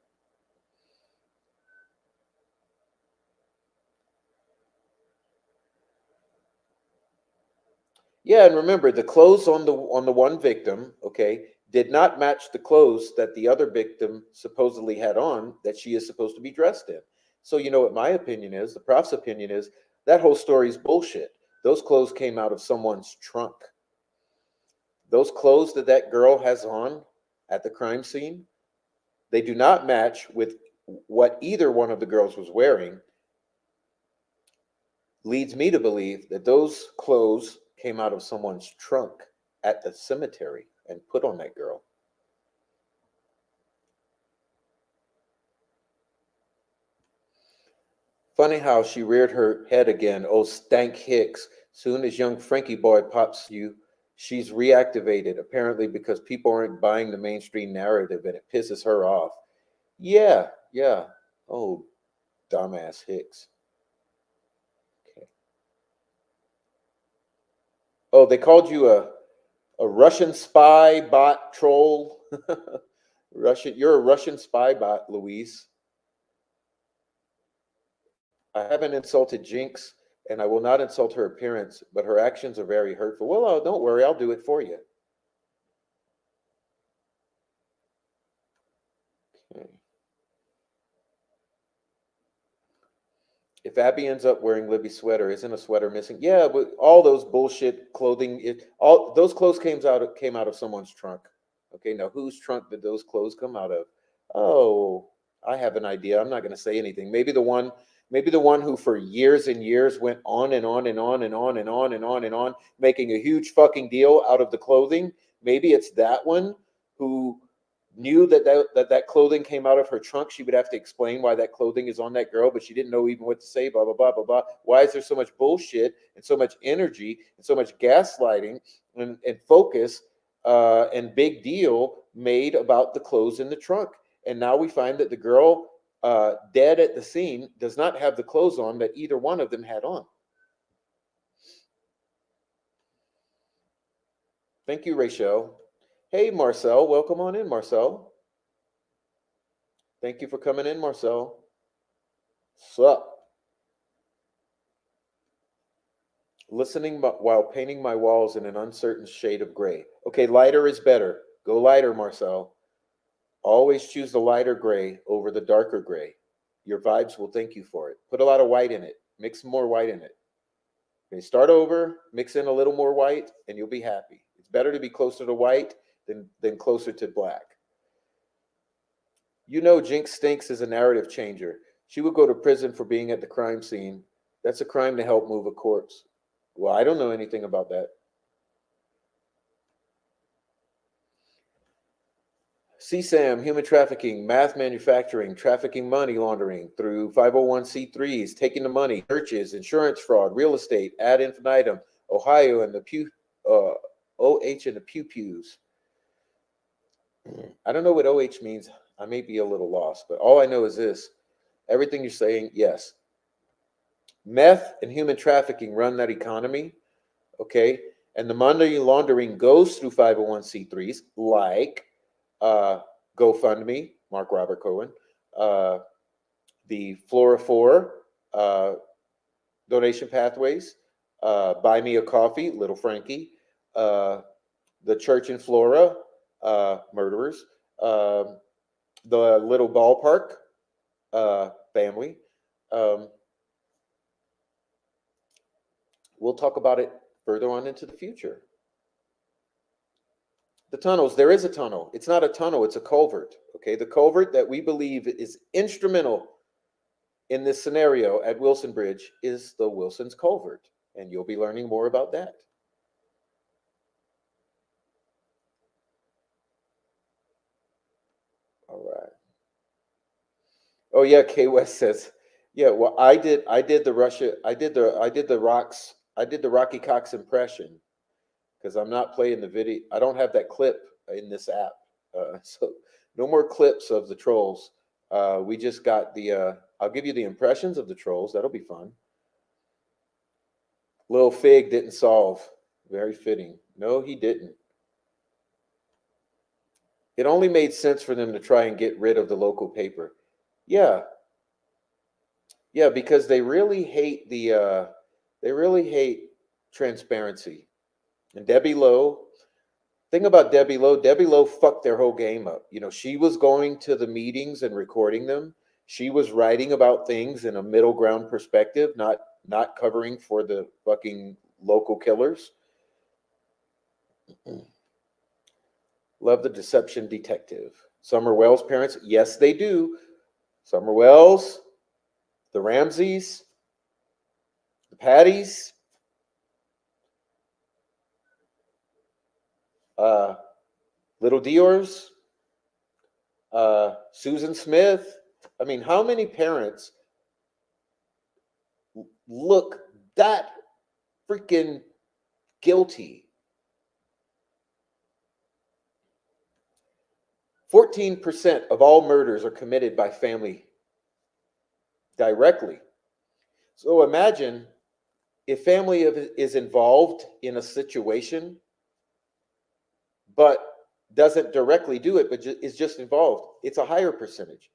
Yeah, and remember the clothes on the one victim, okay, did not match the clothes that the other victim supposedly had on that she is supposed to be dressed in. So you know what my opinion is, the prof's opinion is that whole story is bullshit. Those clothes came out of someone's trunk. Those clothes that that girl has on at the crime scene, they do not match with what either one of the girls was wearing. Leads me to believe that those clothes came out of someone's trunk at the cemetery and put on that girl. Funny how she reared her head again. Oh, Stank Hicks. Soon as young Frankie boy pops you, she's reactivated, apparently because people aren't buying the mainstream narrative and it pisses her off. Yeah, yeah. Oh, dumbass Hicks. Okay. Oh, they called you a Russian spy bot troll. You're a Russian spy bot, Louise. I haven't insulted Jinx, and I will not insult her appearance, but her actions are very hurtful. Well, don't worry, I'll do it for you. Okay. If Abby ends up wearing Libby's sweater, isn't a sweater missing? Yeah, but all those bullshit clothing, all those clothes came out of someone's trunk. Okay, now whose trunk did those clothes come out of? Oh, I have an idea. I'm not going to say anything. Maybe the one who for years and years went on and on and on and on and on and on and on, making a huge fucking deal out of the clothing. Maybe it's that one who knew that clothing came out of her trunk, she would have to explain why that clothing is on that girl, but she didn't know even what to say, blah, blah, blah, blah, blah. Why is there so much bullshit and so much energy and so much gaslighting and focus and big deal made about the clothes in the trunk? And now we find that the girl dead at the scene does not have the clothes on that either one of them had on. Thank you, Rachel. Hey, Marcel. Welcome on in, Marcel. Thank you for coming in, Marcel. Sup? Listening while painting my walls in an uncertain shade of gray. Okay, lighter is better. Go lighter, Marcel. Always choose the lighter gray over the darker gray. Your vibes will thank you for it. Put a lot of white in it. Mix some more white in it. Okay, start over, mix in a little more white, and you'll be happy. It's better to be closer to white than closer to black. You know Jinx Stinks is a narrative changer. She would go to prison for being at the crime scene. That's a crime to help move a corpse. Well, I don't know anything about that. CSAM, human trafficking, math manufacturing, trafficking money laundering through 501c3s, taking the money, churches, insurance fraud, real estate, ad infinitum, Ohio and the OH and the pew-pews. I don't know what OH means. I may be a little lost, but all I know is this. Everything you're saying, yes. Meth and human trafficking run that economy, okay? And the money laundering goes through 501c3s like GoFundMe, Mark Robert Cohen, the Flora 4 donation pathways, Buy Me a Coffee, Little Frankie, the Church in Flora, murderers, the Little Ballpark family. We'll talk about it further on into the future. The tunnels, there is a tunnel. It's not a tunnel, it's a culvert. Okay, the culvert that we believe is instrumental in this scenario at Wilson Bridge is the Wilson's Culvert, and you'll be learning more about that. All right. Oh yeah, K West says, yeah. Well, I did the Rocky Cox impression because I'm not playing the video. I don't have that clip in this app, so no more clips of the trolls. We just got the. I'll give you the impressions of the trolls. That'll be fun. Lil Fig didn't solve. Very fitting. No, he didn't. It only made sense for them to try and get rid of the local paper. Yeah, yeah, because they really hate transparency. And Debbie Lowe, thing about Debbie Lowe fucked their whole game up. You know, she was going to the meetings and recording them. She was writing about things in a middle ground perspective, not covering for the fucking local killers. Love the deception detective. Summer Wells parents, yes, they do. Summer Wells, the Ramseys, the Patties, Little Dior's, Susan Smith. I mean, how many parents look that freaking guilty? 14% of all murders are committed by family directly. So imagine if family is involved in a situation, but doesn't directly do it, but is just involved, it's a higher percentage.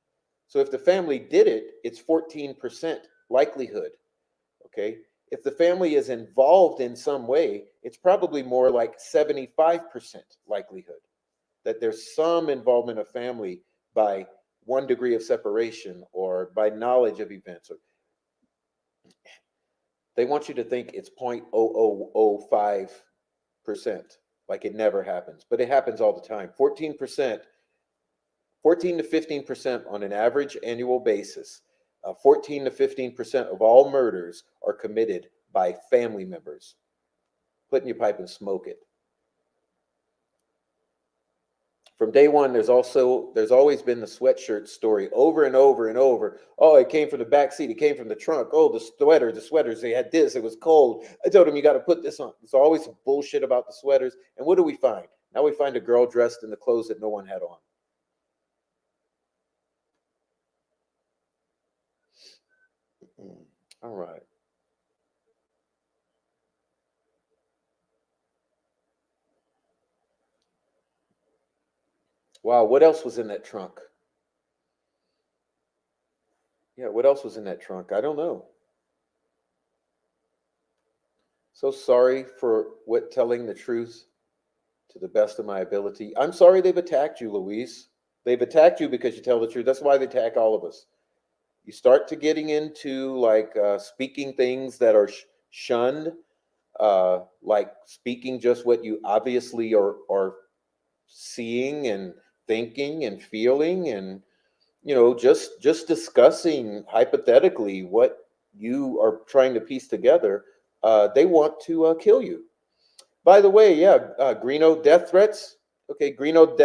So if the family did it, it's 14% likelihood. Okay. If the family is involved in some way, it's probably more like 75% likelihood that there's some involvement of family by 1 degree of separation or by knowledge of events. They want you to think it's 0.0005%, like it never happens, but it happens all the time. 14%, 14 to 15% on an average annual basis. 14 to 15% of all murders are committed by family members. Put in your pipe and smoke it. From day one, there's always been the sweatshirt story over and over and over. Oh, it came from the back seat. It came from the trunk. Oh, the sweaters. They had this. It was cold. I told them you got to put this on. There's always bullshit about the sweaters. And what do we find? Now we find a girl dressed in the clothes that no one had on. All right. Wow. What else was in that trunk? Yeah. What else was in that trunk? I don't know. So sorry for what telling the truth to the best of my ability. I'm sorry they've attacked you, Louise. They've attacked you because you tell the truth. That's why they attack all of us. You start to getting into like speaking things that are shunned, like speaking just what you obviously are seeing and thinking and feeling, and just discussing hypothetically what you are trying to piece together. They want to kill you. By the way, yeah, Greeno death threats. Okay, Greeno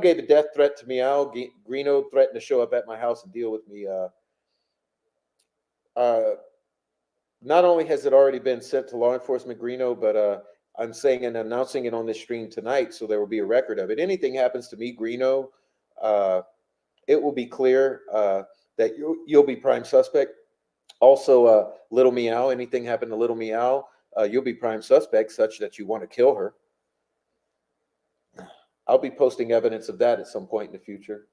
gave a death threat to Meow. Greeno threatened to show up at my house and deal with me. Uh, Not only has it already been sent to law enforcement, Greeno, but I'm saying and announcing it on this stream tonight, so there will be a record of it. Anything happens to me, Greeno, uh, it will be clear that you'll be prime suspect. Also, Little Meow, anything happen to Little Meow, you'll be prime suspect, such that you want to kill her. I'll be posting evidence of that at some point in the future.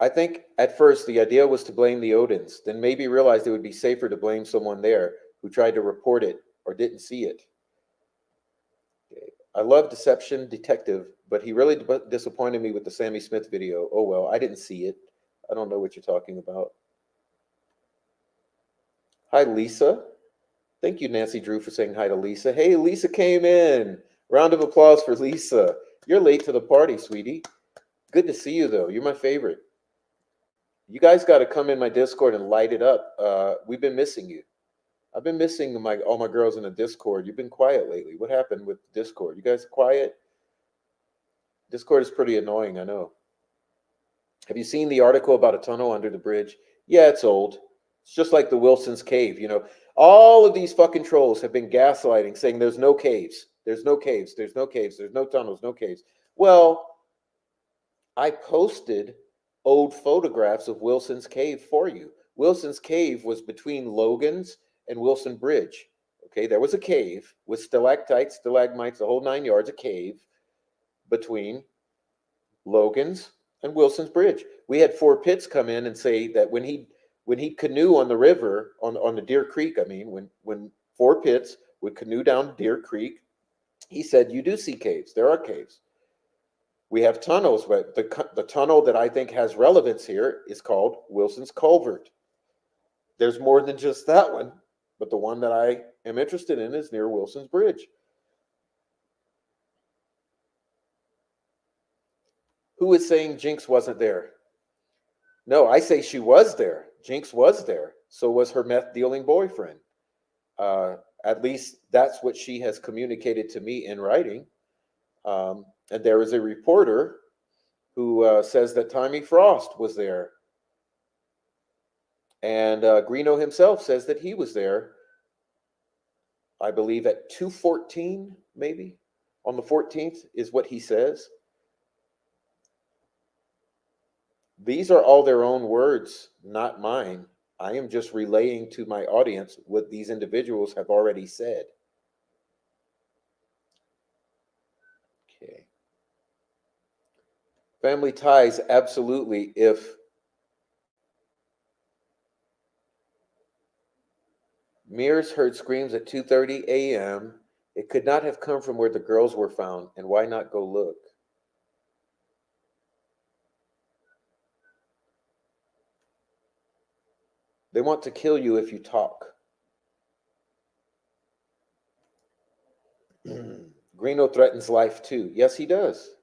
I think at first the idea was to blame the Odins, then maybe realized it would be safer to blame someone there who tried to report it or didn't see it. Okay. I love Deception Detective, but he really disappointed me with the Sammy Smith video. Oh well, I didn't see it. I don't know what you're talking about. Hi, Lisa. Thank you, Nancy Drew, for saying hi to Lisa. Hey, Lisa came in. Round of applause for Lisa. You're late to the party, sweetie. Good to see you, though. You're my favorite. You guys got to come in my Discord and light it up. We've been missing you. I've been missing all my girls in the Discord. You've been quiet lately. What happened with Discord? You guys quiet? Discord is pretty annoying, I know. Have you seen the article about a tunnel under the bridge? Yeah, it's old. It's just like the Wilson's Cave. All of these fucking trolls have been gaslighting, saying there's no caves. There's no caves. There's no caves. There's no tunnels. No caves. Well, I posted old photographs of Wilson's Cave for you. Wilson's Cave was between Logan's and Wilson Bridge. Okay, there was a cave with stalactites, stalagmites, the whole 9 yards, a cave between Logan's and Wilson's Bridge. We had Four Pitts come in and say that when he canoe on the river, on the Deer Creek, I mean, when Four Pitts would canoe down Deer Creek, he said, you do see caves. There are caves. We have tunnels, but the tunnel that I think has relevance here is called Wilson's Culvert. There's more than just that one, but the one that I am interested in is near Wilson's Bridge. Who is saying Jinx wasn't there? No, I say she was there. Jinx was there. So was her meth dealing boyfriend. At least that's what she has communicated to me in writing. And there is a reporter who says that Tommy Frost was there. And Greeno himself says that he was there, I believe, at 2:14, maybe on the 14th is what he says. These are all their own words, not mine. I am just relaying to my audience what these individuals have already said. Okay. Family ties, absolutely. If Mears heard screams at 2:30 a.m., it could not have come from where the girls were found, and why not go look? They want to kill you if you talk. Greeno threatens life too. Yes, he does.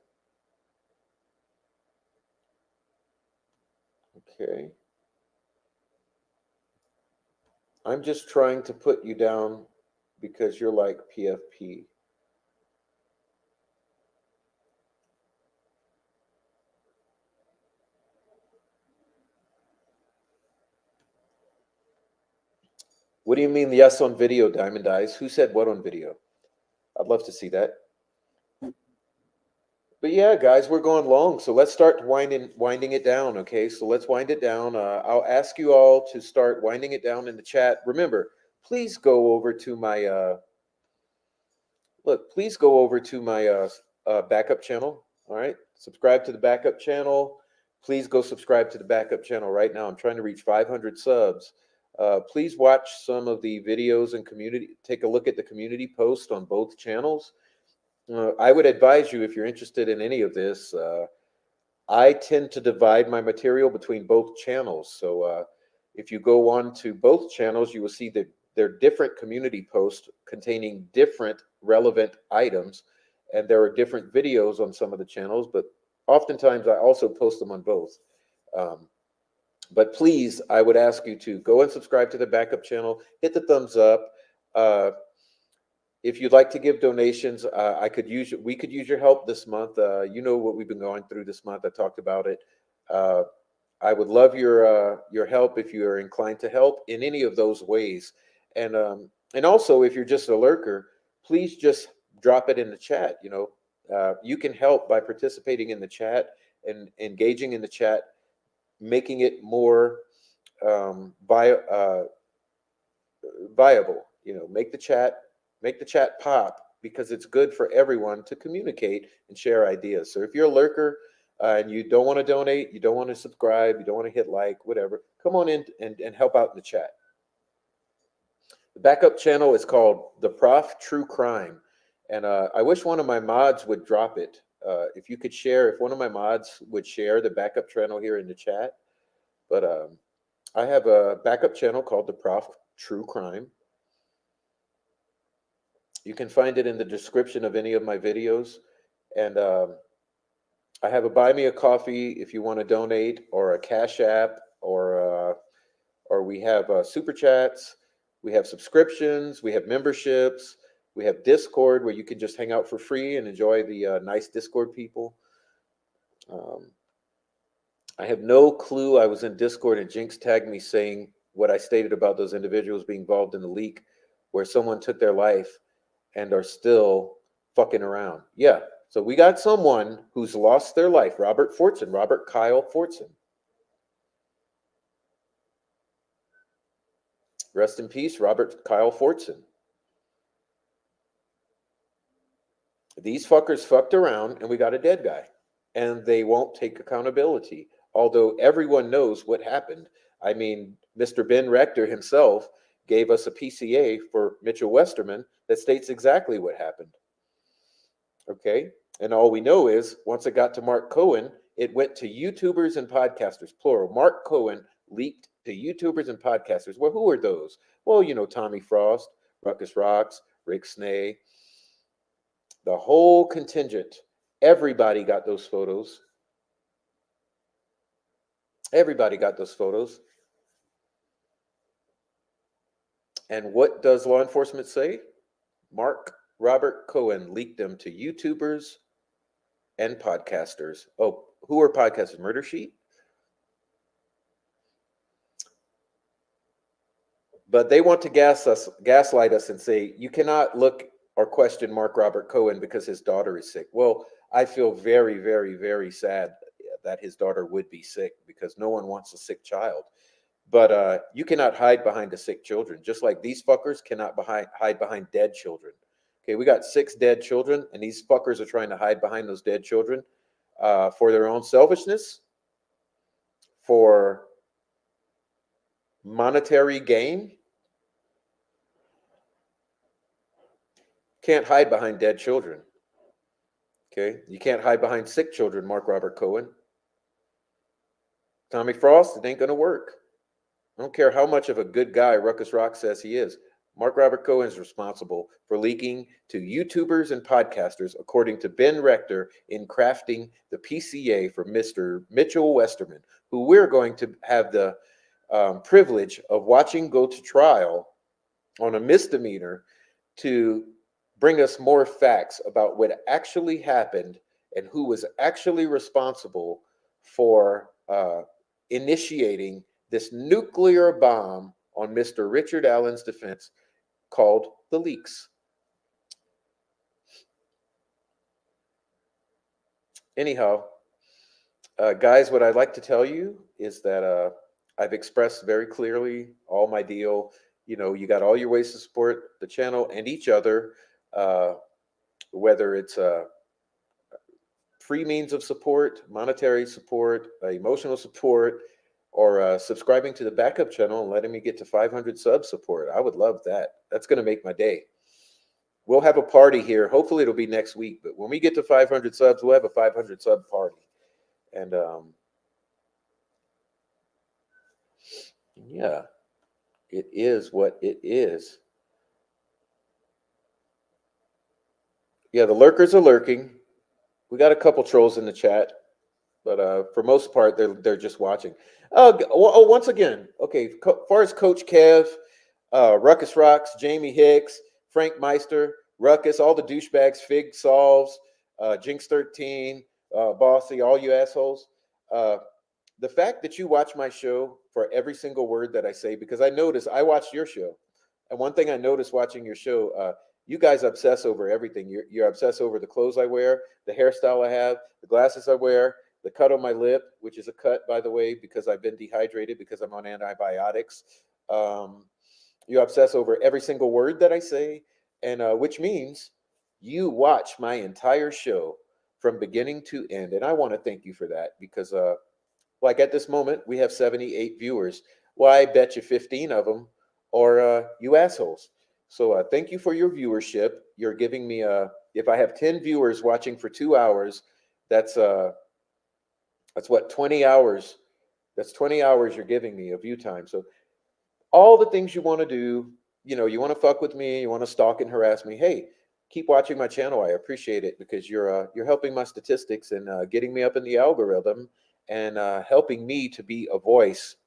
Okay. I'm just trying to put you down because you're like PFP. What do you mean yes on video, Diamond Eyes? Who said what on video? I'd love to see that. But yeah, guys, we're going long, so let's start winding it down. Okay, so let's wind it down. I'll ask you all to start winding it down in the chat. Remember, please go over to my please go over to my backup channel. All right, subscribe to the backup channel. Please go subscribe to the backup channel right now. I'm trying to reach 500 subs. Please watch some of the videos and community. Take a look at the community post on both channels. I would advise you, if you're interested in any of this, I tend to divide my material between both channels. So if you go on to both channels, you will see that there are different community posts containing different relevant items, and there are different videos on some of the channels, but oftentimes I also post them on both. But please, I would ask you to go and subscribe to the backup channel, hit the thumbs up. If you'd like to give donations, we could use your help this month. You know what we've been going through this month. I talked about it. I would love your help if you are inclined to help in any of those ways. And also, if you're just a lurker, please just drop it in the chat. You know, you can help by participating in the chat and engaging in the chat, making it more viable. You know, make the chat pop, because it's good for everyone to communicate and share ideas. So if you're a lurker and you don't want to donate, you don't want to subscribe, you don't want to hit like, whatever, come on in and help out in the chat. The backup channel is called The Prof True Crime. And I wish one of my mods would drop it. If you could share, if one of my mods would share the backup channel here in the chat. But I have a backup channel called The Prof True Crime. You can find it in the description of any of my videos. And I have a Buy Me a Coffee if you want to donate, or a Cash App, or we have Super Chats. We have subscriptions. We have memberships. We have Discord, where you can just hang out for free and enjoy the nice Discord people. I have no clue. I was in Discord and Jinx tagged me saying what I stated about those individuals being involved in the leak where someone took their life and are still fucking around. Yeah. So we got someone who's lost their life, Robert Kyle Fortson. Rest in peace, Robert Kyle Fortson. These fuckers fucked around and we got a dead guy, and they won't take accountability. Although everyone knows what happened. I mean, Mr. Ben Rector himself gave us a PCA for Mitchell Westerman that states exactly what happened. Okay? And all we know is once it got to Mark Cohen, it went to YouTubers and podcasters, plural. Mark Cohen leaked to YouTubers and podcasters. Well, who are those? Well, you know, Tommy Frost, Ruckus Rocks, Rick Snay, the whole contingent. Everybody got those photos. Everybody got those photos. And what does law enforcement say? Robert Cohen leaked them to YouTubers and podcasters. Oh, who are podcasters? Murder Sheet? But they want to gaslight us and say, you cannot look or question Mark Robert Cohen because his daughter is sick. Well, I feel very, very, very sad that his daughter would be sick, because no one wants a sick child. But you cannot hide behind the sick children, just like these fuckers cannot hide behind dead children. Okay, we got 6 dead children, and these fuckers are trying to hide behind those dead children for their own selfishness, for monetary gain. Can't hide behind dead children. Okay, you can't hide behind sick children, Mark Robert Cohen. Tommy Frost, it ain't gonna work. I don't care how much of a good guy Ruckus Rock says he is. Mark Robert Cohen is responsible for leaking to YouTubers and podcasters, according to Ben Rector, in crafting the PCA for Mr. Mitchell Westerman, who we're going to have the privilege of watching go to trial on a misdemeanor to bring us more facts about what actually happened and who was actually responsible for initiating this nuclear bomb on Mr. Richard Allen's defense called the leaks. Anyhow, guys, what I'd like to tell you is that I've expressed very clearly all my deal. You know, you got all your ways to support the channel and each other, uh, whether it's free means of support, monetary support, emotional support, or subscribing to the backup channel and letting me get to 500 sub support. I would love that. That's going to make my day. We'll have a party here. Hopefully it'll be next week, but when we get to 500 subs, we'll have a 500 sub party. And yeah, it is what it is. Yeah, the lurkers are lurking. We got a couple trolls in the chat, but for most part, they're just watching. Once again, okay. Far as Coach Kev, Ruckus Rocks, Jamie Hicks, Frank Meister, Ruckus, all the douchebags, Fig Solves, Jinx 13, Bossy, all you assholes. The fact that you watch my show for every single word that I say, because I notice I watched your show, and one thing I noticed watching your show, you guys obsess over everything. You're obsessed over the clothes I wear, the hairstyle I have, the glasses I wear, the cut on my lip, which is a cut, by the way, because I've been dehydrated because I'm on antibiotics. You obsess over every single word that I say, and which means you watch my entire show from beginning to end. And I want to thank you for that because, like at this moment, we have 78 viewers. Well, I bet you 15 of them are you assholes. So thank you for your viewership. You're giving me if I have 10 viewers watching for 2 hours, that's what 20 hours. That's 20 hours you're giving me of view time. So all the things you want to do, you know, you want to fuck with me, you want to stalk and harass me. Hey, keep watching my channel. I appreciate it because you're helping my statistics and getting me up in the algorithm and helping me to be a voice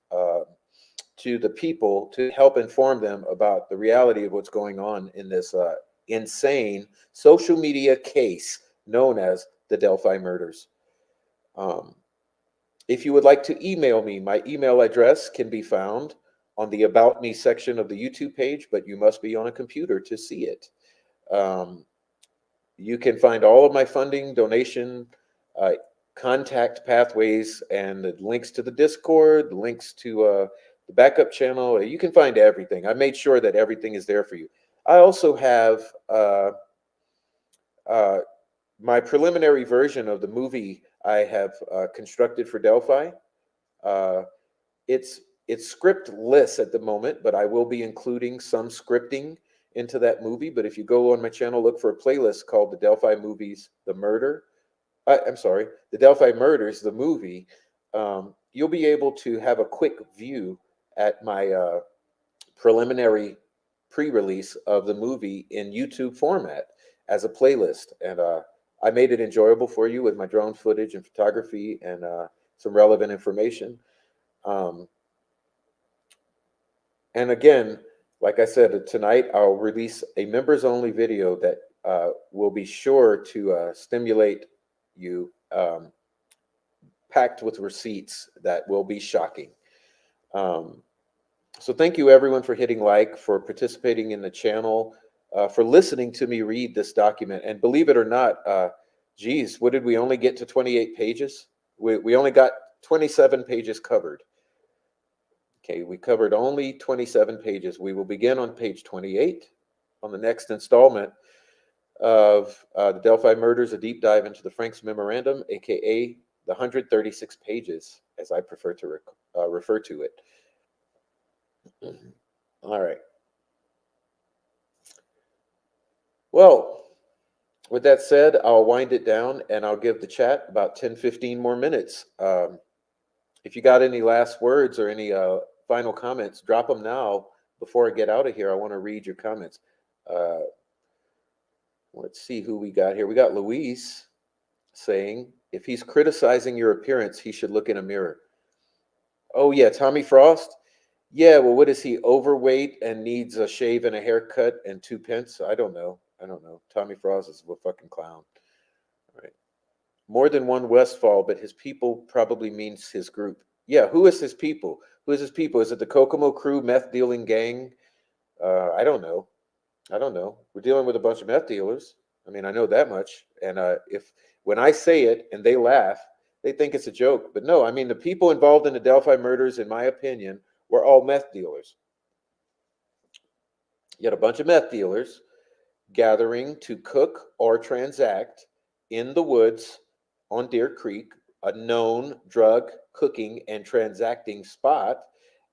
to the people to help inform them about the reality of what's going on in this insane social media case known as the Delphi murders. If you would like to email me, my email address can be found on the About Me section of the YouTube page, but you must be on a computer to see it. You can find all of my funding, donation, contact pathways, and the links to the Discord, the links to the backup channel. You can find everything. I made sure that everything is there for you. I also have my preliminary version of the movie I have constructed for Delphi. It's scriptless at the moment, but I will be including some scripting into that movie. But if you go on my channel, look for a playlist called The Delphi Movies, The Murder. I'm sorry, The Delphi Murders, the movie. You'll be able to have a quick view at my preliminary pre-release of the movie in YouTube format as a playlist. And I made it enjoyable for you with my drone footage and photography and some relevant information. And again, like I said, tonight I'll release a members only video that will be sure to stimulate you, packed with receipts that will be shocking. So thank you everyone for hitting like, for participating in the channel, for listening to me read this document. And believe it or not, geez, what did we only get to 28 pages? We only got 27 pages covered. Okay, we covered only 27 pages. We will begin on page 28 on the next installment of the Delphi Murders, a deep dive into the Frank's Memorandum, aka the 136 pages, as I prefer to refer to it. All right. Well, with that said, I'll wind it down and I'll give the chat about 10, 15 more minutes. If you got any last words or any final comments, drop them now before I get out of here. I want to read your comments. Let's see who we got here. We got Luis saying, if he's criticizing your appearance, he should look in a mirror. Oh, yeah, Tommy Frost. Yeah, well, what is he, overweight and needs a shave and a haircut and 2 pence? I don't know. I don't know. Tommy Frost is a fucking clown. All right. More than one Westfall, but his people probably means his group. Yeah, who is his people? Who is his people? Is it the Kokomo crew meth dealing gang? I don't know. I don't know. We're dealing with a bunch of meth dealers. I mean, I know that much. And if when I say it and they laugh, they think it's a joke. But no, I mean, the people involved in the Delphi murders, in my opinion, were all meth dealers. You had a bunch of meth dealers gathering to cook or transact in the woods on Deer Creek, a known drug cooking and transacting spot.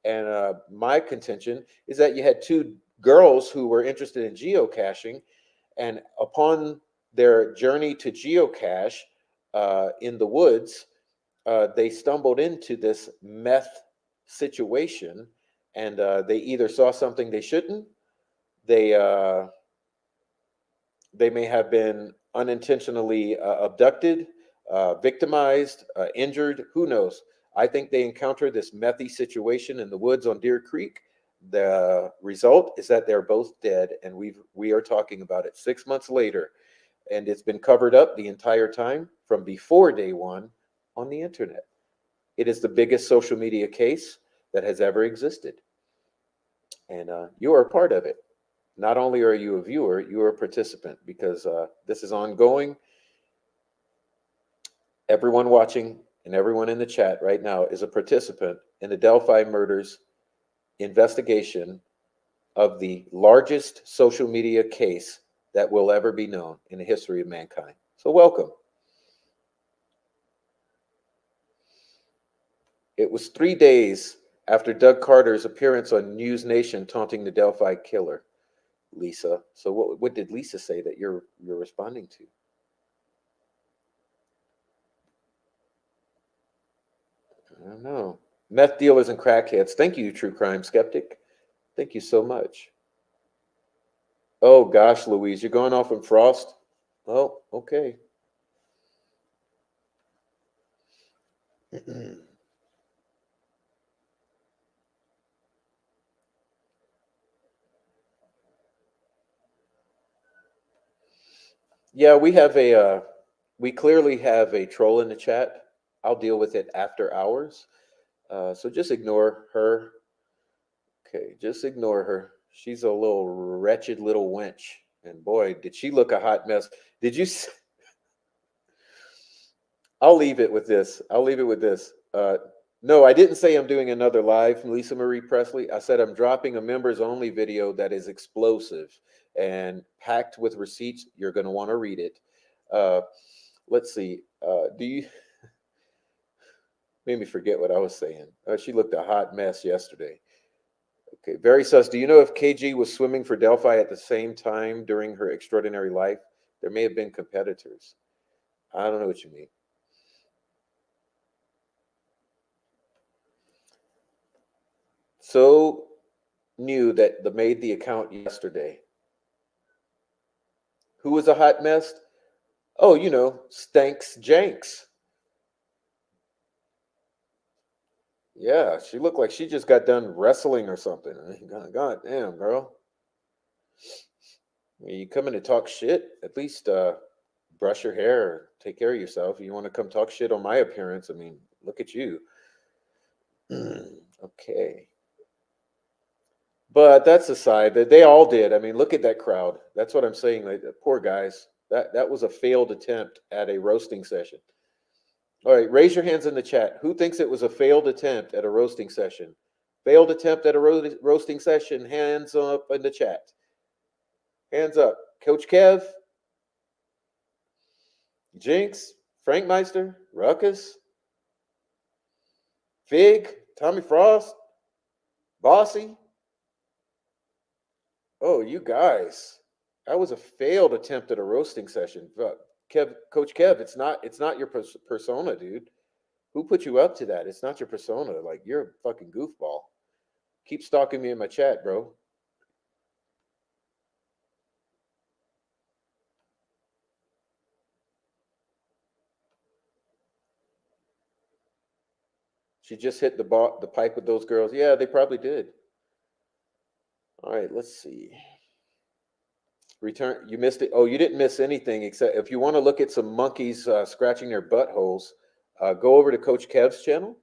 And my contention is that you had two girls who were interested in geocaching, and upon their journey to geocache in the woods, they stumbled into this meth situation, and they either saw something they shouldn't, they they may have been unintentionally abducted, victimized, injured. Who knows? I think they encountered this methy situation in the woods on Deer Creek. The result is that they're both dead, and we are talking about it 6 months later, and it's been covered up the entire time from before day one on the internet. It is the biggest social media case that has ever existed, and you are a part of it. Not only are you a viewer, you are a participant because this is ongoing. Everyone watching and everyone in the chat right now is a participant in the Delphi murders investigation of the largest social media case that will ever be known in the history of mankind. So, welcome. It was 3 days after Doug Carter's appearance on News Nation taunting the Delphi killer, Lisa. So, what did Lisa say that you're responding to? I don't know. Meth dealers and crackheads. Thank you, true crime skeptic. Thank you so much. Oh gosh, Louise, you're going off on Frost? Oh, okay. Yeah, we clearly have a troll in the chat. I'll deal with it after hours. So just ignore her. Okay, just ignore her. She's a little wretched little wench. And boy, did she look a hot mess. Did you? I'll leave it with this. I'll leave it with this. No, I didn't say I'm doing another live from Lisa Marie Presley. I said I'm dropping a members only video that is explosive and packed with receipts. You're going to want to read it. Uh, let's see. Do you made me forget what I was saying? She looked a hot mess yesterday. Okay, very sus. Do you know if KG was swimming for Delphi at the same time during her extraordinary life? There may have been competitors. I don't know what you mean. So new that made the account yesterday. Who was a hot mess? Oh, Stanks Janks. Yeah, she looked like she just got done wrestling or something. God damn, girl. You come in to talk shit, at least brush your hair, take care of yourself. You want to come talk shit on my appearance? I mean, look at you. Okay. But that's aside. That they all did. I mean, look at that crowd. That's what I'm saying. Like, poor guys. That was a failed attempt at a roasting session. All right, raise your hands in the chat. Who thinks it was a failed attempt at a roasting session? Failed attempt at a roasting session. Hands up in the chat. Hands up. Coach Kev, Jinx, Frank Meister, Ruckus, Fig, Tommy Frost, Bossy. Oh, you guys. That was a failed attempt at a roasting session. Coach Kev, it's not your persona, dude. Who put you up to that? It's not your persona. Like, you're a fucking goofball. Keep stalking me in my chat, bro. She just hit the pipe with those girls. Yeah, they probably did. All right, let's see. Return. You missed it. Oh, you didn't miss anything except if you want to look at some monkeys scratching their buttholes, go over to Coach Kev's channel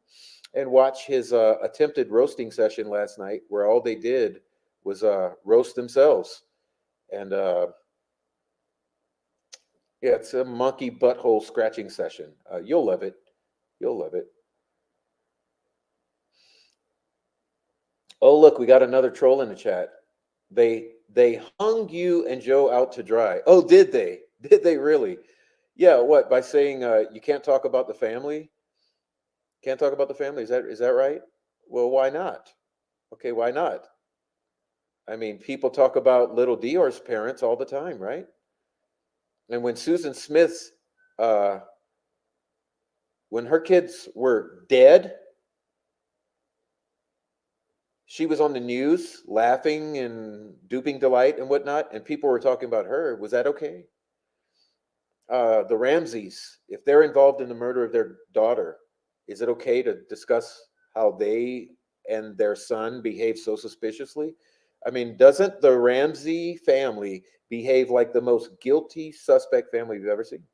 and watch his attempted roasting session last night, where all they did was roast themselves. And yeah, it's a monkey butthole scratching session. You'll love it. You'll love it. Oh, look, we got another troll in the chat. They hung you and Joe out to dry. Oh, did they? Did they really? Yeah, what? By saying you can't talk about the family? Can't talk about the family. Is that right? Well, why not? Okay, why not? I mean, people talk about little Dior's parents all the time, right? And when Susan Smith's uh when her kids were dead, she was on the news laughing and duping delight and whatnot, and people were talking about her. Was that okay? The Ramseys, if they're involved in the murder of their daughter, is it okay to discuss how they and their son behave so suspiciously? I mean, doesn't the Ramsey family behave like the most guilty suspect family you've ever seen?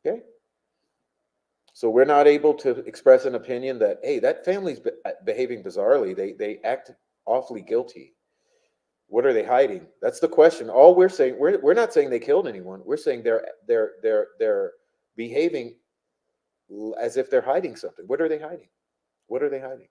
Okay. So we're not able to express an opinion that, hey, that family's behaving bizarrely. They act awfully guilty. What are they hiding? That's the question. All we're saying, we're not saying they killed anyone. We're saying they're behaving as if they're hiding something. What are they hiding? What are they hiding?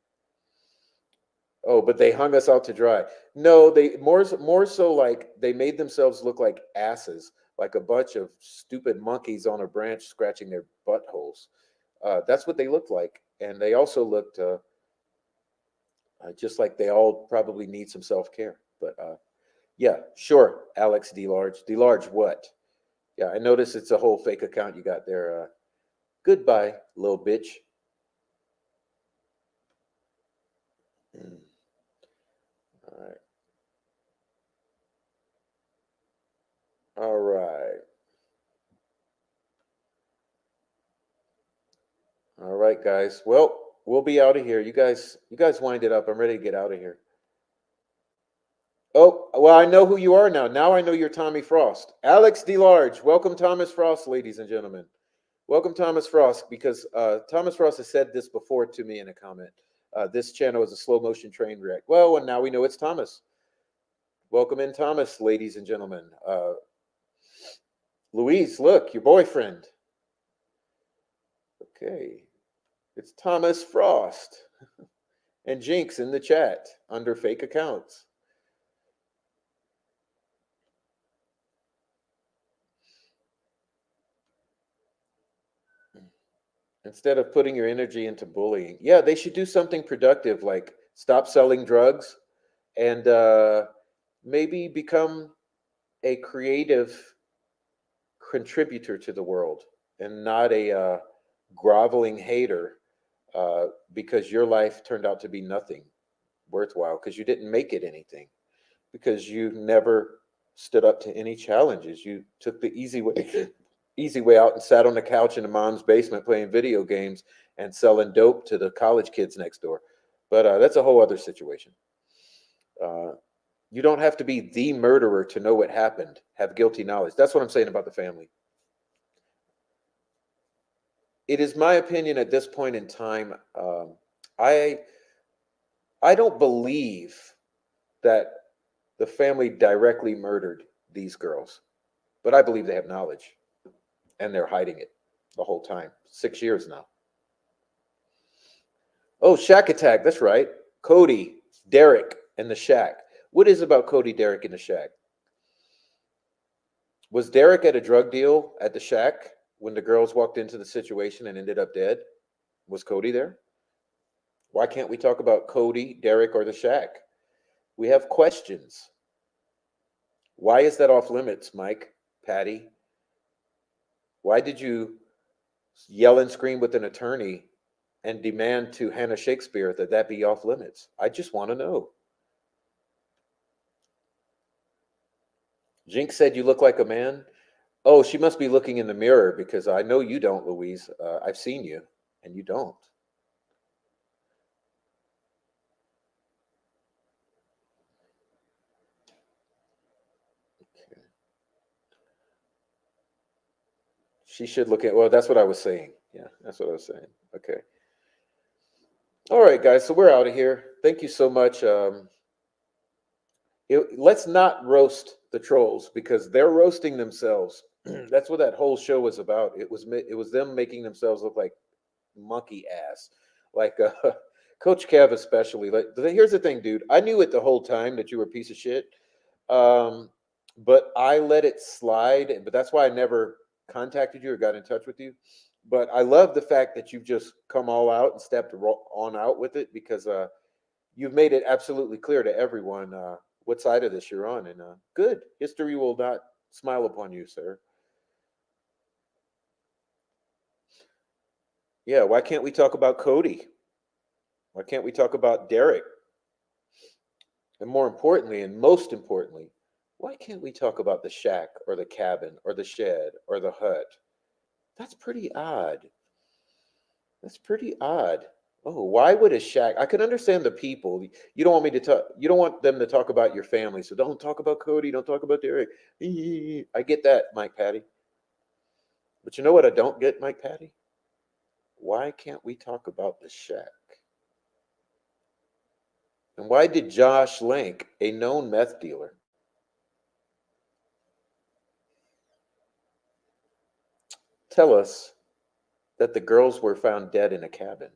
Oh, but they hung us out to dry. No, they more so like they made themselves look like asses, like a bunch of stupid monkeys on a branch scratching their buttholes. That's what they looked like, and they also looked just like they all probably need some self care. But yeah, sure, Alex D Large. D Large, what? Yeah, I notice it's a whole fake account you got there. Goodbye, little bitch. Mm. All right. All right. All right, guys. Well, we'll be out of here. You guys wind it up. I'm ready to get out of here. Oh, well, I know who you are now. Now I know you're Tommy Frost. Alex DeLarge. Welcome, Thomas Frost, ladies and gentlemen. Welcome, Thomas Frost, because Thomas Frost has said this before to me in a comment. This channel is a slow motion train wreck. Well, and now we know it's Thomas. Welcome in, Thomas, ladies and gentlemen. Louise, look, your boyfriend. Okay. It's Thomas Frost. And Jinx in the chat under fake accounts. Instead of putting your energy into bullying. Yeah, they should do something productive like stop selling drugs and maybe become a creative contributor to the world and not a groveling hater because your life turned out to be nothing worthwhile because you didn't make it anything because you never stood up to any challenges. You took the easy way out and sat on the couch in the mom's basement playing video games and selling dope to the college kids next door. But that's a whole other situation. Uh, you don't have to be the murderer to know what happened, have guilty knowledge. That's what I'm saying about the family. It is my opinion at this point in time. I I don't believe that the family directly murdered these girls, but I believe they have knowledge and they're hiding it the whole time. 6 years now. Oh, Shack Attack. That's right. Cody, Derek, and the Shack. What is about Cody, Derek, and the Shack? Was Derek at a drug deal at the Shack when the girls walked into the situation and ended up dead? Was Cody there? Why can't we talk about Cody, Derek, or the Shack? We have questions. Why is that off limits, Mike, Patty? Why did you yell and scream with an attorney and demand to Hannah Shakespeare that that be off limits? I just want to know. Jinx said you look like a man. Oh, she must be looking in the mirror because I know you don't, Louise. I've seen you, and you don't. Okay. She should look at. Well, that's what I was saying. Yeah, that's what I was saying. Okay. All right, guys. So we're out of here. Thank you so much. Let's not roast the trolls because they're roasting themselves. That's what that whole show was about. It was them making themselves look like monkey ass. Like Coach Kev especially. Like here's the thing, dude. I knew it the whole time that you were a piece of shit. Um, but I let it slide. But that's why I never contacted you or got in touch with you. But I love the fact that you've just come all out and stepped on out with it because you've made it absolutely clear to everyone what side of this you're on. And good. History will not smile upon you, sir. Yeah. Why can't we talk about Cody? Why can't we talk about Derek? And more importantly, and most importantly, why can't we talk about the shack or the cabin or the shed or the hut? That's pretty odd. That's pretty odd. Oh, why would a shack? I can understand the people. You don't want me to talk. You don't want them to talk about your family. So don't talk about Cody. Don't talk about Derek. I get that, Mike Patty. But you know what I don't get, Mike Patty? Why can't we talk about the shack? And why did Josh Link, a known meth dealer, tell us that the girls were found dead in a cabin?